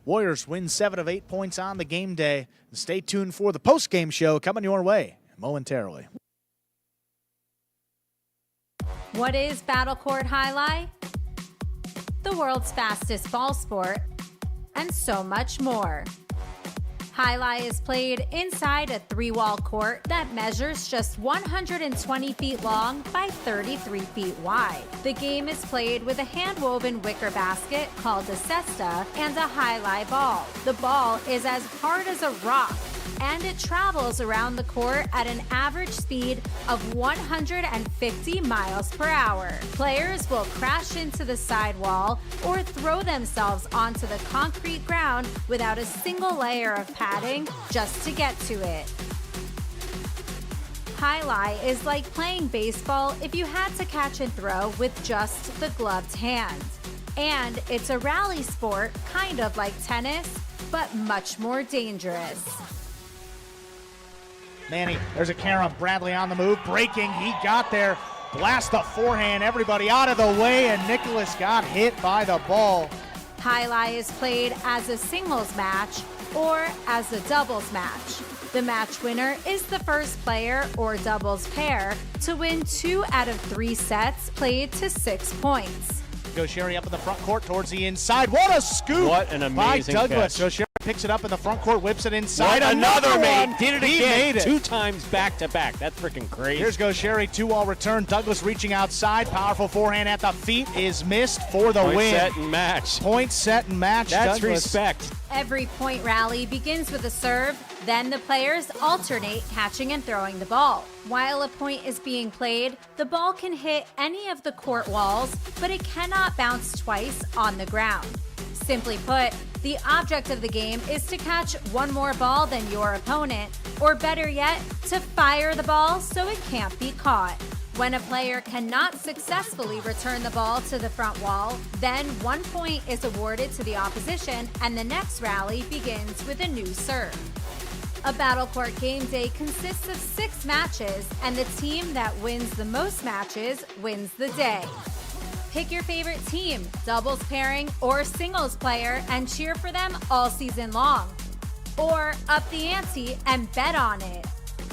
Warriors win 7 of 8 points on the game day. And stay tuned for the post-game show coming your way momentarily. What is Battle Court Jai-Alai? The world's fastest ball sport, and so much more. Jai-Alai is played inside a 3-wall court that measures just 120 feet long by 33 feet wide. The game is played with a hand-woven wicker basket called a cesta and a Jai-Alai ball. The ball is as hard as a rock, and it travels around the court at an average speed of 150 miles per hour. Players will crash into the sidewall or throw themselves onto the concrete ground without a single layer of padding just to get to it. Jai-Alai is like playing baseball if you had to catch and throw with just the gloved hand. And it's a rally sport, kind of like tennis, but much more dangerous. Manny, there's a Kareah. Bradley on the move, breaking. He got there. Blast the forehand. Everybody out of the way, and Nicholas got hit by the ball. Jai-Alai is played as a singles match or as a doubles match. The match winner is the first player or doubles pair to win 2 out of 3 sets played to 6 points. Gaucheri up in the front court towards the inside. What a scoop! What an amazing by Douglas. catch. Gaucheri picks it up in the front court, whips it inside. Right, another one. one. Did it He again. made it. 2 times back to back. That's freaking crazy. Here's Gaucheri, 2-all return. Douglas reaching outside. Powerful forehand at the feet is missed for the Point, win. set, and match. Point, set, and match. That's Douglas. respect. Every point rally begins with a serve, then the players alternate catching and throwing the ball. While a point is being played, the ball can hit any of the court walls, but it cannot bounce twice on the ground. Simply put, the object of the game is to catch one more ball than your opponent, or better yet, to fire the ball so it can't be caught. When a player cannot successfully return the ball to the front wall, then 1 point is awarded to the opposition and the next rally begins with a new serve. A Battle Court game day consists of 6 matches, and the team that wins the most matches wins the day. Pick your favorite team, doubles pairing, or singles player, and cheer for them all season long. Or up the ante and bet on it.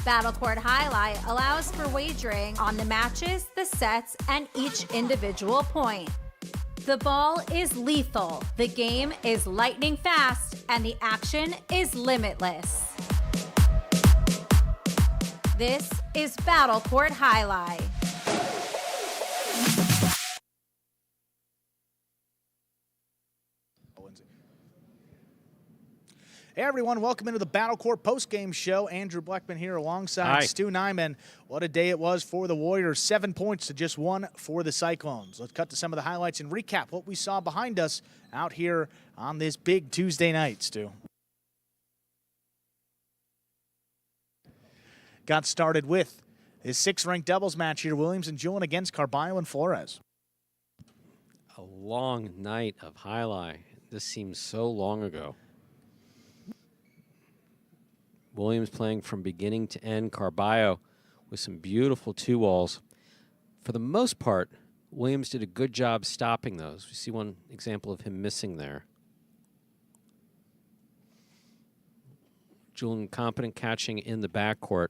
Battle Court Jai-Alai allows for wagering on the matches, the sets, and each individual point. The ball is lethal, the game is lightning fast, and the action is limitless. This is Battle Court Jai-Alai. Hey everyone, welcome into the Battle Court postgame show. Andrew Blackman here alongside Stu Nyman. What a day it was for the Warriors. 7 points to just 1 for the Cyclones. Let's cut to some of the highlights and recap what we saw behind us out here on this big Tuesday night, Stu. Got started with his 6th-ranked doubles match here, Williams and Julian against Carbo and Flores. A long night of Jai-Alai. This seems so long ago. Williams playing from beginning to end. Carbo with some beautiful 2-walls. For the most part, Williams did a good job stopping those. We see one example of him missing there. Julian competent catching in the backcourt.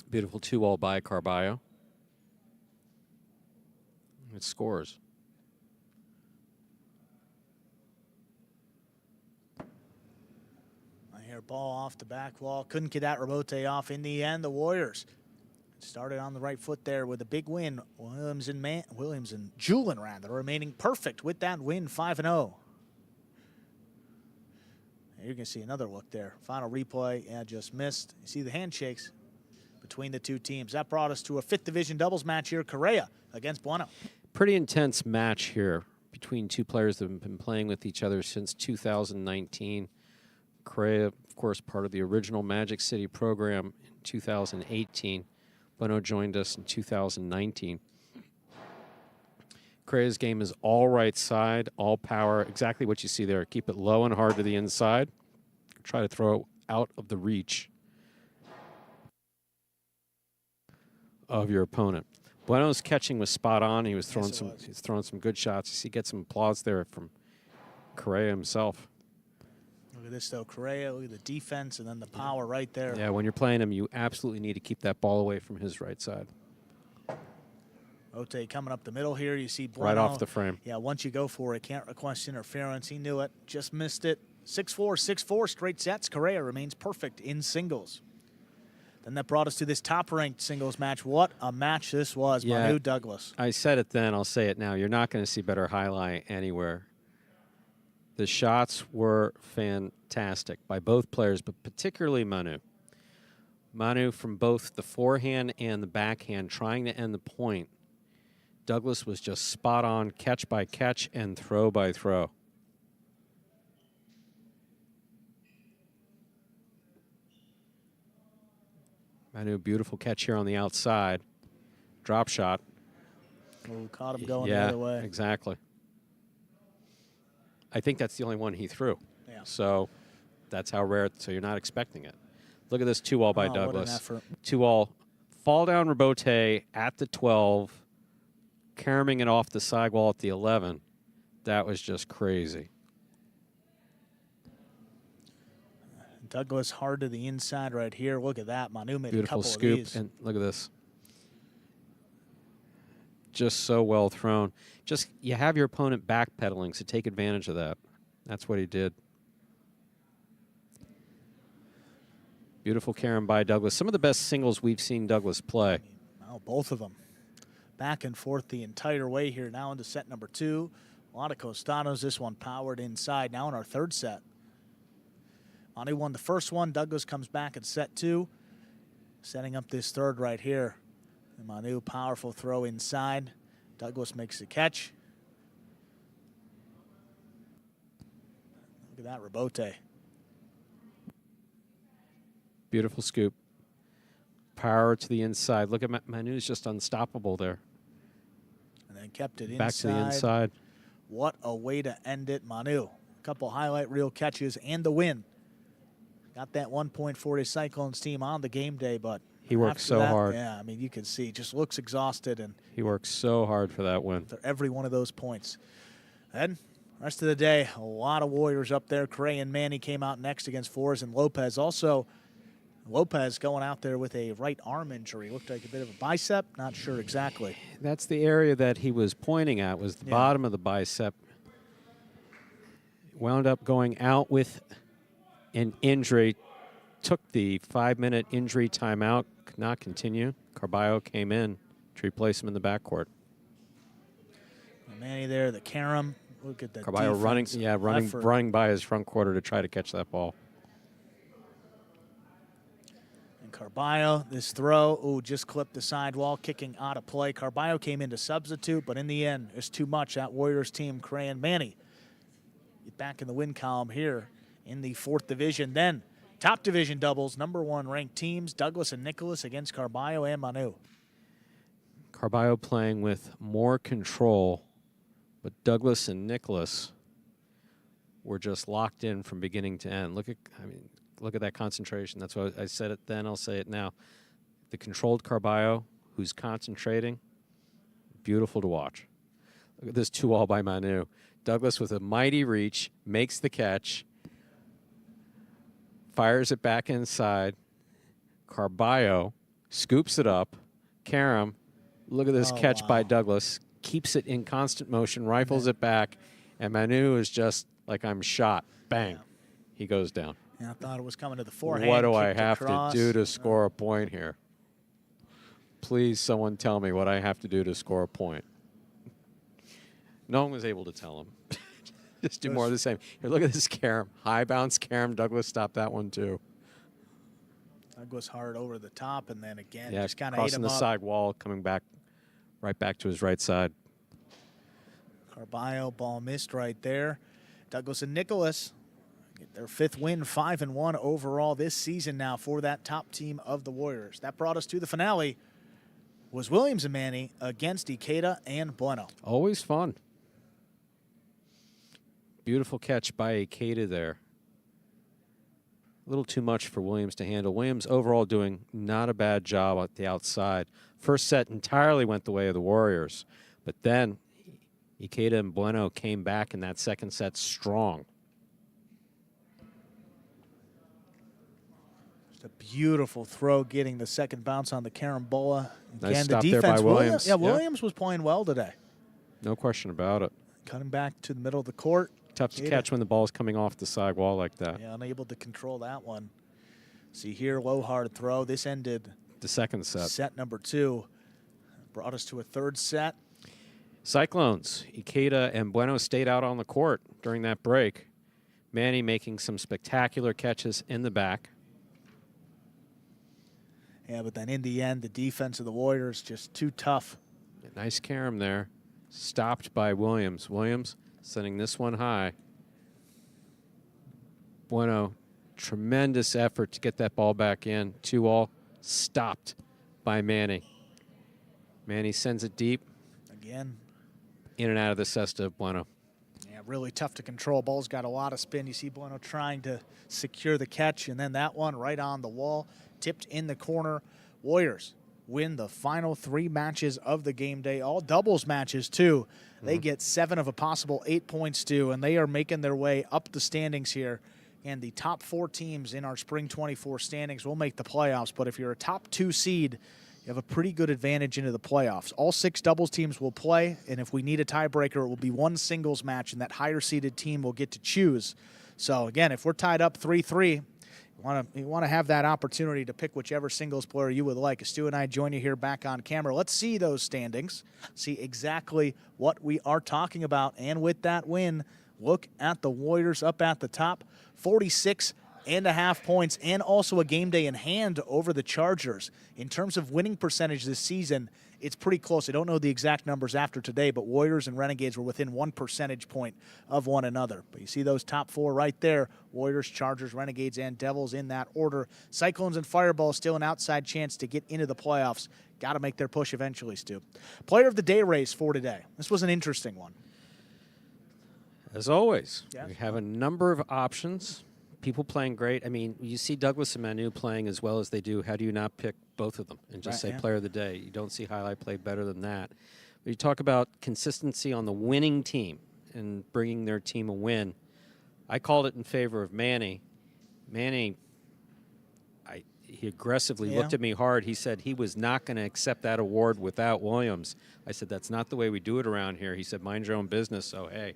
Beautiful 2-wall by Carbo. It scores. Ball off the back wall. Couldn't get that rebote off. In the end, the Warriors started on the right foot there with a big win. Williams and Julian remaining perfect with that win, 5-0. You can see another look there. Final replay, just missed. You see the handshakes between the two teams. That brought us to a 5th division doubles match here. Kareah against Bueno. Pretty intense match here between 2 players that have been playing with each other since 2019. Kareah, of course, part of the original Magic City program in 2018. Bueno joined us in 2019. Kareah's game is all right side, all power, exactly what you see there. Keep it low and hard to the inside. Try to throw out of the reach of your opponent. Bueno's catching was spot on. He was throwing he's throwing some good shots. You see, get some applause there from Kareah himself. Look at this, though. Kareah, look at the defense and then the power right there. Yeah, when you're playing him, you absolutely need to keep that ball away from his right side. Ote coming up the middle here. You see Bueno. Right off the frame. Yeah, once you go for it, can't request interference. He knew it. Just missed it. 6-4, 6-4 straight sets. Kareah remains perfect in singles. Then that brought us to this top-ranked singles match. What a match this was, Manu Douglas. I said it then, I'll say it now. You're not going to see better Jai-Alai anywhere. The shots were fantastic by both players, but particularly Manu. Manu from both the forehand and the backhand trying to end the point. Douglas was just spot on, catch by catch and throw by throw. Manu, beautiful catch here on the outside. Drop shot. Oh, caught him going yeah, the other way. Exactly. I think that's the only one he threw. Yeah. So that's how rare, so you're not expecting it. Look at this 2-all by Oh, Douglas. what an effort. 2-all. Fall down Robote at the 12, caroming it off the sidewall at the 11. That was just crazy. Douglas hard to the inside right here. Look at that. Manu made Beautiful a couple scoop, of these. and look at this. Just so well thrown. Just, you have your opponent backpedaling, so take advantage of that. That's what he did. Beautiful carom by Douglas. Some of the best singles we've seen Douglas play. Well, both of them. Back and forth the entire way here. Now into set number 2. A lot of Costanos. This one powered inside. Now in our third set. Manu won the first one. Douglas comes back in set 2. Setting up this third right here. And Manu, powerful throw inside. Douglas makes the catch. Look at that, Robote. Beautiful scoop. Power to the inside. Look at Manu's just unstoppable there. And then kept it Back inside. to the inside. What a way to end it, Manu. A couple highlight reel catches and the win. Got that 1 point for his Cyclones team on the game day, but He worked after so that, hard. Yeah, I mean, you can see, just looks exhausted, and He worked so hard for that win. for every one of those points. Then, rest of the day, a lot of Warriors up there. Kareah and Manny came out next against Flores and Lopez. Also, Lopez going out there with a right arm injury. Looked like a bit of a bicep. Not sure exactly. That's the area that he was pointing at, was the bottom of the bicep. Wound up going out with an injury. Took the 5-minute injury timeout. Could not continue. Carbo came in to replace him in the backcourt. Manny there, the carom. Look at the Carbo running, effort. running by his front quarter to try to catch that ball. And Carbo, this throw, just clipped the sidewall, kicking out of play. Carbo came in to substitute, but in the end, it's too much. That Warriors team, Kareah and Manny, get back in the win column here in the 4th division. Then, top division doubles, #1 ranked teams, Douglas and Nicholas against Carbo and Manu. Carbo playing with more control, but Douglas and Nicholas were just locked in from beginning to end. Look at that concentration. That's why I said it then, I'll say it now. The controlled Carbo, who's concentrating, beautiful to watch. Look at this 2-all by Manu. Douglas with a mighty reach, makes the catch, fires it back inside. Carbo scoops it up. Carom, look at this catch by Douglas. Keeps it in constant motion, rifles it back, and Manu is just like, I'm shot. Bang. He goes down. Yeah, I thought it was coming to the forehand. What do I kicked have across. to do to score a point here? Please, someone tell me what I have to do to score a point. No one was able to tell him. Just do more of the same. Here, look at this carom. High bounce carom. Douglas stopped that one, too. Douglas hard over the top, and then again, Yeah, just kind of ate crossing him the up. side wall, coming back, right back to his right side. Carbo, ball missed right there. Douglas and Nicholas get their 5th win, 5-1 overall this season now for that top team of the Warriors. That brought us to the finale. Was Williams and Manny against Eada and Bueno. Always fun. Beautiful catch by Eada there. A little too much for Williams to handle. Williams overall doing not a bad job at the outside. First set entirely went the way of the Warriors, but then Eada and Bueno came back in that second set strong. Just a beautiful throw, getting the second bounce on the carambola. Nice stop there by Williams. Williams was playing well today. No question about it. Cutting back to the middle of the court. Tough to Eada. catch when the ball is coming off the side wall like that. Yeah, unable to control that one. See here, low hard throw. This ended The second set. set number 2. Brought us to a third set. Cyclones, Eada and Bueno stayed out on the court during that break. Manny making some spectacular catches in the back. Yeah, but then in the end, the defense of the Warriors just too tough. Nice carom there. Stopped by Williams. Williams sending this one high. Bueno, tremendous effort to get that ball back in. 2-all. stopped by Manny. Manny sends it deep. Again. In and out of the cesta of Bueno. Yeah, really tough to control. Ball's got a lot of spin. You see Bueno trying to secure the catch, and then that one right on the wall, tipped in the corner. Warriors win the final 3 matches of the game day, all doubles matches too. They get 7 of a possible 8 points due, and they are making their way up the standings here. And the top 4 teams in our Spring 24 standings will make the playoffs. But if you're a top 2 seed, you have a pretty good advantage into the playoffs. All 6 doubles teams will play, and if we need a tiebreaker, it will be 1 singles match, and that higher-seeded team will get to choose. So, again, if we're tied up 3-3, you want to have that opportunity to pick whichever singles player you would like. As Stu and I join you here back on camera, let's see those standings, see exactly what we are talking about. And with that win, look at the Warriors up at the top, 46.5 points, and also a game day in hand over the Chargers. In terms of winning percentage this season, it's pretty close. I don't know the exact numbers after today, but Warriors and Renegades were within 1 percentage point of one another. But you see those top 4 right there, Warriors, Chargers, Renegades, and Devils in that order. Cyclones and Fireball still an outside chance to get into the playoffs. Got to make their push eventually, Stu. Player of the day race for today. This was an interesting one. As always, yes. We have a number of options. People playing great. I mean, you see Douglas and Manu playing as well as they do. How do you not pick both of them and just say player of the day? You don't see Jai-Alai play better than that. But you talk about consistency on the winning team and bringing their team a win. I called it in favor of Manny. Manny, he aggressively looked at me hard. He said he was not going to accept that award without Williams. I said, that's not the way we do it around here. He said, mind your own business. So, hey.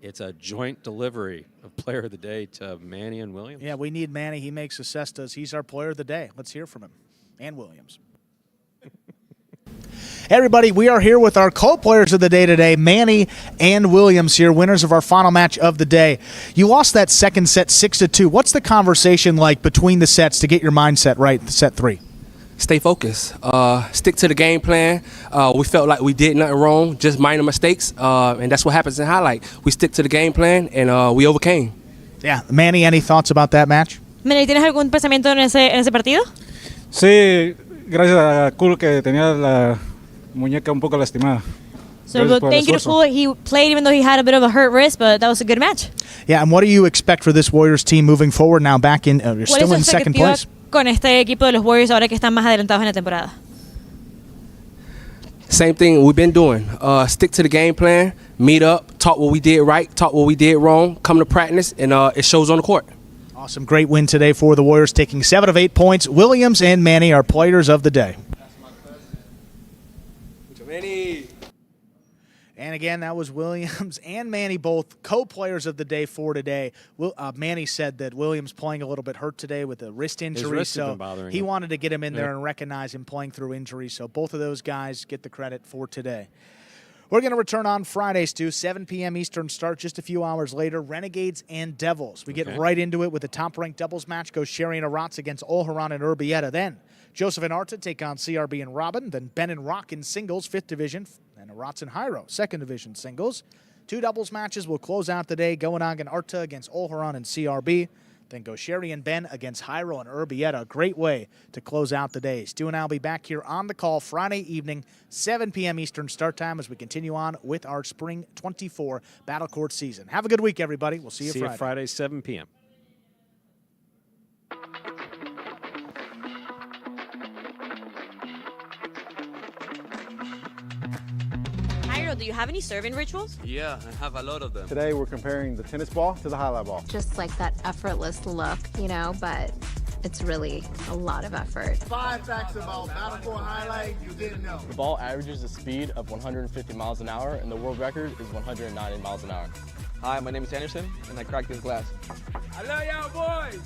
It's a joint delivery of player of the day to Manny and Williams. Yeah, we need Manny. He makes the cestas. He's our player of the day. Let's hear from him. And Williams. Hey everybody, we are here with our co-players of the day today, Manny and Williams here, winners of our final match of the day. You lost that second set 6-2. What's the conversation like between the sets to get your mindset right, set 3? Stay focused. Stick to the game plan. We felt like we did nothing wrong, just minor mistakes, and that's what happens in highlight. We stick to the game plan, and we overcame. Yeah. Manny, any thoughts about that match? Manny, ¿tienes algún pensamiento en ese partido? Sí, gracias a Cool que tenía la muñeca un poco lastimada. So thank you to Cool. He played even though he had a bit of a hurt wrist, but that was a good match. Yeah, and what do you expect for this Warriors team moving forward now back in, you're still in second place? Con este equipo de los Warriors ahora que están más adelantados en la temporada? Same thing we've been doing. Stick to the game plan, meet up, talk what we did right, talk what we did wrong, come to practice, and it shows on the court. Awesome. Great win today for the Warriors, taking 7 of 8 points. Williams and Manny are players of the day. And again, that was Williams and Manny, both co-players of the day for today. Manny said that Williams playing a little bit hurt today with a wrist injury, so he wanted to get him in there and recognize him playing through injury. So both of those guys get the credit for today. We're going to return on Fridays, too, 7 p.m. Eastern start just a few hours later. Renegades and Devils. We get right into it with the top-ranked doubles match. Goes Sherry and Arats against Olharan and Eada. Then Joseph and Arta take on CRB and Robin. Then Ben and Rock in singles, 5th division. And Arats and Hyro, 2nd division singles. 2 doubles matches will close out the day. Goenag and Arta against Olharan and CRB. Then go Sherry and Ben against Hyro and Eada. A great way to close out the day. Stu and I will be back here on the call Friday evening, 7 p.m. Eastern start time as we continue on with our Spring 24 Battle Court season. Have a good week, everybody. We'll see you Friday. See you Friday, 7 p.m. Do you have any serving rituals? Yeah, I have a lot of them. Today we're comparing the tennis ball to the highlight ball. Just like that effortless look, you know, but it's really a lot of effort. 5 facts about Battle Court Highlight you didn't know. The ball averages a speed of 150 miles an hour, and the world record is 190 miles an hour. Hi, my name is Anderson, and I cracked this glass. I love y'all boys.